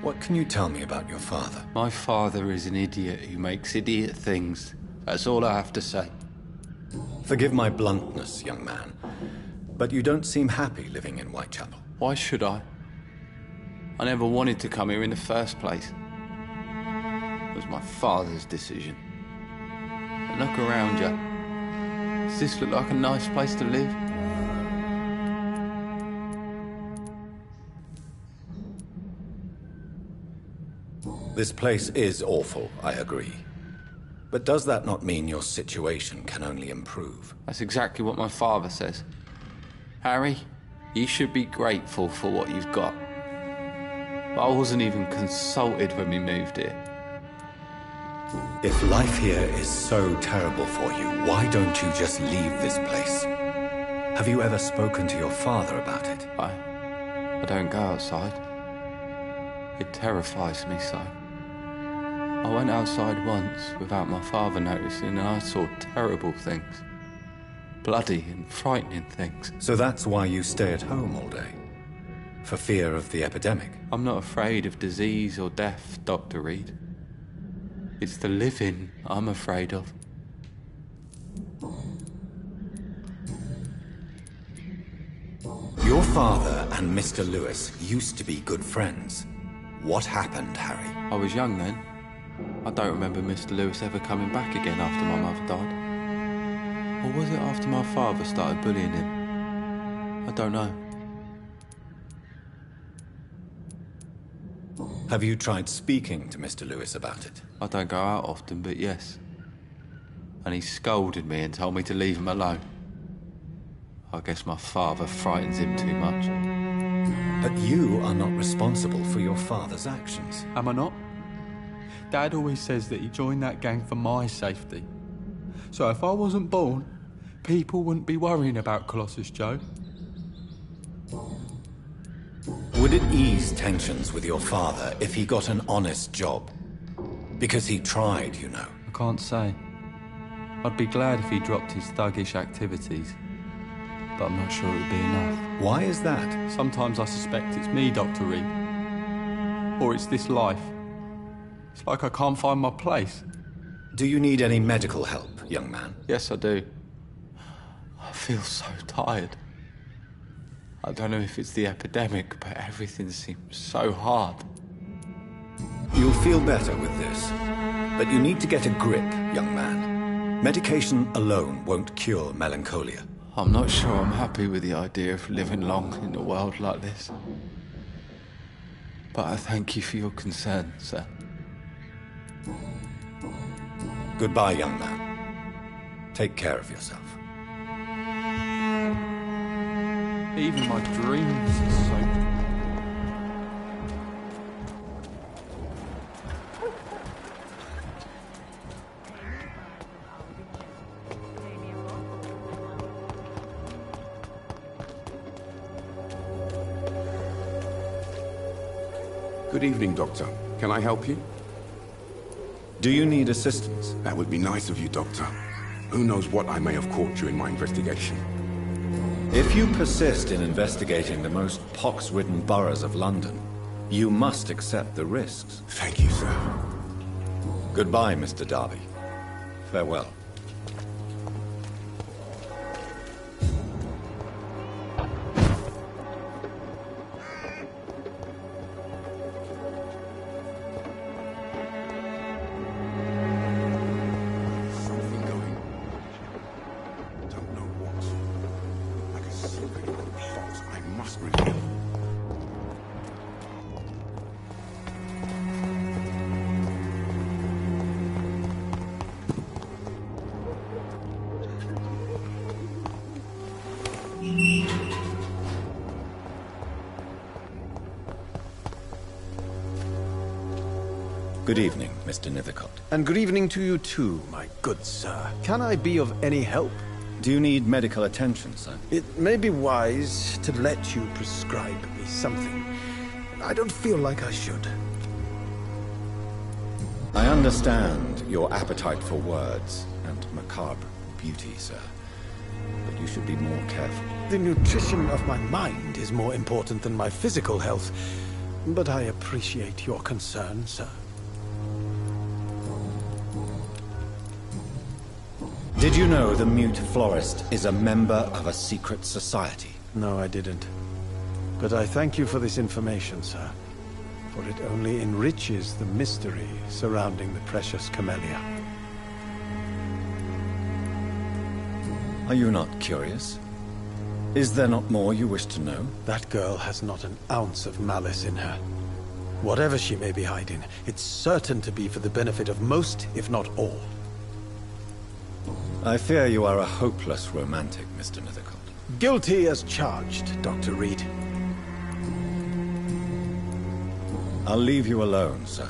what can you tell me about your father? My father is an idiot who makes idiot things. That's all I have to say. Forgive my bluntness, young man, but you don't seem happy living in Whitechapel. Why should I? I never wanted to come here in the first place. It was my father's decision. And look around you. Does this look like a nice place to live? This place is awful, I agree. But does that not mean your situation can only improve? That's exactly what my father says. Harry, you should be grateful for what you've got. But I wasn't even consulted when we moved here. If life here is so terrible for you, why don't you just leave this place? Have you ever spoken to your father about it? I don't go outside. It terrifies me so. I went outside once without my father noticing and I saw terrible things. Bloody and frightening things. So that's why you stay at home all day? For fear of the epidemic? I'm not afraid of disease or death, Dr. Reed. It's the living I'm afraid of. Your father and Mr. Lewis used to be good friends. What happened, Harry? I was young then. I don't remember Mr. Lewis ever coming back again after my mother died. Or was it after my father started bullying him? I don't know. Have you tried speaking to Mr. Lewis about it? I don't go out often, but yes. And he scolded me and told me to leave him alone. I guess my father frightens him too much. But you are not responsible for your father's actions. Am I not? Dad always says that he joined that gang for my safety. So if I wasn't born, people wouldn't be worrying about Colossus Joe. Would it ease tensions with your father if he got an honest job? Because he tried, you know. I can't say. I'd be glad if he dropped his thuggish activities. But I'm not sure it would be enough. Why is that? Sometimes I suspect it's me, Dr. Reed. Or it's this life. It's like I can't find my place. Do you need any medical help, young man? Yes, I do. I feel so tired. I don't know if it's the epidemic, but everything seems so hard. You'll feel better with this. But you need to get a grip, young man. Medication alone won't cure melancholia. I'm not sure I'm happy with the idea of living long in a world like this. But I thank you for your concern, sir. Goodbye, young man. Take care of yourself. Even my dreams are so... Good evening, Doctor. Can I help you? Do you need assistance? That would be nice of you, Doctor. Who knows what I may have caught during my investigation. If you persist in investigating the most pox-ridden boroughs of London, you must accept the risks. Thank you, sir. Goodbye, Mr. Darby. Farewell. must reveal. Good evening, Mr. Nithercott. And good evening to you too, my good sir. Can I be of any help? Do you need medical attention, sir? It may be wise to let you prescribe me something. I don't feel like I should. I understand your appetite for words and macabre beauty, sir. But you should be more careful. The nutrition of my mind is more important than my physical health. But I appreciate your concern, sir. Did you know the Mute Florist is a member of a secret society? No, I didn't. But I thank you for this information, sir. For it only enriches the mystery surrounding the precious camellia. Are you not curious? Is there not more you wish to know? That girl has not an ounce of malice in her. Whatever she may be hiding, it's certain to be for the benefit of most, if not all. I fear you are a hopeless romantic, Mr. Nithercott. Guilty as charged, Dr. Reed. I'll leave you alone, sir.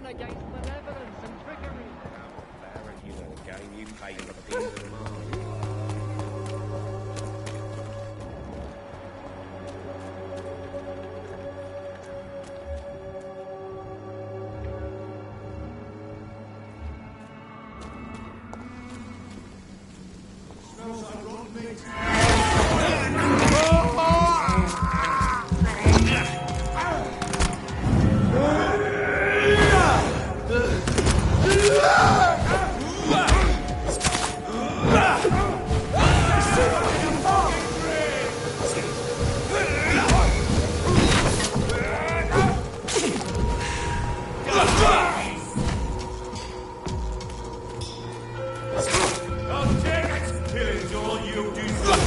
Against malevolence and trickery. Baron, you know the game. You pay the pins of the mark. Killing's all you do.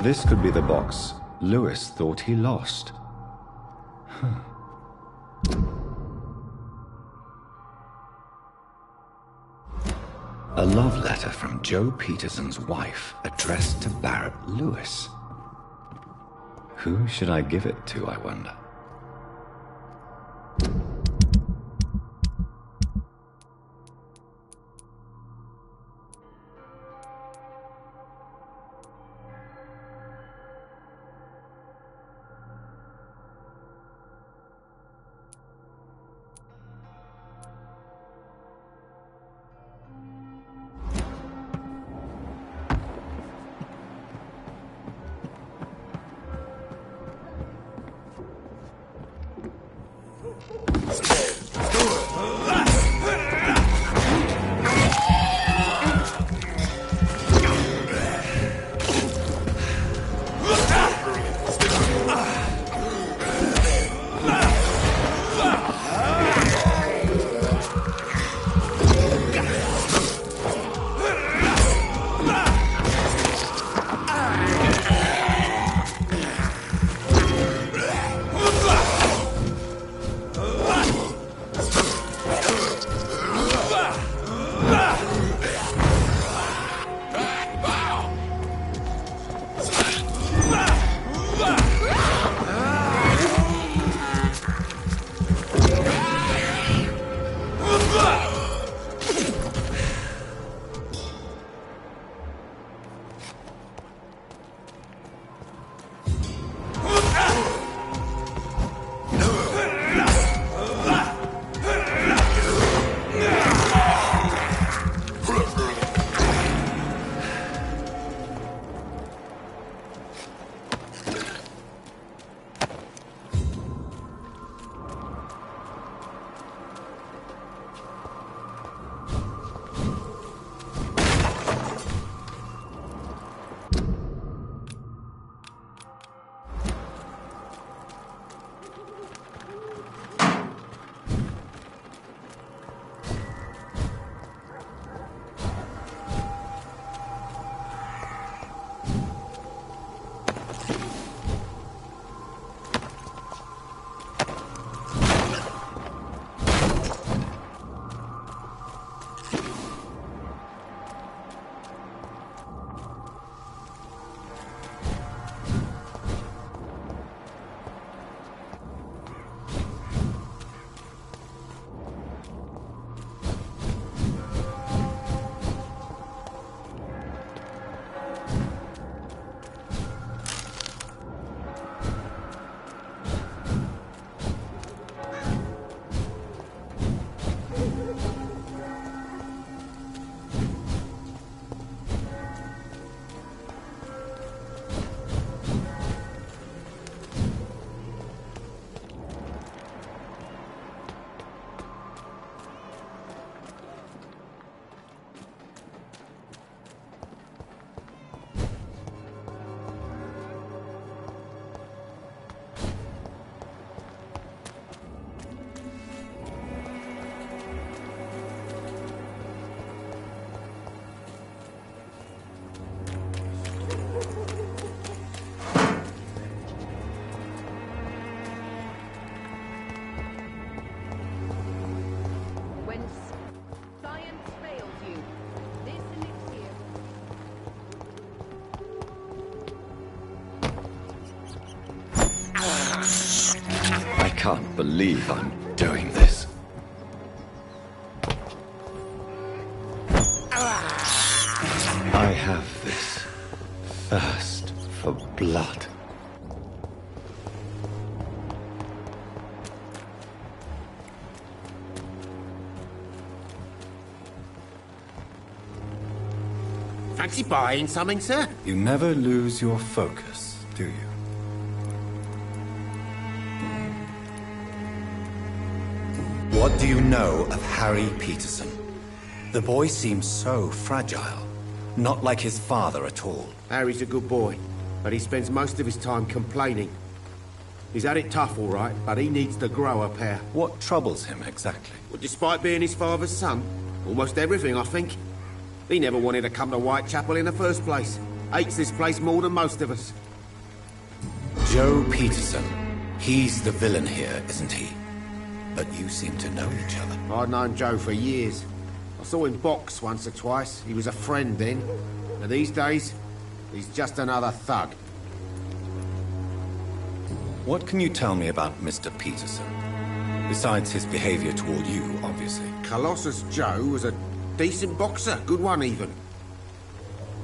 This could be the box Lewis thought he lost. A love letter from Joe Peterson's wife, addressed to Barrett Lewis. Who should I give it to, I wonder? I can't believe I'm doing this. I have this thirst for blood. Fancy buying something, sir? You never lose your focus, do you? What do you know of Harry Peterson? The boy seems so fragile. Not like his father at all. Harry's a good boy, but he spends most of his time complaining. He's had it tough, all right, but he needs to grow a pair. What troubles him exactly? Well, despite being his father's son, almost everything, I think. He never wanted to come to Whitechapel in the first place. Hates this place more than most of us. Joe Peterson. He's the villain here, isn't he? But you seem to know each other. I'd known Joe for years. I saw him box once or twice. He was a friend then. But these days, he's just another thug. What can you tell me about Mr. Peterson? Besides his behavior toward you, obviously. Colossus Joe was a decent boxer, good one even.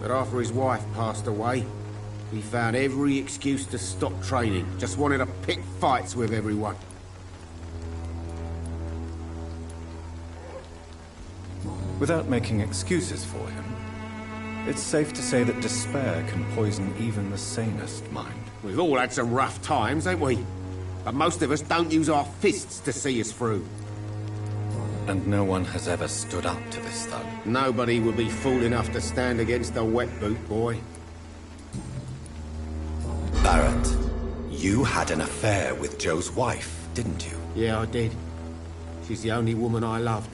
But after his wife passed away, he found every excuse to stop training. Just wanted to pick fights with everyone. Without making excuses for him, it's safe to say that despair can poison even the sanest mind. We've all had some rough times, ain't we? But most of us don't use our fists to see us through. And no one has ever stood up to this thug. Nobody would be fool enough to stand against a wet boot boy. Barrett, you had an affair with Joe's wife, didn't you? Yeah, I did. She's the only woman I loved.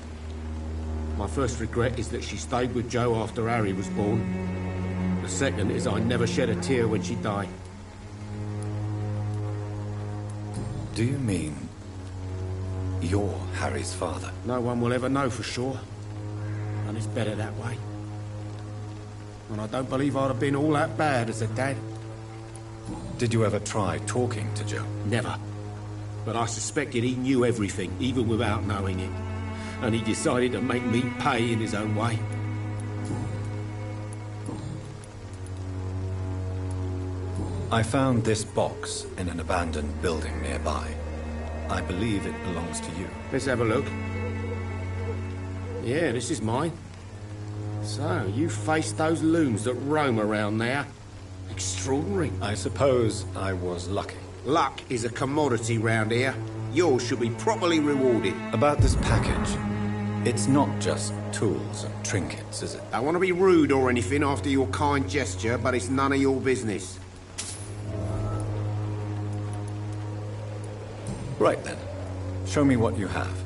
My first regret is that she stayed with Joe after Harry was born. The second is I never shed a tear when she died. Do you mean you're Harry's father? No one will ever know for sure. And it's better that way. And I don't believe I'd have been all that bad as a dad. Did you ever try talking to Joe? Never. But I suspected he knew everything, even without knowing it. And he decided to make me pay in his own way. I found this box in an abandoned building nearby. I believe it belongs to you. Let's have a look. Yeah, this is mine. So, you faced those loons that roam around there. Extraordinary. I suppose I was lucky. Luck is a commodity round here. Yours should be properly rewarded. About this package, it's not just tools and trinkets, is it? I don't want to be rude or anything after your kind gesture, but it's none of your business. Right then. Show me what you have.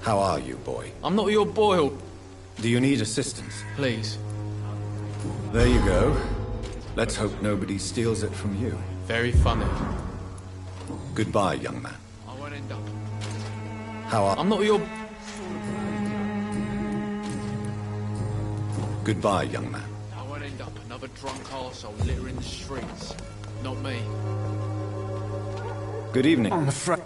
How are you, boy? I'm not your boy. Do you need assistance? Please. There you go. Let's hope nobody steals it from you. Very funny. Goodbye, young man. I won't end up. How are... I'm not your... Goodbye, young man. I won't end up another drunk arsehole littering the streets. Not me. Good evening. I'm afraid...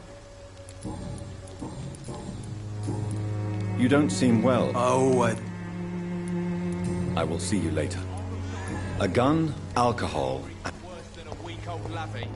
You don't seem well. Oh, I will see you later. A gun, alcohol... Worse than a week-old lavvy.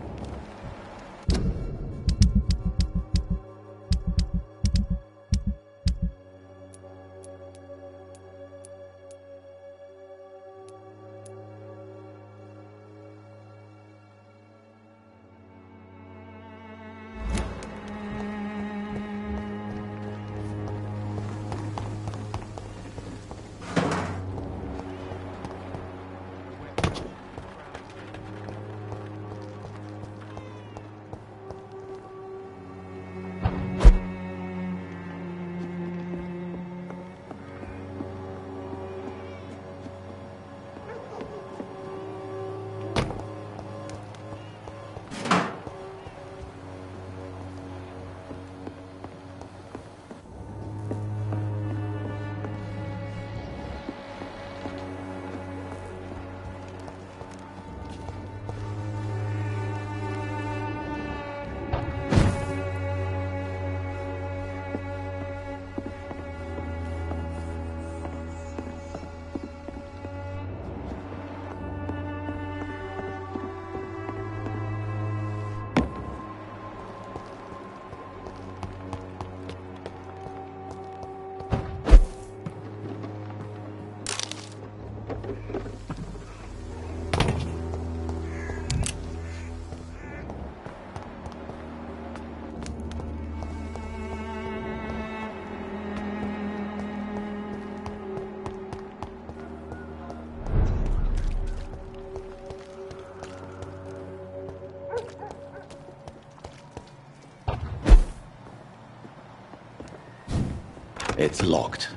It's locked.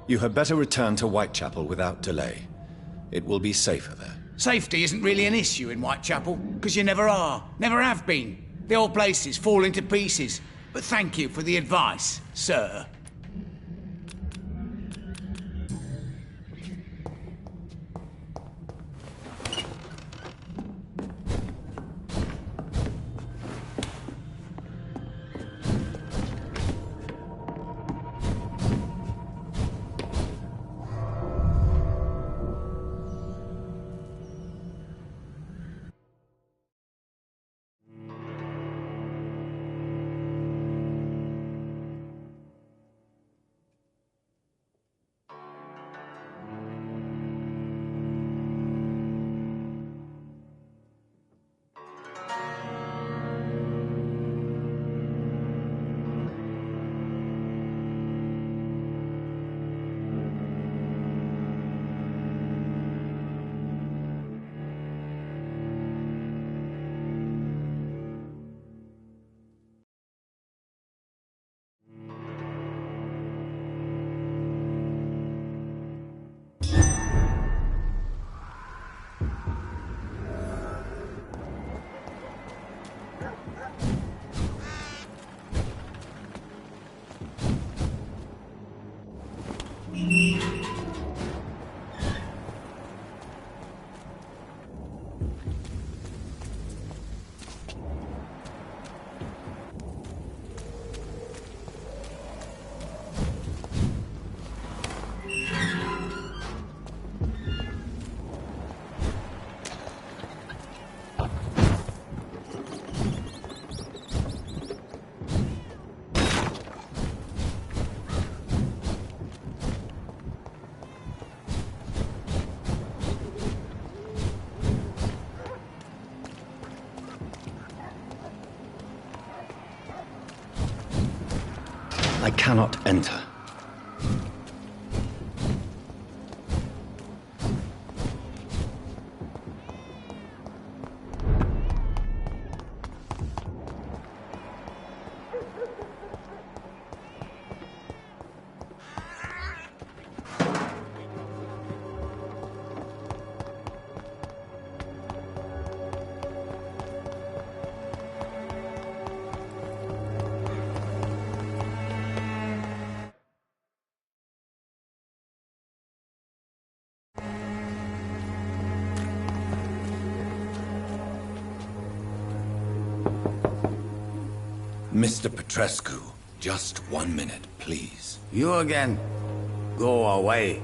You had better return to Whitechapel without delay. It will be safer there. Safety isn't really an issue in Whitechapel, because you never are. Never have been. The old place is falling to pieces. But thank you for the advice, sir. I cannot enter. Mr. Petrescu, just 1 minute, please. You again? Go away.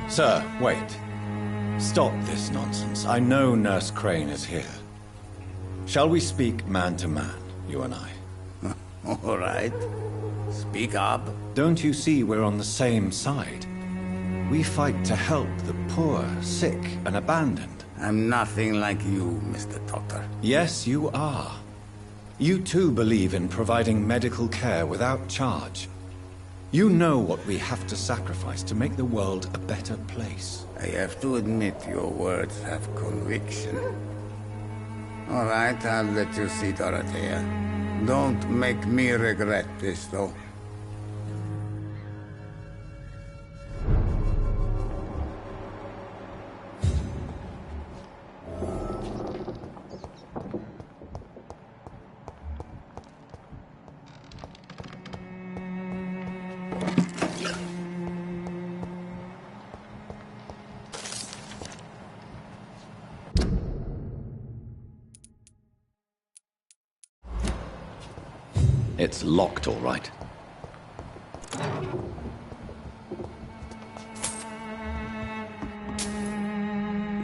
Sir, wait. Stop this nonsense. I know Nurse Crane is here. Shall we speak man to man, you and I? All right. Speak up. Don't you see we're on the same side? We fight to help the poor, sick, and abandoned. I'm nothing like you, Mr. Doctor. Yes, you are. You too believe in providing medical care without charge. You know what we have to sacrifice to make the world a better place. I have to admit your words have conviction. All right, I'll let you see Dorothea. Don't make me regret this, though. It's locked, all right.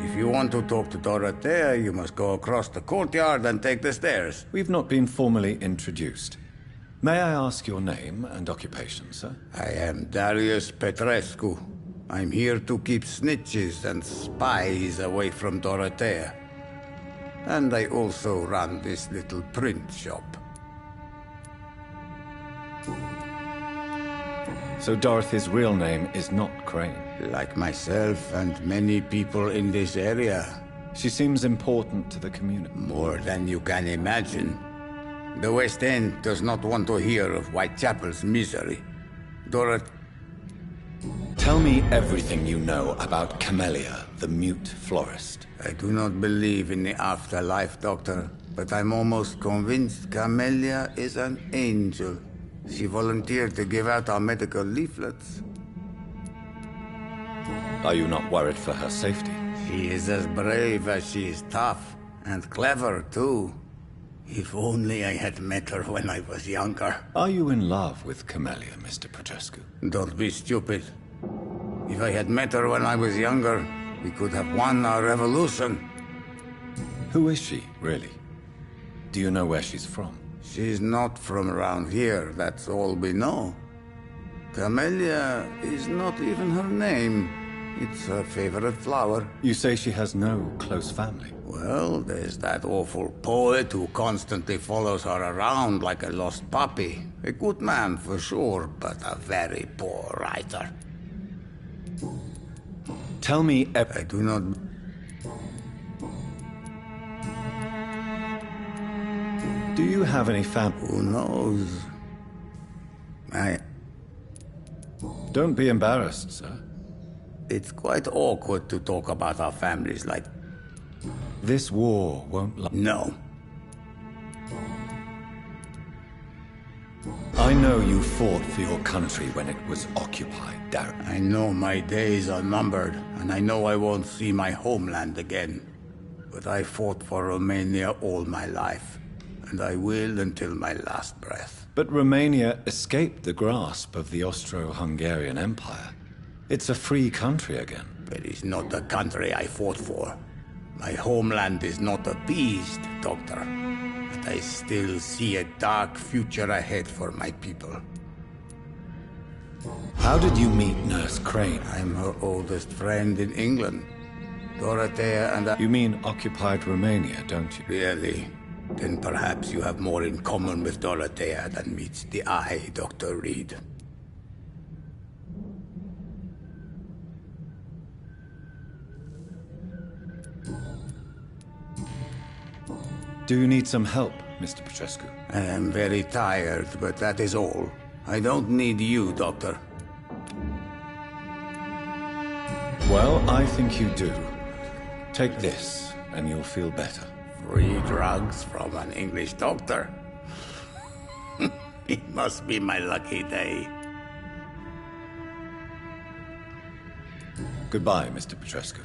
If you want to talk to Dorothea, you must go across the courtyard and take the stairs. We've not been formally introduced. May I ask your name and occupation, sir? I am Darius Petrescu. I'm here to keep snitches and spies away from Dorothea. And I also run this little print shop. So Dorothy's real name is not Crane? Like myself and many people in this area. She seems important to the community. More than you can imagine. The West End does not want to hear of Whitechapel's misery. Dorothy... Tell me everything you know about Camellia, the mute florist. I do not believe in the afterlife, Doctor, but I'm almost convinced Camellia is an angel. She volunteered to give out our medical leaflets. Are you not worried for her safety? She is as brave as she is tough, and clever, too. If only I had met her when I was younger. Are you in love with Camellia, Mr. Petrescu? Don't be stupid. If I had met her when I was younger, we could have won our revolution. Who is she, really? Do you know where she's from? She's not from around here, that's all we know. Camellia is not even her name. It's her favorite flower. You say she has no close family? Well, there's that awful poet who constantly follows her around like a lost puppy. A good man for sure, but a very poor writer. Tell me I do not... Do you have any family? Who knows? Don't be embarrassed, sir. It's quite awkward to talk about our families like... This war won't last. No. I know you fought for your country when it was occupied, Darren. I know my days are numbered, and I know I won't see my homeland again. But I fought for Romania all my life, and I will until my last breath. But Romania escaped the grasp of the Austro-Hungarian Empire. It's a free country again. It is not the country I fought for. My homeland is not appeased, Doctor. But I still see a dark future ahead for my people. How did you meet Nurse Crane? I'm her oldest friend in England. Dorothea and I... You mean occupied Romania, don't you? Really? Then perhaps you have more in common with Dorothea than meets the eye, Dr. Reed. Do you need some help, Mr. Petrescu? I am very tired, but that is all. I don't need you, Doctor. Well, I think you do. Take this, and you'll feel better. Free drugs from an English doctor? It must be my lucky day. Goodbye, Mr. Petrescu.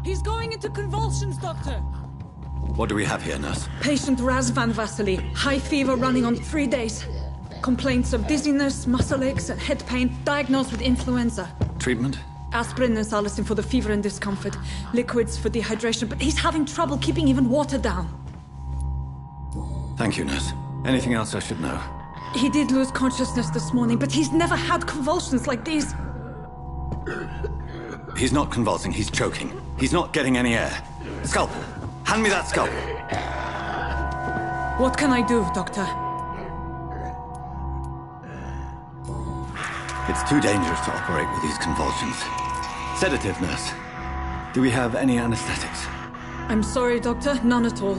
He's going into convulsions, Doctor. What do we have here, nurse? Patient Raz Van Vasily. High fever running on 3 days. Complaints of dizziness, muscle aches, and head pain. Diagnosed with influenza. Treatment? Aspirin and salicin for the fever and discomfort. Liquids for dehydration, but he's having trouble keeping even water down. Thank you, nurse. Anything else I should know? He did lose consciousness this morning, but he's never had convulsions like these. He's not convulsing, he's choking. He's not getting any air. Scalpel! Hand me that scalpel! What can I do, Doctor? It's too dangerous to operate with these convulsions. Sedative, nurse. Do we have any anesthetics? I'm sorry, Doctor. None at all.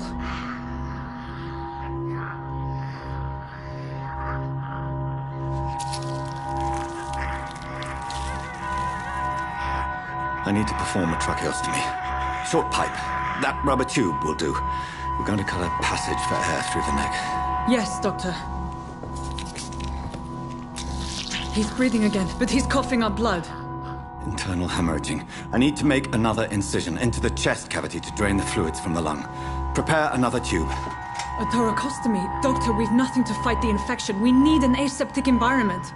I need to perform a tracheostomy. Short pipe. That rubber tube will do. We're going to cut a passage for air through the neck. Yes, Doctor. He's breathing again, but he's coughing up blood. Internal hemorrhaging. I need to make another incision into the chest cavity to drain the fluids from the lung. Prepare another tube. A thoracostomy? Doctor, we've nothing to fight the infection. We need an aseptic environment.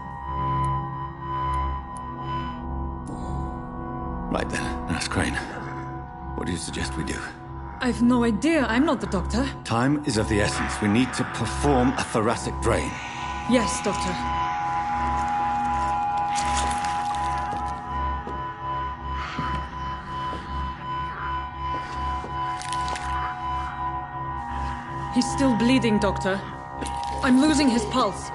Right then, Nurse Crane. What do you suggest we do? I've no idea. I'm not the doctor. Time is of the essence. We need to perform a thoracic drain. Yes, Doctor. He's still bleeding, Doctor. I'm losing his pulse.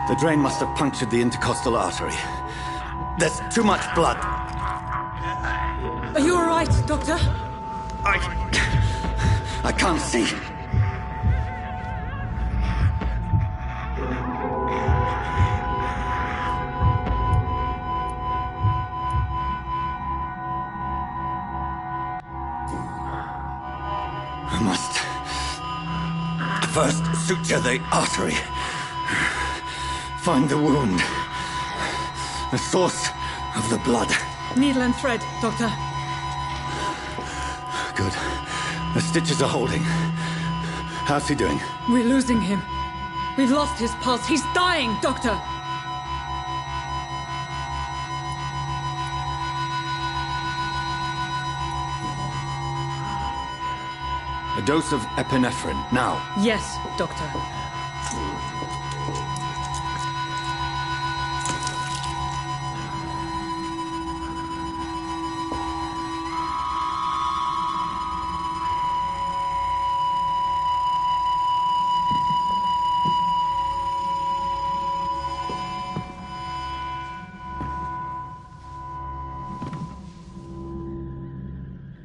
The drain must have punctured the intercostal artery. There's too much blood. Are you all right, Doctor? I can't see. I must first suture the artery. Find the wound. The source of the blood. Needle and thread, Doctor. Good. The stitches are holding. How's he doing? We're losing him. We've lost his pulse. He's dying, Doctor! A dose of epinephrine, now. Yes, Doctor.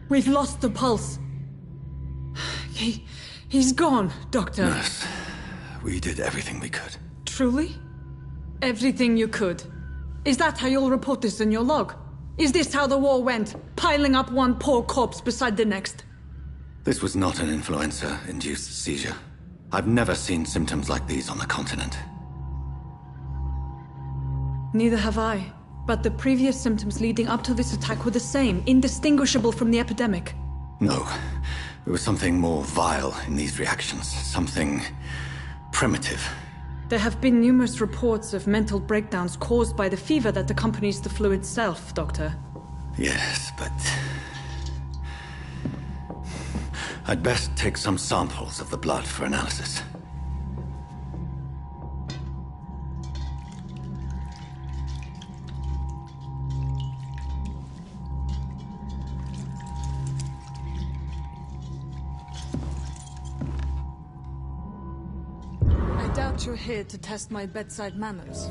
We've lost the pulse. He's gone, Doctor. Nurse, we did everything we could. Truly? Everything you could. Is that how you'll report this in your log? Is this how the war went? Piling up one poor corpse beside the next? This was not an influenza-induced seizure. I've never seen symptoms like these on the continent. Neither have I. But the previous symptoms leading up to this attack were the same, indistinguishable from the epidemic. No. There was something more vile in these reactions. Something primitive. There have been numerous reports of mental breakdowns caused by the fever that accompanies the flu itself, Doctor. Yes, but... I'd best take some samples of the blood for analysis. I doubt you're here to test my bedside manners.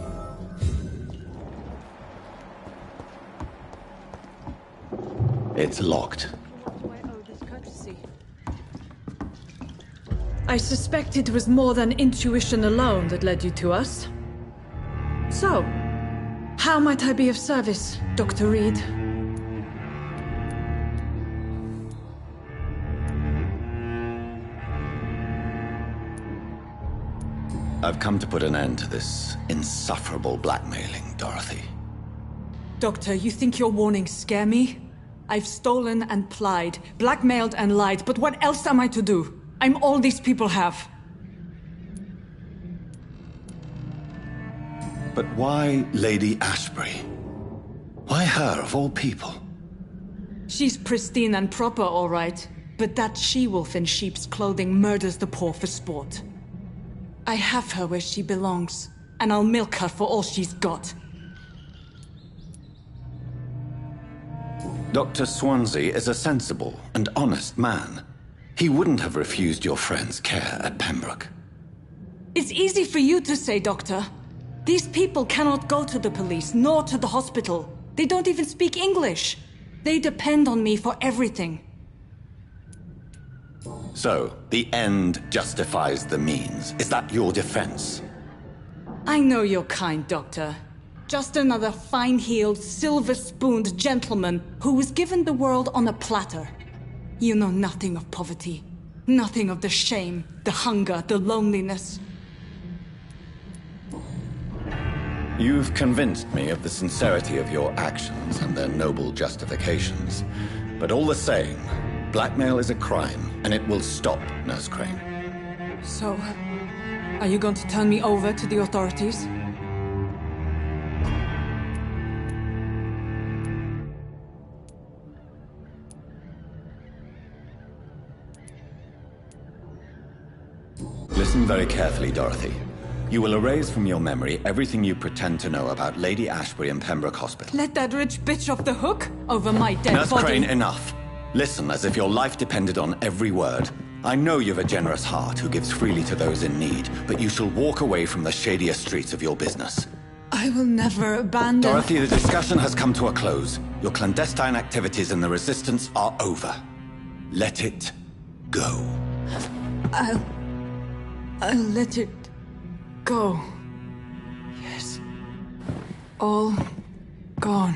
It's locked. I suspect it was more than intuition alone that led you to us. So, how might I be of service, Dr. Reed? I've come to put an end to this insufferable blackmailing, Dorothy. Doctor, you think your warnings scare me? I've stolen and plied, blackmailed and lied, but what else am I to do? I'm all these people have. But why Lady Ashbury? Why her, of all people? She's pristine and proper, all right. But that she-wolf in sheep's clothing murders the poor for sport. I have her where she belongs, and I'll milk her for all she's got. Dr. Swansea is a sensible and honest man. He wouldn't have refused your friend's care at Pembroke. It's easy for you to say, Doctor. These people cannot go to the police, nor to the hospital. They don't even speak English. They depend on me for everything. So, the end justifies the means. Is that your defense? I know you're kind, Doctor. Just another fine-heeled, silver-spooned gentleman who was given the world on a platter. You know nothing of poverty. Nothing of the shame, the hunger, the loneliness. You've convinced me of the sincerity of your actions and their noble justifications. But all the same, blackmail is a crime, and it will stop, Nurse Crane. So, are you going to turn me over to the authorities? Listen very carefully, Dorothy. You will erase from your memory everything you pretend to know about Lady Ashbury and Pembroke Hospital. Let that rich bitch off the hook over my dead Nurse body. Crane, enough. Listen as if your life depended on every word. I know you've a generous heart who gives freely to those in need, but you shall walk away from the shadier streets of your business. I will never abandon... Dorothy, the discussion has come to a close. Your clandestine activities in the Resistance are over. Let it go. I'll let it go. Yes. All gone.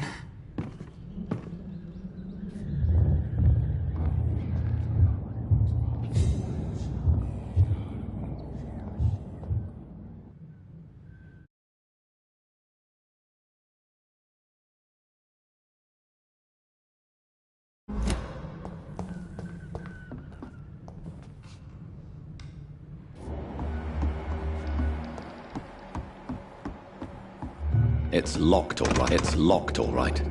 It's locked, all right. It's locked, all right.